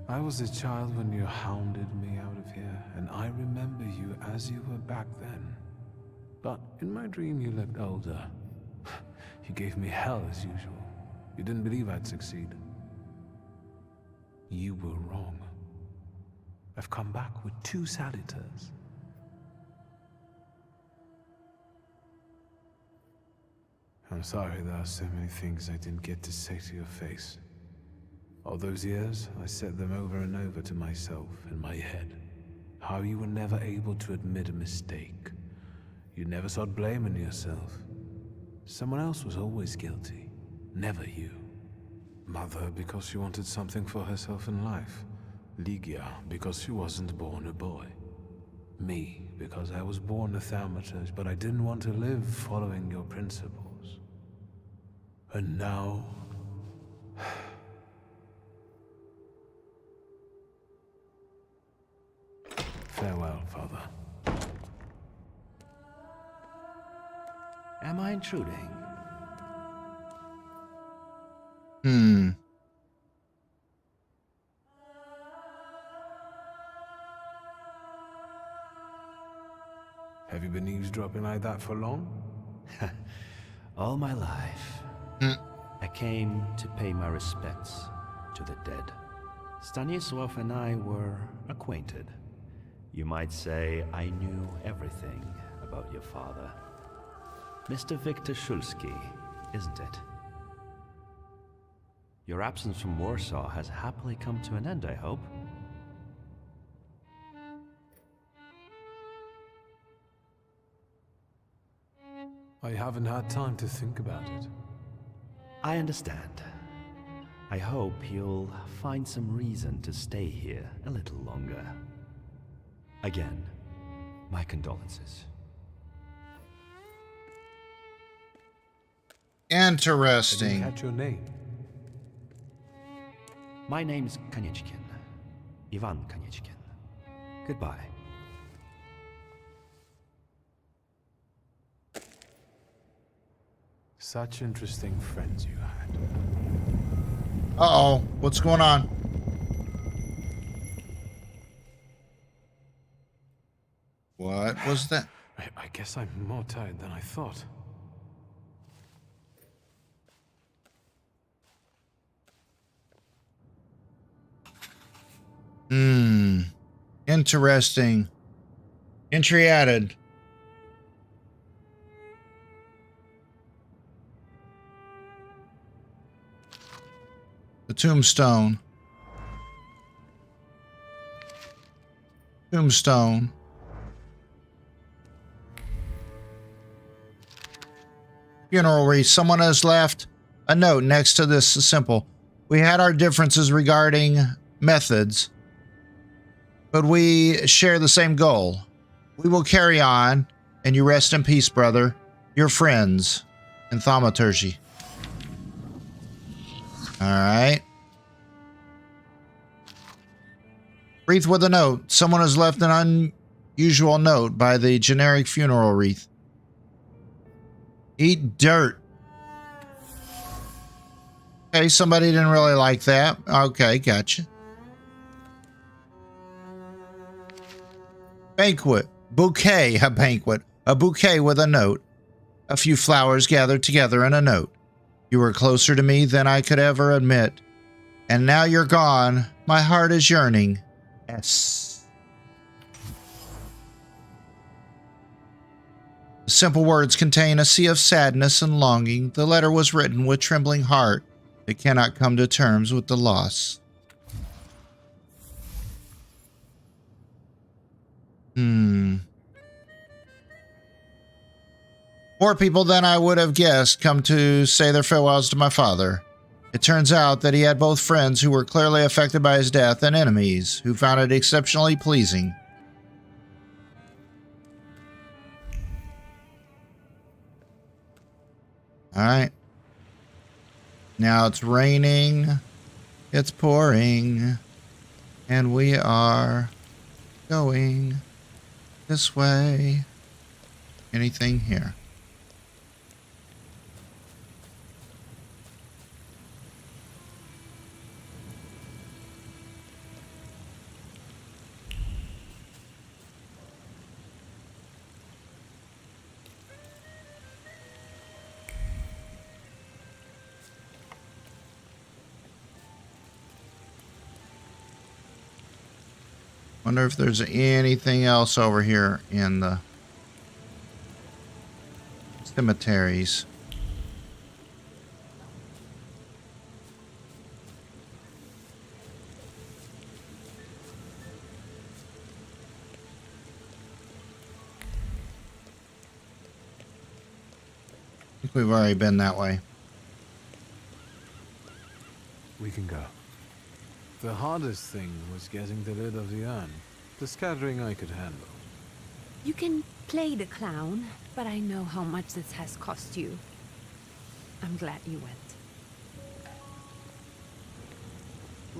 I was a child when you hounded me out of here, and I remember you as you were back then. But in my dream you looked older. You gave me hell as usual. You didn't believe I'd succeed. You were wrong. I've come back with 2 salutors. I'm sorry there are so many things I didn't get to say to your face. All those years, I said them over and over to myself in my head. How you were never able to admit a mistake. You never sought blame in yourself. Someone else was always guilty, never you. Mother because she wanted something for herself in life. Ligia because she wasn't born a boy. Me because I was born a thaumaturge, but I didn't want to live following your principles. And now... Farewell, Father. Am I intruding? Have you been eavesdropping like that for long? All my life. I came to pay my respects to the dead. Stanisław and I were acquainted. You might say I knew everything about your father. Mr. Victor Szulski, isn't it? Your absence from Warsaw has happily come to an end, I hope. I haven't had time to think about it. I understand. I hope you'll find some reason to stay here a little longer. Again, my condolences. Interesting. I didn't catch your name. My name's Konieczkin. Ivan Konieczkin. Goodbye. Such interesting friends you had. Uh-oh. What's going on? What was that? I guess I'm more tired than I thought. Interesting. Entry added. The tombstone. Tombstone. Funeral wreath. Someone has left a note next to this. Simple. We had our differences regarding methods, but we share the same goal. We will carry on, and you rest in peace, brother. Your friends in Thaumaturge. All right. Wreath with a note. Someone has left an unusual note by the generic funeral wreath. Eat dirt. Okay, somebody didn't really like that. Okay, gotcha. Banquet. Bouquet. A banquet. A bouquet with a note. A few flowers gathered together in a note. You were closer to me than I could ever admit. And now you're gone. My heart is yearning. S. The simple words contain a sea of sadness and longing. The letter was written with trembling heart. It cannot come to terms with the loss. More people than I would have guessed come to say their farewells to my father. It turns out that he had both friends who were clearly affected by his death and enemies who found it exceptionally pleasing. All right. Now it's raining. It's pouring. And we are going this way. Anything here? Wonder if there's anything else over here in the cemeteries. I think we've already been that way. We can go. The hardest thing was getting the lid of the urn. The scattering I could handle. You can play the clown, but I know how much this has cost you. I'm glad you went.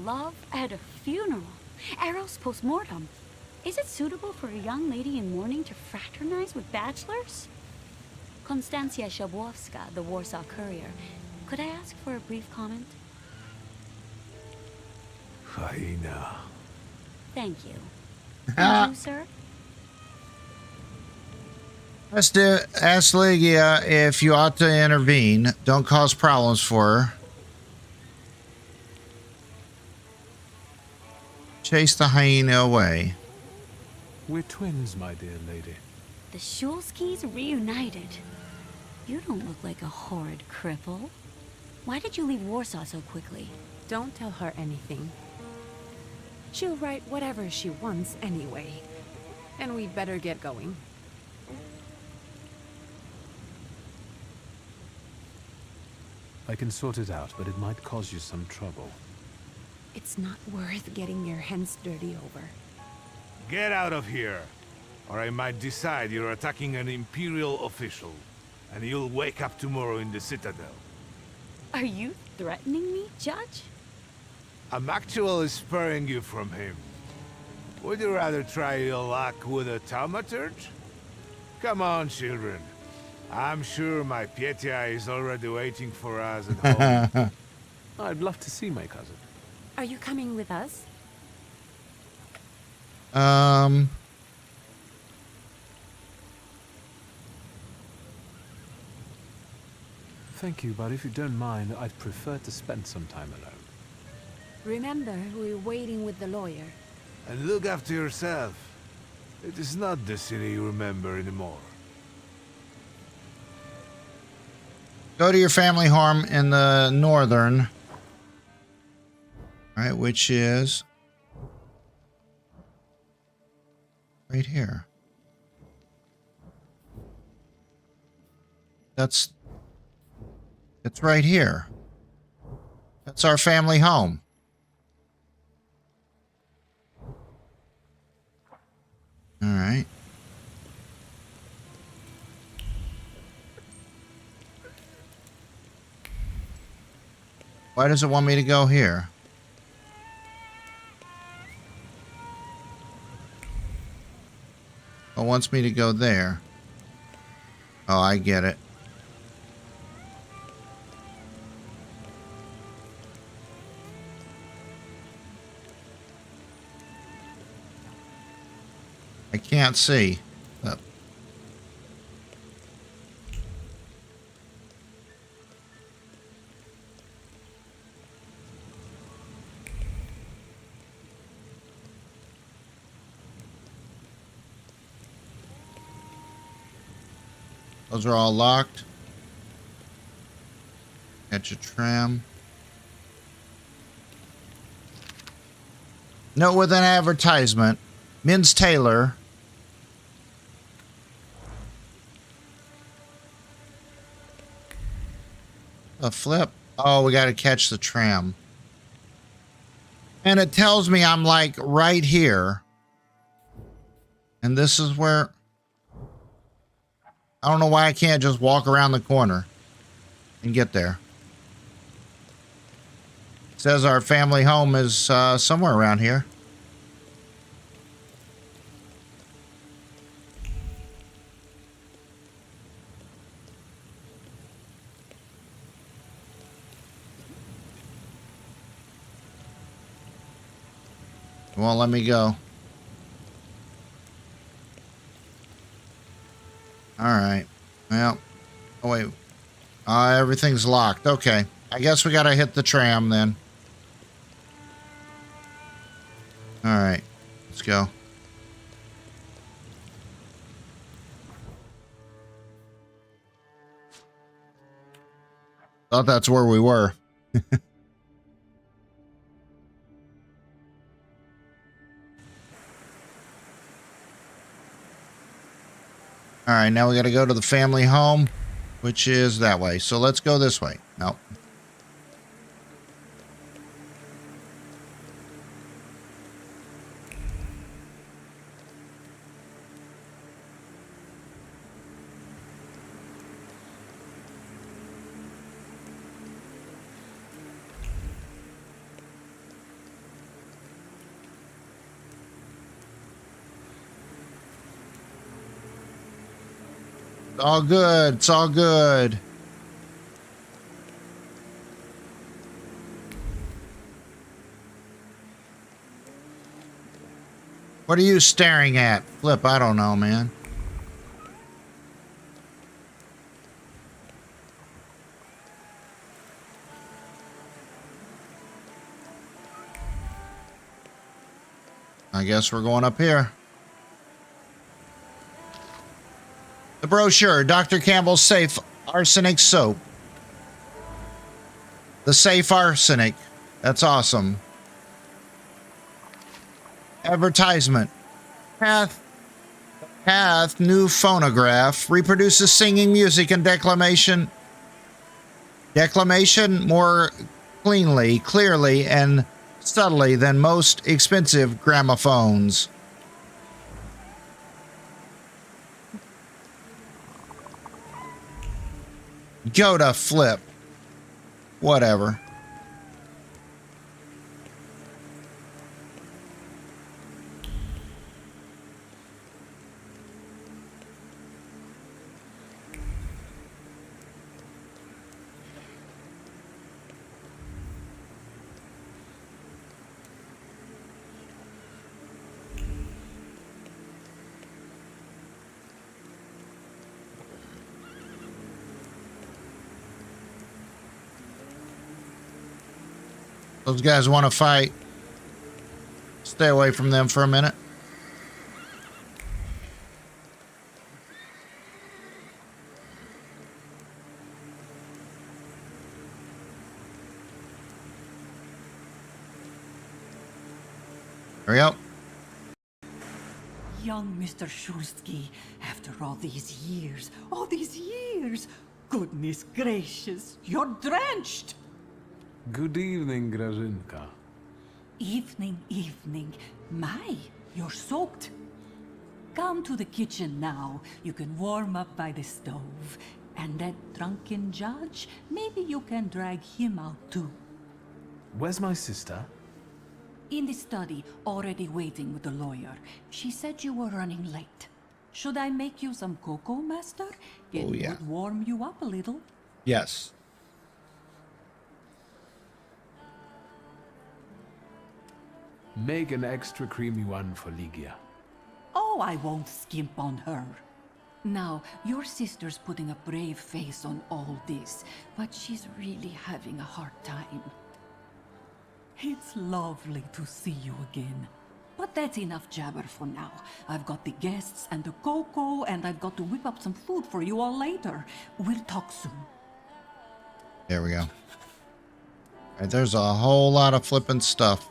Love at a funeral. Eros post-mortem. Is it suitable for a young lady in mourning to fraternize with bachelors? Konstancja Szabłowska, the Warsaw courier. Could I ask for a brief comment? Hyena. Thank you. And you, sir? Ask Ligia if you ought to intervene. Don't cause problems for her. Chase the hyena away. We're twins, my dear lady. The Shulskis reunited. You don't look like a horrid cripple. Why did you leave Warsaw so quickly? Don't tell her anything. She'll write whatever she wants anyway. And we'd better get going. I can sort it out, but it might cause you some trouble. It's not worth getting your hands dirty over. Get out of here, or I might decide you're attacking an Imperial official, and you'll wake up tomorrow in the Citadel. Are you threatening me, Judge? I'm actually sparing you from him. Would you rather try your luck with a thaumaturge? Come on, children. I'm sure my Pietia is already waiting for us at home. I'd love to see my cousin. Are you coming with us? Thank you, but if you don't mind, I'd prefer to spend some time alone. Remember, we're waiting with the lawyer. And look after yourself. It is not the city you remember anymore. Go to your family home in the northern. Right, which is right here. It's right here. That's our family home. All right. Why does it want me to go here? It wants me to go there. Oh, I get it. I can't see. Those are all locked. Catch a tram. Note with an advertisement. Men's tailor. A flip. Oh, we got to catch the tram. And it tells me I'm like right here. And this is where... I don't know why I can't just walk around the corner and get there. It says our family home is somewhere around here. It won't let me go. All right. Well, oh wait. Everything's locked. Okay. I guess we got to hit the tram then. All right. Let's go. Thought that's where we were. All right, now we got to go to the family home, which is that way. So let's go this way. Nope. It's all good. It's all good. What are you staring at? Flip, I don't know, man. I guess we're going up here. The brochure, Dr. Campbell's Safe Arsenic Soap. The Safe Arsenic. That's awesome. Advertisement. Path new phonograph reproduces singing, music, and declamation more clearly, and subtly than most expensive gramophones. Go to flip. Whatever. Those guys want to fight. Stay away from them for a minute. Hurry up. Young Mr. Shulsky, after all these years, goodness gracious, you're drenched. Good evening, Grażynka. Evening. My, you're soaked. Come to the kitchen now. You can warm up by the stove. And that drunken judge, maybe you can drag him out too. Where's my sister? In the study, already waiting with the lawyer. She said you were running late. Should I make you some cocoa, master? It would warm you up a little. Yes. Make an extra creamy one for Ligia. Oh, I won't skimp on her. Now, your sister's putting a brave face on all this, but she's really having a hard time. It's lovely to see you again. But that's enough jabber for now. I've got the guests and the cocoa, and I've got to whip up some food for you all later. We'll talk soon. There we go. All right, there's a whole lot of flipping stuff.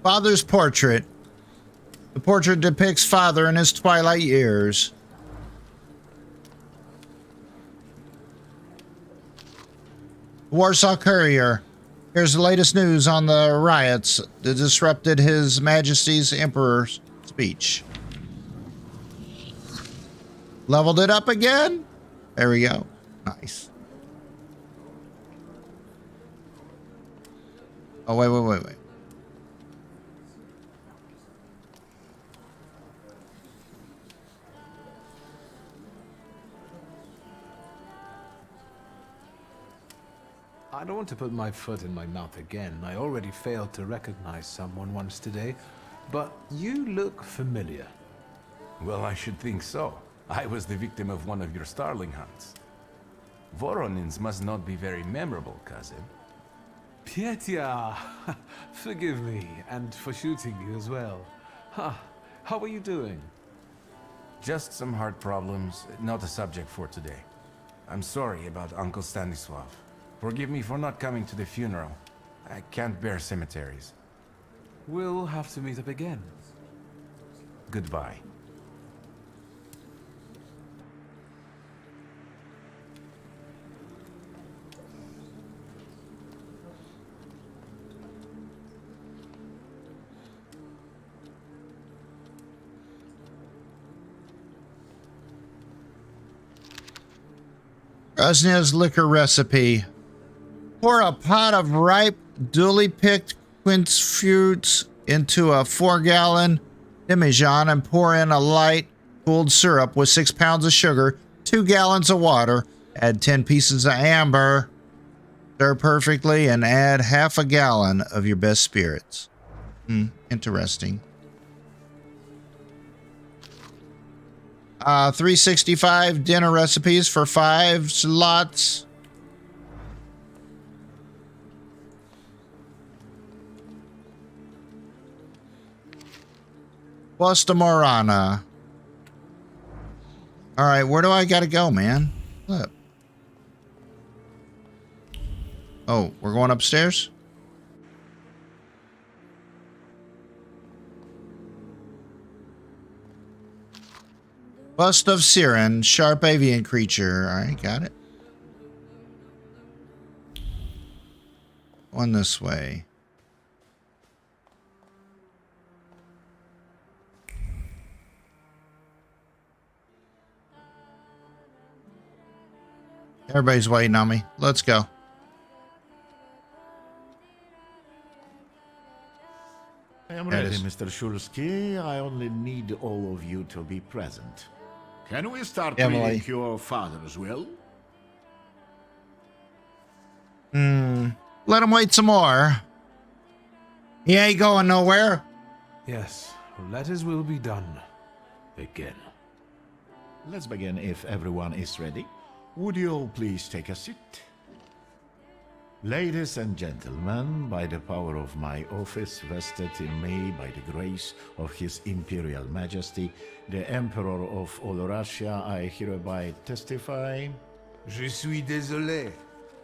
Father's portrait. The portrait depicts father in his twilight years. Warsaw Courier. Here's the latest news on the riots that disrupted His Majesty's Emperor's speech. Leveled it up again. There we go. Nice. Oh, wait. I don't want to put my foot in my mouth again. I already failed to recognize someone once today, but you look familiar. Well, I should think so. I was the victim of one of your starling hunts. Voronins must not be very memorable, cousin. Pietia, forgive me, and for shooting you as well. How are you doing? Just some heart problems, not a subject for today. I'm sorry about Uncle Stanislav. Forgive me for not coming to the funeral. I can't bear cemeteries. We'll have to meet up again. Goodbye. Resnia's liquor recipe. Pour a pot of ripe, duly picked quince fruits into a 4-gallon demijohn and pour in a light, cooled syrup with 6 pounds of sugar, 2 gallons of water. Add 10 pieces of amber. Stir perfectly and add half a gallon of your best spirits. Interesting. 365 dinner recipes for 5 slots. Costa Morana. All right, where do I gotta go, man? Look. Oh, we're going upstairs? Bust of Siren, sharp avian creature. All right, got it. One this way. Everybody's waiting on me. Let's go. I am ready, Mr. Shulsky. I only need all of you to be present. Can we start Emily. reading your father's will? Let him wait some more. He ain't going nowhere. Yes, let his will be done. Begin. Let's begin if everyone is ready. Would you all please take a seat? Ladies and gentlemen, by the power of my office vested in me by the grace of His Imperial Majesty, the Emperor of all Russia, I hereby testify. Je suis désolé.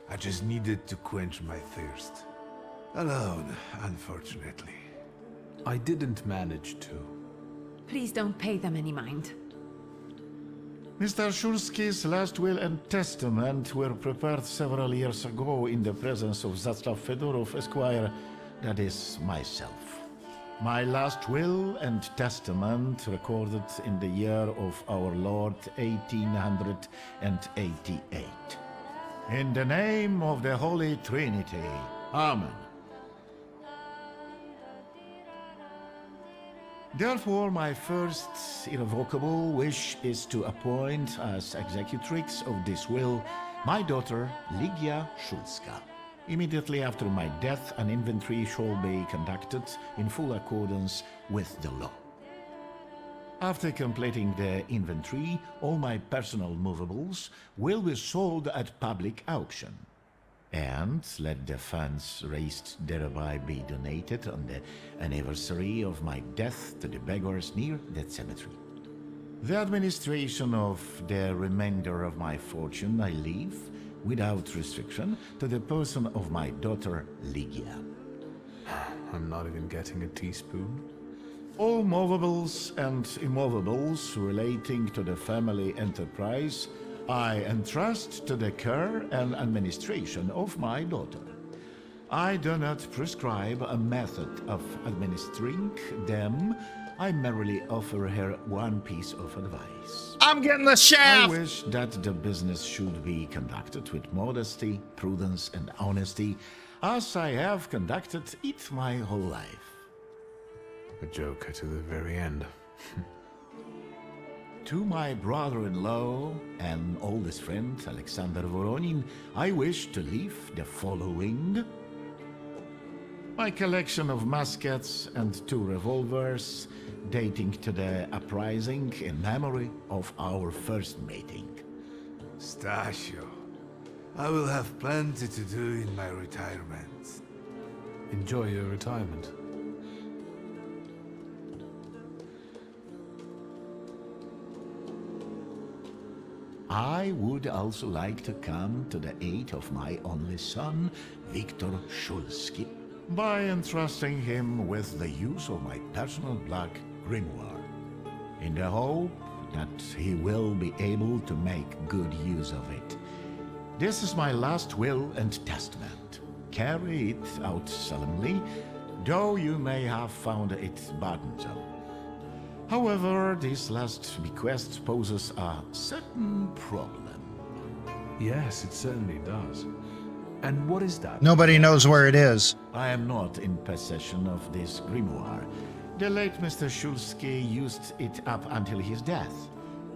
I just needed to quench my thirst. Alone, unfortunately. I didn't manage to. Please don't pay them any mind. Mr. Shulsky's last will and testament were prepared several years ago in the presence of Zaslav Fedorov, Esquire, that is, myself. My last will and testament recorded in the year of our Lord 1888. In the name of the Holy Trinity. Amen. Therefore, my first irrevocable wish is to appoint as executrix of this will my daughter, Ligia Szulska. Immediately after my death, an inventory shall be conducted in full accordance with the law. After completing the inventory, all my personal movables will be sold at public auction. And let the funds raised thereby be donated on the anniversary of my death to the beggars near that cemetery. The administration of the remainder of my fortune I leave, without restriction, to the person of my daughter Ligia. I'm not even getting a teaspoon. All movables and immovables relating to the family enterprise I entrust to the care and administration of my daughter. I do not prescribe a method of administering them. I merely offer her one piece of advice. I'm getting the shaft! I wish that the business should be conducted with modesty, prudence, and honesty, as I have conducted it my whole life. A joker to the very end. To my brother-in-law and oldest friend, Alexander Voronin, I wish to leave the following. My collection of muskets and 2 revolvers, dating to the uprising in memory of our first meeting. Stasio, I will have plenty to do in my retirement. Enjoy your retirement. I would also like to come to the aid of my only son, Viktor Szulski, by entrusting him with the use of my personal black grimoire, in the hope that he will be able to make good use of it. This is my last will and testament. Carry it out solemnly, though you may have found it burdensome. However, this last bequest poses a certain problem. Yes, it certainly does. And what is that? Nobody knows where it is. I am not in possession of this grimoire. The late Mr. Szulski used it up until his death,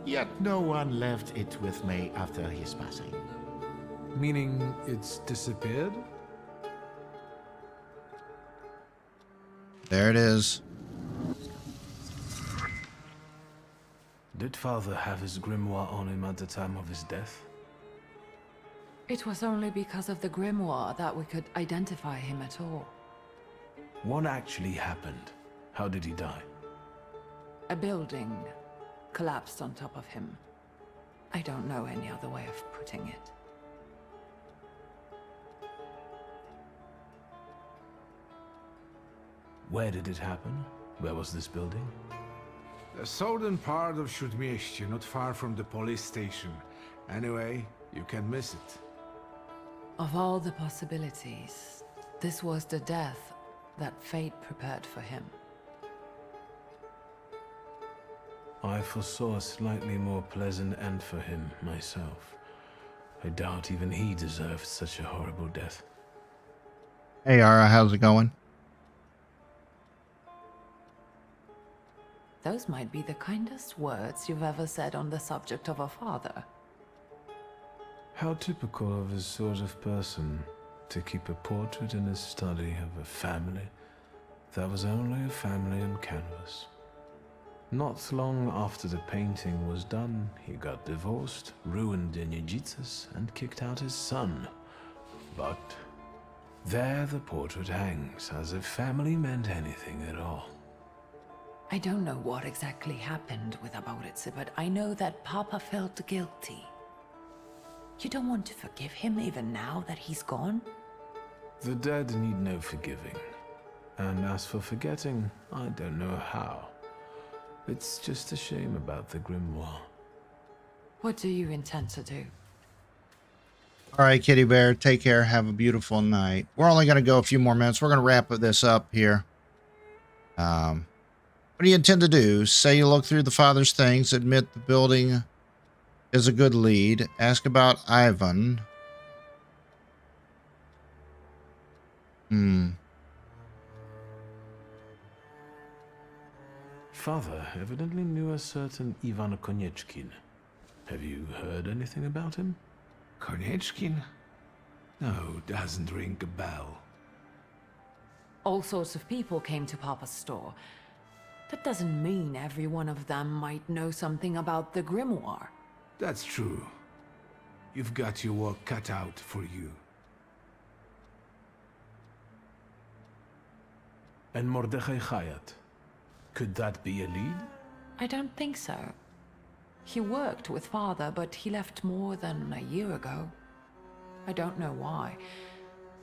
yet no one left it with me after his passing. Meaning it's disappeared? There it is. Did Father have his grimoire on him at the time of his death? It was only because of the grimoire that we could identify him at all. What actually happened? How did he die? A building collapsed on top of him. I don't know any other way of putting it. Where did it happen? Where was this building? The southern part of Śródmieście, not far from the police station. Anyway, you can miss it. Of all the possibilities, this was the death that fate prepared for him. I foresaw a slightly more pleasant end for him, myself. I doubt even he deserved such a horrible death. Hey, Ara, how's it going? Those might be the kindest words you've ever said on the subject of a father. How typical of his sort of person to keep a portrait in his study of a family that was only a family on canvas. Not long after the painting was done, he got divorced, ruined the Nijitas, and kicked out his son. But there the portrait hangs, as if family meant anything at all. I don't know what exactly happened with Aboritse, but I know that Papa felt guilty. You don't want to forgive him even now that he's gone? The dead need no forgiving. And as for forgetting, I don't know how. It's just a shame about the grimoire. What do you intend to do? All right, Kitty Bear, take care. Have a beautiful night. We're only going to go a few more minutes. We're going to wrap this up here. What do you intend to do? Say you look through the father's things, admit the building is a good lead, ask about Ivan. Father evidently knew a certain Ivan Konieczkin. Have you heard anything about him? Konieczkin? No, doesn't ring a bell. All sorts of people came to Papa's store. That doesn't mean every one of them might know something about the grimoire. That's true. You've got your work cut out for you. And Mordechai Chayat. Could that be a lead? I don't think so. He worked with Father, but he left more than a year ago. I don't know why.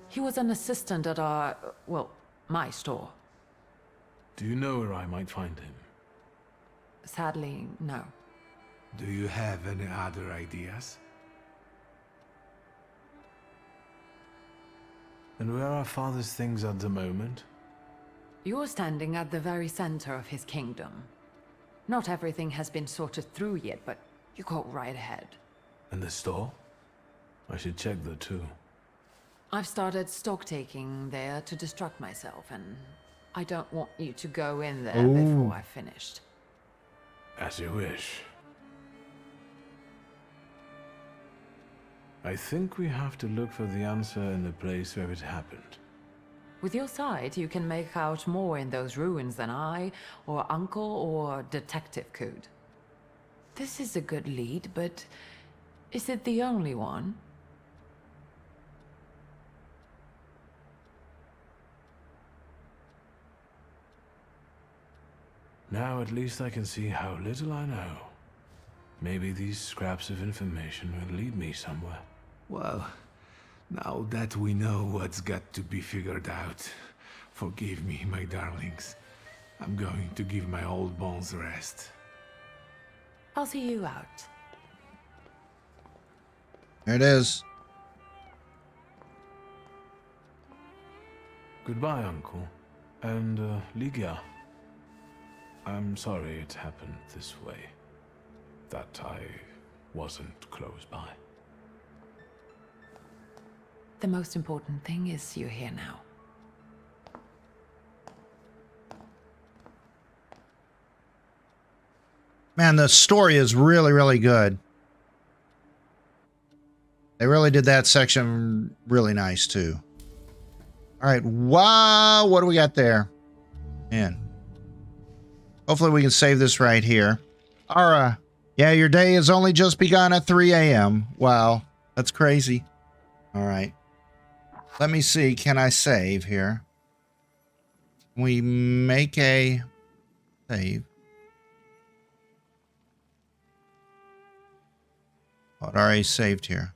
He was an assistant at our, well, My store. Do you know where I might find him? Sadly, no. Do you have any other ideas? And where are Father's things at the moment? You're standing at the very center of his kingdom. Not everything has been sorted through yet, but you go right ahead. And the store? I should check that too. I've started stock taking there to distract myself, and I don't want you to go in there before I've finished. As you wish. I think we have to look for the answer in the place where it happened. With your sight, you can make out more in those ruins than I, or Uncle, or Detective could. This is a good lead, but is it the only one? Now at least I can see how little I know. Maybe these scraps of information will lead me somewhere. Well, now that we know what's got to be figured out, forgive me, my darlings. I'm going to give my old bones a rest. I'll see you out. There it is. Goodbye, Uncle. And, Ligia. I'm sorry it happened this way. That I wasn't close by. The most important thing is you're here now. Man, the story is really, really good. They really did that section really nice, too. All right. Wow. What do we got there? Man. Hopefully we can save this right here. Ara, yeah, your day has only just begun at 3 a.m. Wow. That's crazy. All right. Let me see. Can I save here? We make a save. Oh, it already saved here.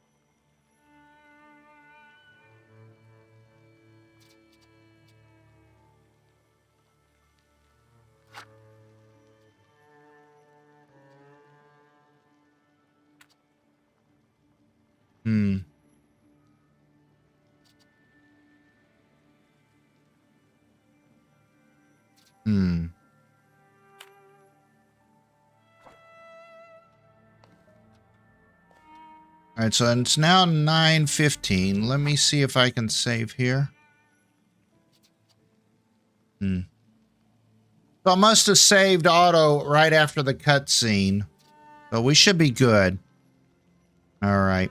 Hmm. All right, so it's now 9:15. Let me see if I can save here. So I must have saved auto right after the cutscene. So we should be good. All right.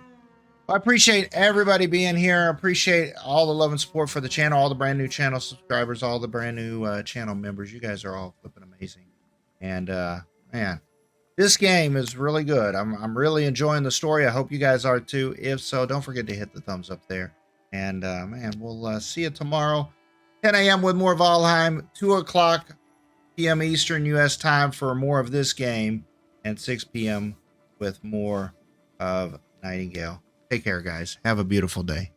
Well, I appreciate everybody being here. I appreciate all the love and support for the channel, all the brand new channel subscribers, all the brand new channel members. You guys are all flipping amazing. And man, this game is really good. I'm really enjoying the story. I hope you guys are too. If so, don't forget to hit the thumbs up there. And man, we'll see you tomorrow, 10 a.m. with more Valheim, 2 o'clock p.m. Eastern U.S. time for more of this game, and 6 p.m. with more of Nightingale. Take care, guys. Have a beautiful day.